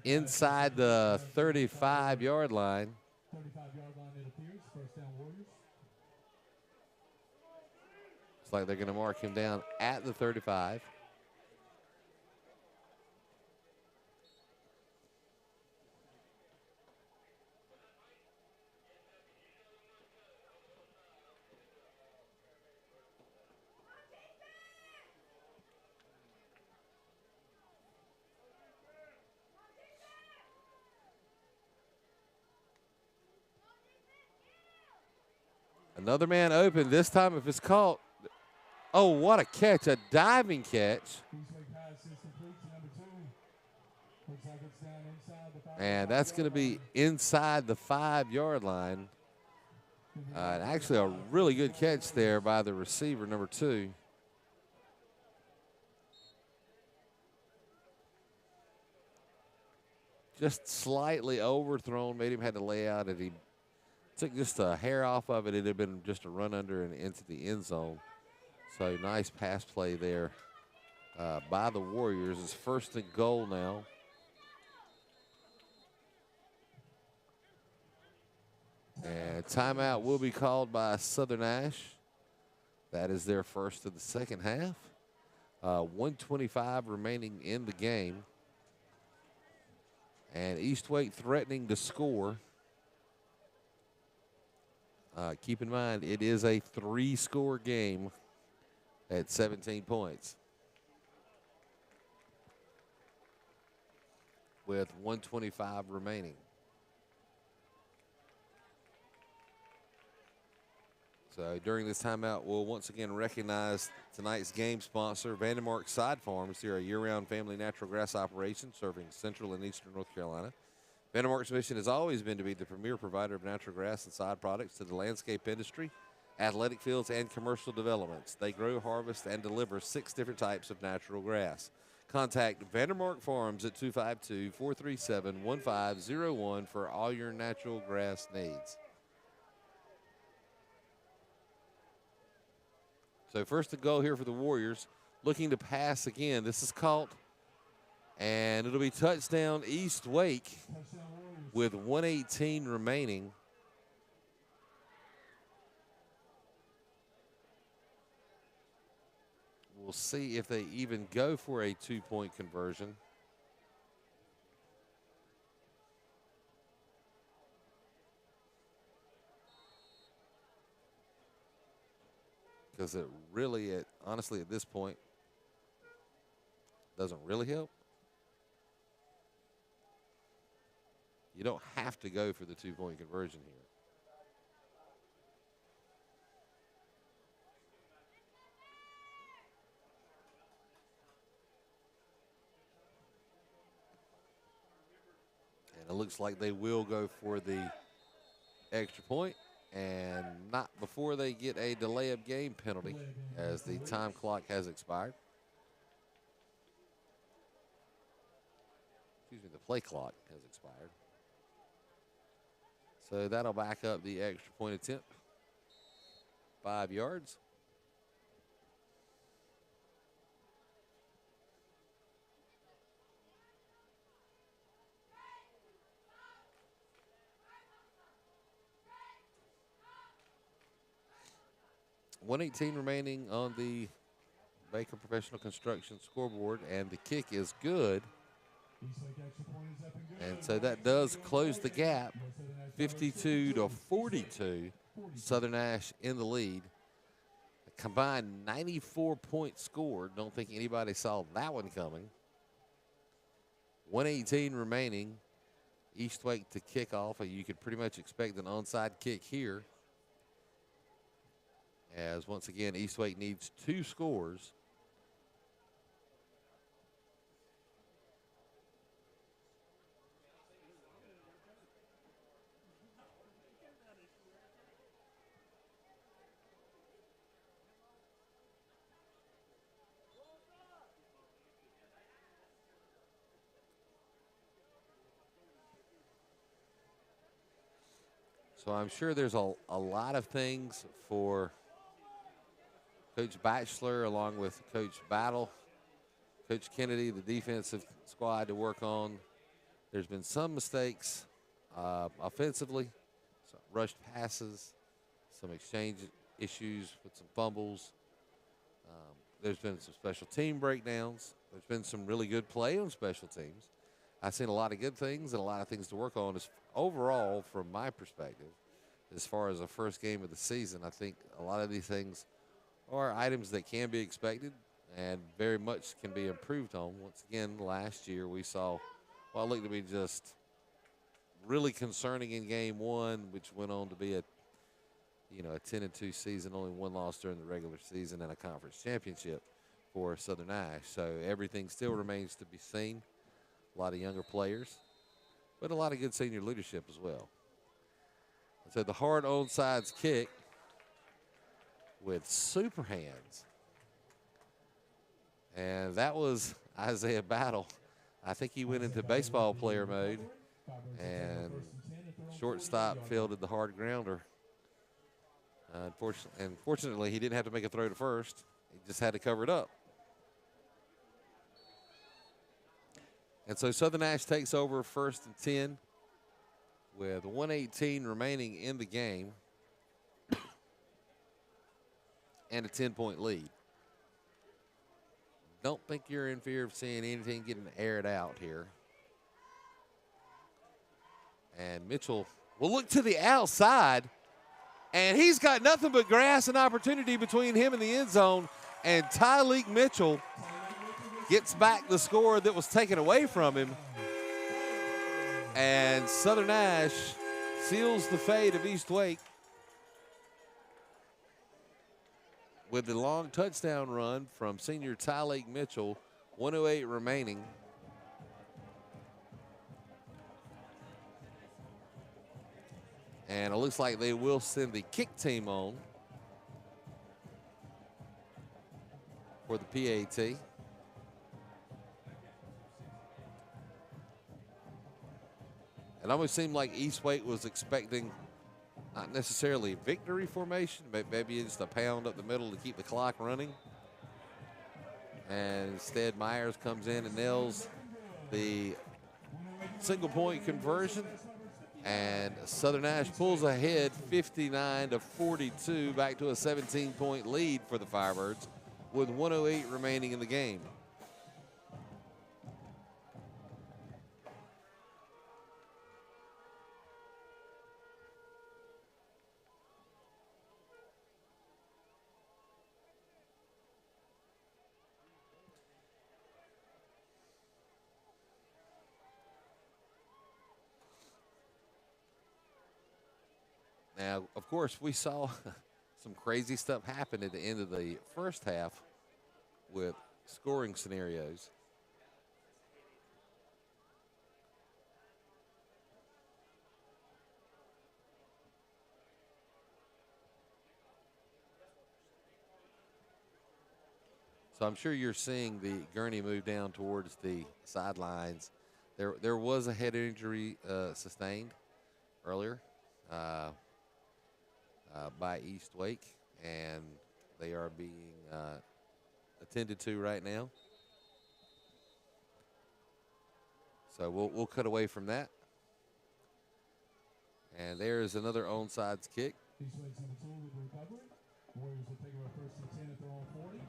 inside the 35-yard line. 35-yard line, it appears. 1st down, Warriors. Looks like they're going to mark him down at the 35. Another man open. This time, if it's caught, oh, what a catch, a diving catch. And that's going to be inside the 5-yard line. And actually, a really good catch there by the receiver, number 2. Just slightly overthrown, made him had to lay out, and he took just a hair off of it. It had been just a run under and into the end zone. So nice pass play there by the Warriors. It's 1st and goal now. And timeout will be called by Southern Nash. That is their first of the second half. 1:25 remaining in the game. And East Wake threatening to score. Keep in mind, it is a 3-score game at 17 points. With 1:25 remaining. So during this timeout, we'll once again recognize tonight's game sponsor, Vandermark Side Farms. They're a year-round family natural grass operation serving central and eastern North Carolina. Vandermark's mission has always been to be the premier provider of natural grass and side products to the landscape industry, athletic fields, and commercial developments. They grow, harvest, and deliver 6 different types of natural grass. Contact Vandermark Farms at 252-437-1501 for all your natural grass needs. So first to go here for the Warriors, looking to pass again. This is caught, and it'll be touchdown East Wake with 1:18 remaining. We'll see if they even go for a 2-point conversion. because it really, honestly, at this point, doesn't really help. You don't have to go for the 2-point conversion here. And it looks like they will go for the extra point, and not before they get a delay of game penalty as the time clock has expired. Excuse me, the play clock has expired. So that'll back up the extra point attempt. 5 yards. .118 remaining on the Baker Professional Construction scoreboard, and the kick is good. And so that does close the gap, 52-42. Southern Nash in the lead. A combined 94 points scored. Don't think anybody saw that one coming. 118 remaining. Eastwake to kick off. You could pretty much expect an onside kick here, as once again Eastwake needs 2 scores. So I'm sure there's a lot of things for Coach Batchelor along with Coach Battle, Coach Kennedy, the defensive squad to work on. There's been some mistakes offensively, some rushed passes, some exchange issues with some fumbles. There's been some special team breakdowns. There's been some really good play on special teams. I've seen a lot of good things and a lot of things to work on. Overall, from my perspective, as far as the first game of the season, I think a lot of these things are items that can be expected and very much can be improved on. Once again, last year we saw what looked to be just really concerning in game 1, which went on to be a 10-2 season, only 1 loss during the regular season and a conference championship for Southern Nash. So everything still remains to be seen. A lot of younger players, but a lot of good senior leadership as well. So the hard onside kick with super hands. And that was Isaiah Battle. I think he went into baseball player mode, and shortstop fielded the hard grounder. Unfortunately, he didn't have to make a throw to first. He just had to cover it up. And so Southern Nash takes over 1st and 10 with 1:18 remaining in the game and a 10-point lead. Don't think you're in fear of seeing anything getting aired out here. And Mitchell will look to the outside, and he's got nothing but grass and opportunity between him and the end zone, and Tyleek Mitchell gets back the score that was taken away from him. And Southern Nash seals the fate of Eastwake with the long touchdown run from senior Tyleek Mitchell, 1:08 remaining. And it looks like they will send the kick team on for the PAT. It almost seemed like Eastwake was expecting not necessarily victory formation, but maybe just a pound up the middle to keep the clock running. And instead, Myers comes in and nails the single-point conversion. And Southern Nash pulls ahead 59-42, back to a 17-point lead for the Firebirds with 1:08 remaining in the game. Now, of course, we saw some crazy stuff happen at the end of the first half with scoring scenarios. So I'm sure you're seeing the gurney move down towards the sidelines. There was a head injury sustained earlier by East Wake, and they are being attended to right now. So we'll cut away from that. And there's another onside kick. East Wake's number 2 with the recovery. Warriors will take over first and 10 at their own 40.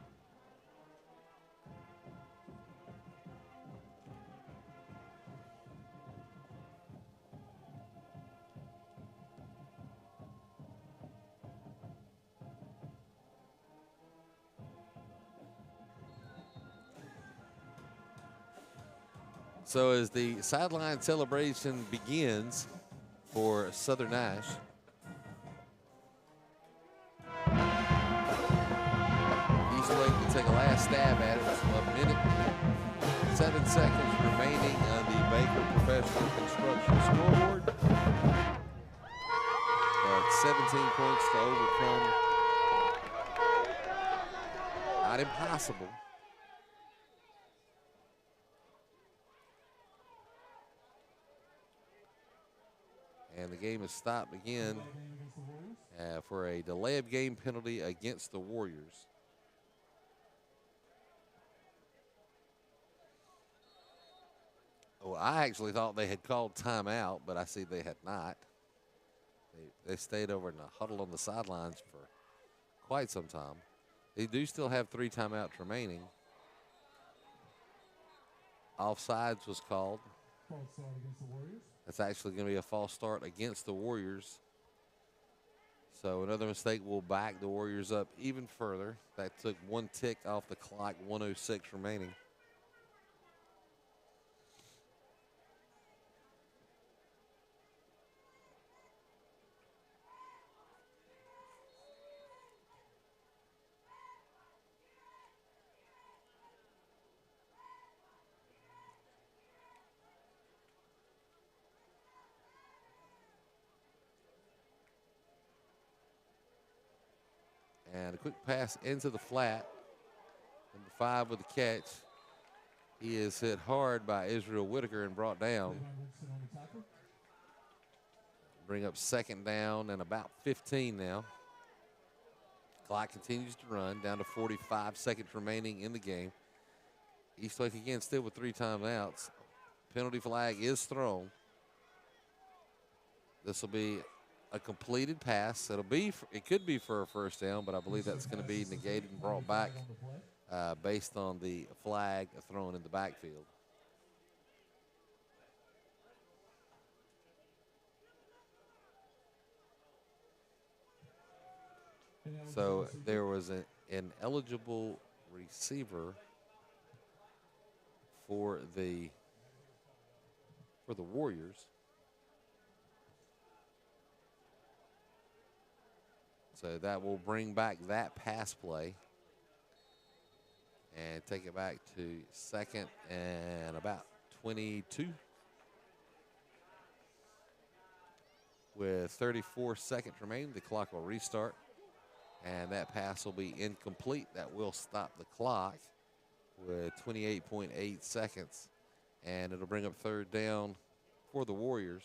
So as the sideline celebration begins for Southern Nash, East Wake will take a last stab at it. A minute, 7 seconds remaining on the Baker Professional Construction scoreboard. 17 points to overcome. Not impossible. And the game is stopped again for a delay of game penalty against the Warriors. Well, I actually thought they had called timeout, but I see they had not. They stayed over in a huddle on the sidelines for quite some time. They do still have 3 timeouts remaining. Offsides was called. False start against the Warriors. That's actually going to be a false start against the Warriors. So another mistake will back the Warriors up even further. That took 1 tick off the clock, 1:06 remaining. And a quick pass into the flat. Number 5 with the catch. He is hit hard by Israel Whitaker and brought down. Bring up 2nd down and about 15 now. Clock continues to run, down to 45 seconds remaining in the game. Eastlake again still with 3 timeouts. Penalty flag is thrown. This will be a completed pass. It could be for a first down, but I believe that's going to be negated and brought back based on the flag thrown in the backfield. So there was an ineligible receiver for the Warriors. So that will bring back that pass play and take it back to 2nd and about 22. With 34 seconds remaining, the clock will restart. And that pass will be incomplete. That will stop the clock with 28.8 seconds. And it'll bring up 3rd down for the Warriors.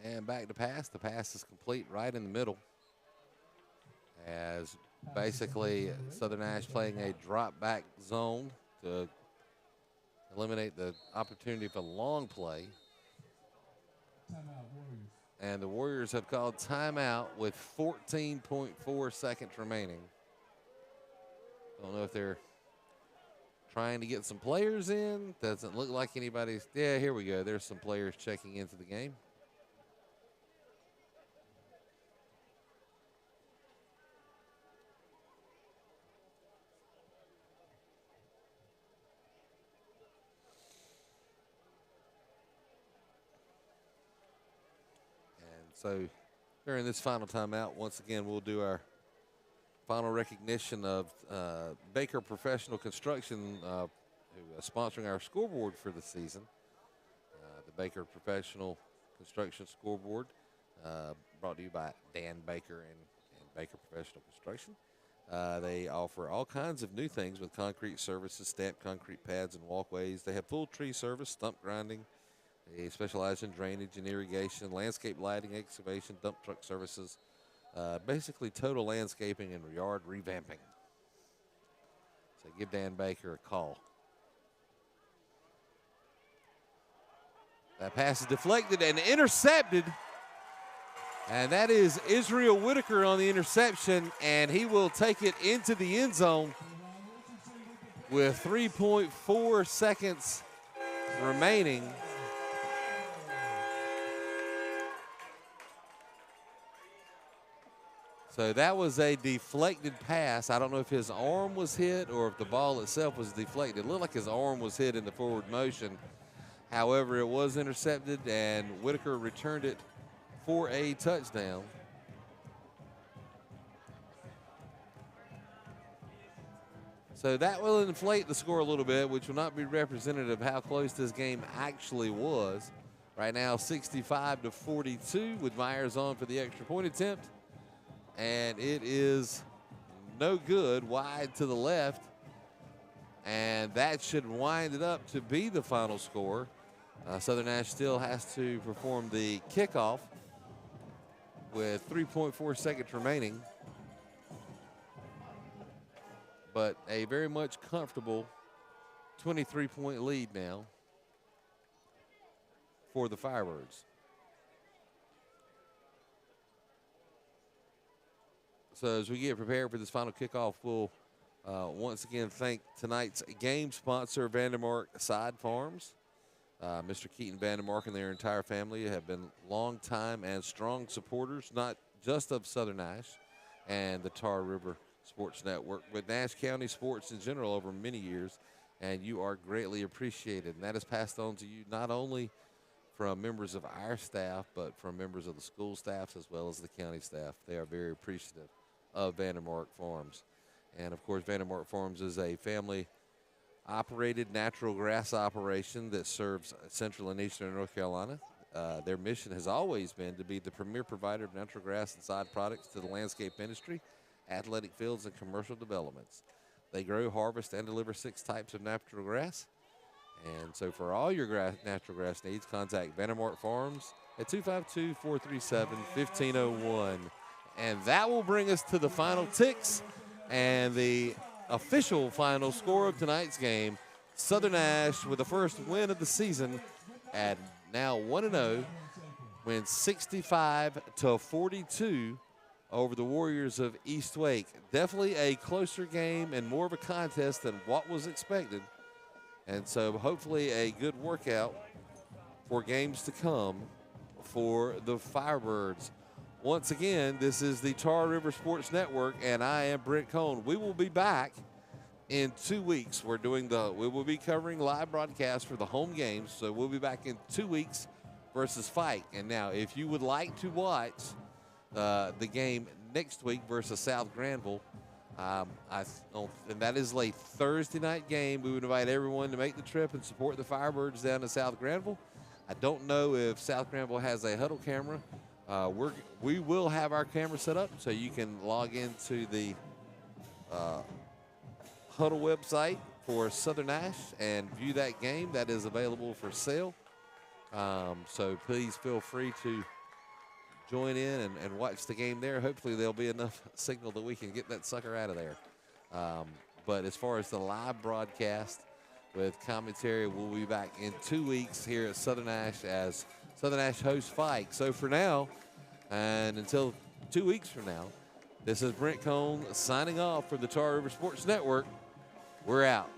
And back to pass. The pass is complete right in the middle. As basically Southern Nash playing a drop back zone to eliminate the opportunity for long play. Timeout, Warriors. And the Warriors have called timeout with 14.4 seconds remaining. Don't know if they're trying to get some players in. Doesn't look like anybody's. Yeah, here we go. There's some players checking into the game. So during this final timeout, once again, we'll do our final recognition of Baker Professional Construction, who is sponsoring our scoreboard for the season. The Baker Professional Construction Scoreboard, brought to you by Dan Baker and Baker Professional Construction. They offer all kinds of new things with concrete services, stamped concrete pads and walkways. They have full tree service, stump grinding. They specialize in drainage and irrigation, landscape lighting, excavation, dump truck services, basically total landscaping and yard revamping. So give Dan Baker a call. That pass is deflected and intercepted. And that is Israel Whitaker on the interception, and he will take it into the end zone with 3.4 seconds remaining. So that was a deflected pass. I don't know if his arm was hit or if the ball itself was deflected. It looked like his arm was hit in the forward motion. However, it was intercepted, and Whitaker returned it for a touchdown. So that will inflate the score a little bit, which will not be representative of how close this game actually was. Right now, 65-42 with Myers on for the extra point attempt. And it is no good, wide to the left. And that should wind it up to be the final score. Southern Nash still has to perform the kickoff with 3.4 seconds remaining. But a very much comfortable 23-point lead now for the Firebirds. So as we get prepared for this final kickoff, we'll once again thank tonight's game sponsor, Vandermark Side Farms. Mr. Keaton Vandermark and their entire family have been long-time and strong supporters, not just of Southern Nash and the Tar River Sports Network, but Nash County sports in general over many years, and you are greatly appreciated. And that is passed on to you not only from members of our staff, but from members of the school staffs as well as the county staff. They are very appreciative of Vandermark Farms. And, of course, Vandermark Farms is a family-operated natural grass operation that serves Central and Eastern North Carolina. Their mission has always been to be the premier provider of natural grass and side products to the landscape industry, athletic fields, and commercial developments. They grow, harvest, and deliver 6 types of natural grass. And so for all your natural grass needs, contact Vandermark Farms at 252-437-1501. And that will bring us to the final ticks and the official final score of tonight's game. Southern Nash with the first win of the season at now 1-0, wins 65-42 over the Warriors of East Wake. Definitely a closer game and more of a contest than what was expected. And so hopefully a good workout for games to come for the Firebirds. Once again, this is the Tar River Sports Network, and I am Brent Cohn. We will be back in 2 weeks. We will be covering live broadcasts for the home games, so we'll be back in 2 weeks versus Fike. And now, if you would like to watch the game next week versus South Granville, and that is a Thursday night game. We would invite everyone to make the trip and support the Firebirds down to South Granville. I don't know if South Granville has a huddle camera. We will have our camera set up so you can log into the huddle website for Southern Nash and view that game. That is available for sale. So please feel free to join in and watch the game there. Hopefully there'll be enough signal that we can get that sucker out of there. But as far as the live broadcast with commentary, we'll be back in 2 weeks here at Southern Nash as Southern Nash hosts Fike. So for now, and until 2 weeks from now, this is Brent Cone signing off from the Tar River Sports Network. We're out.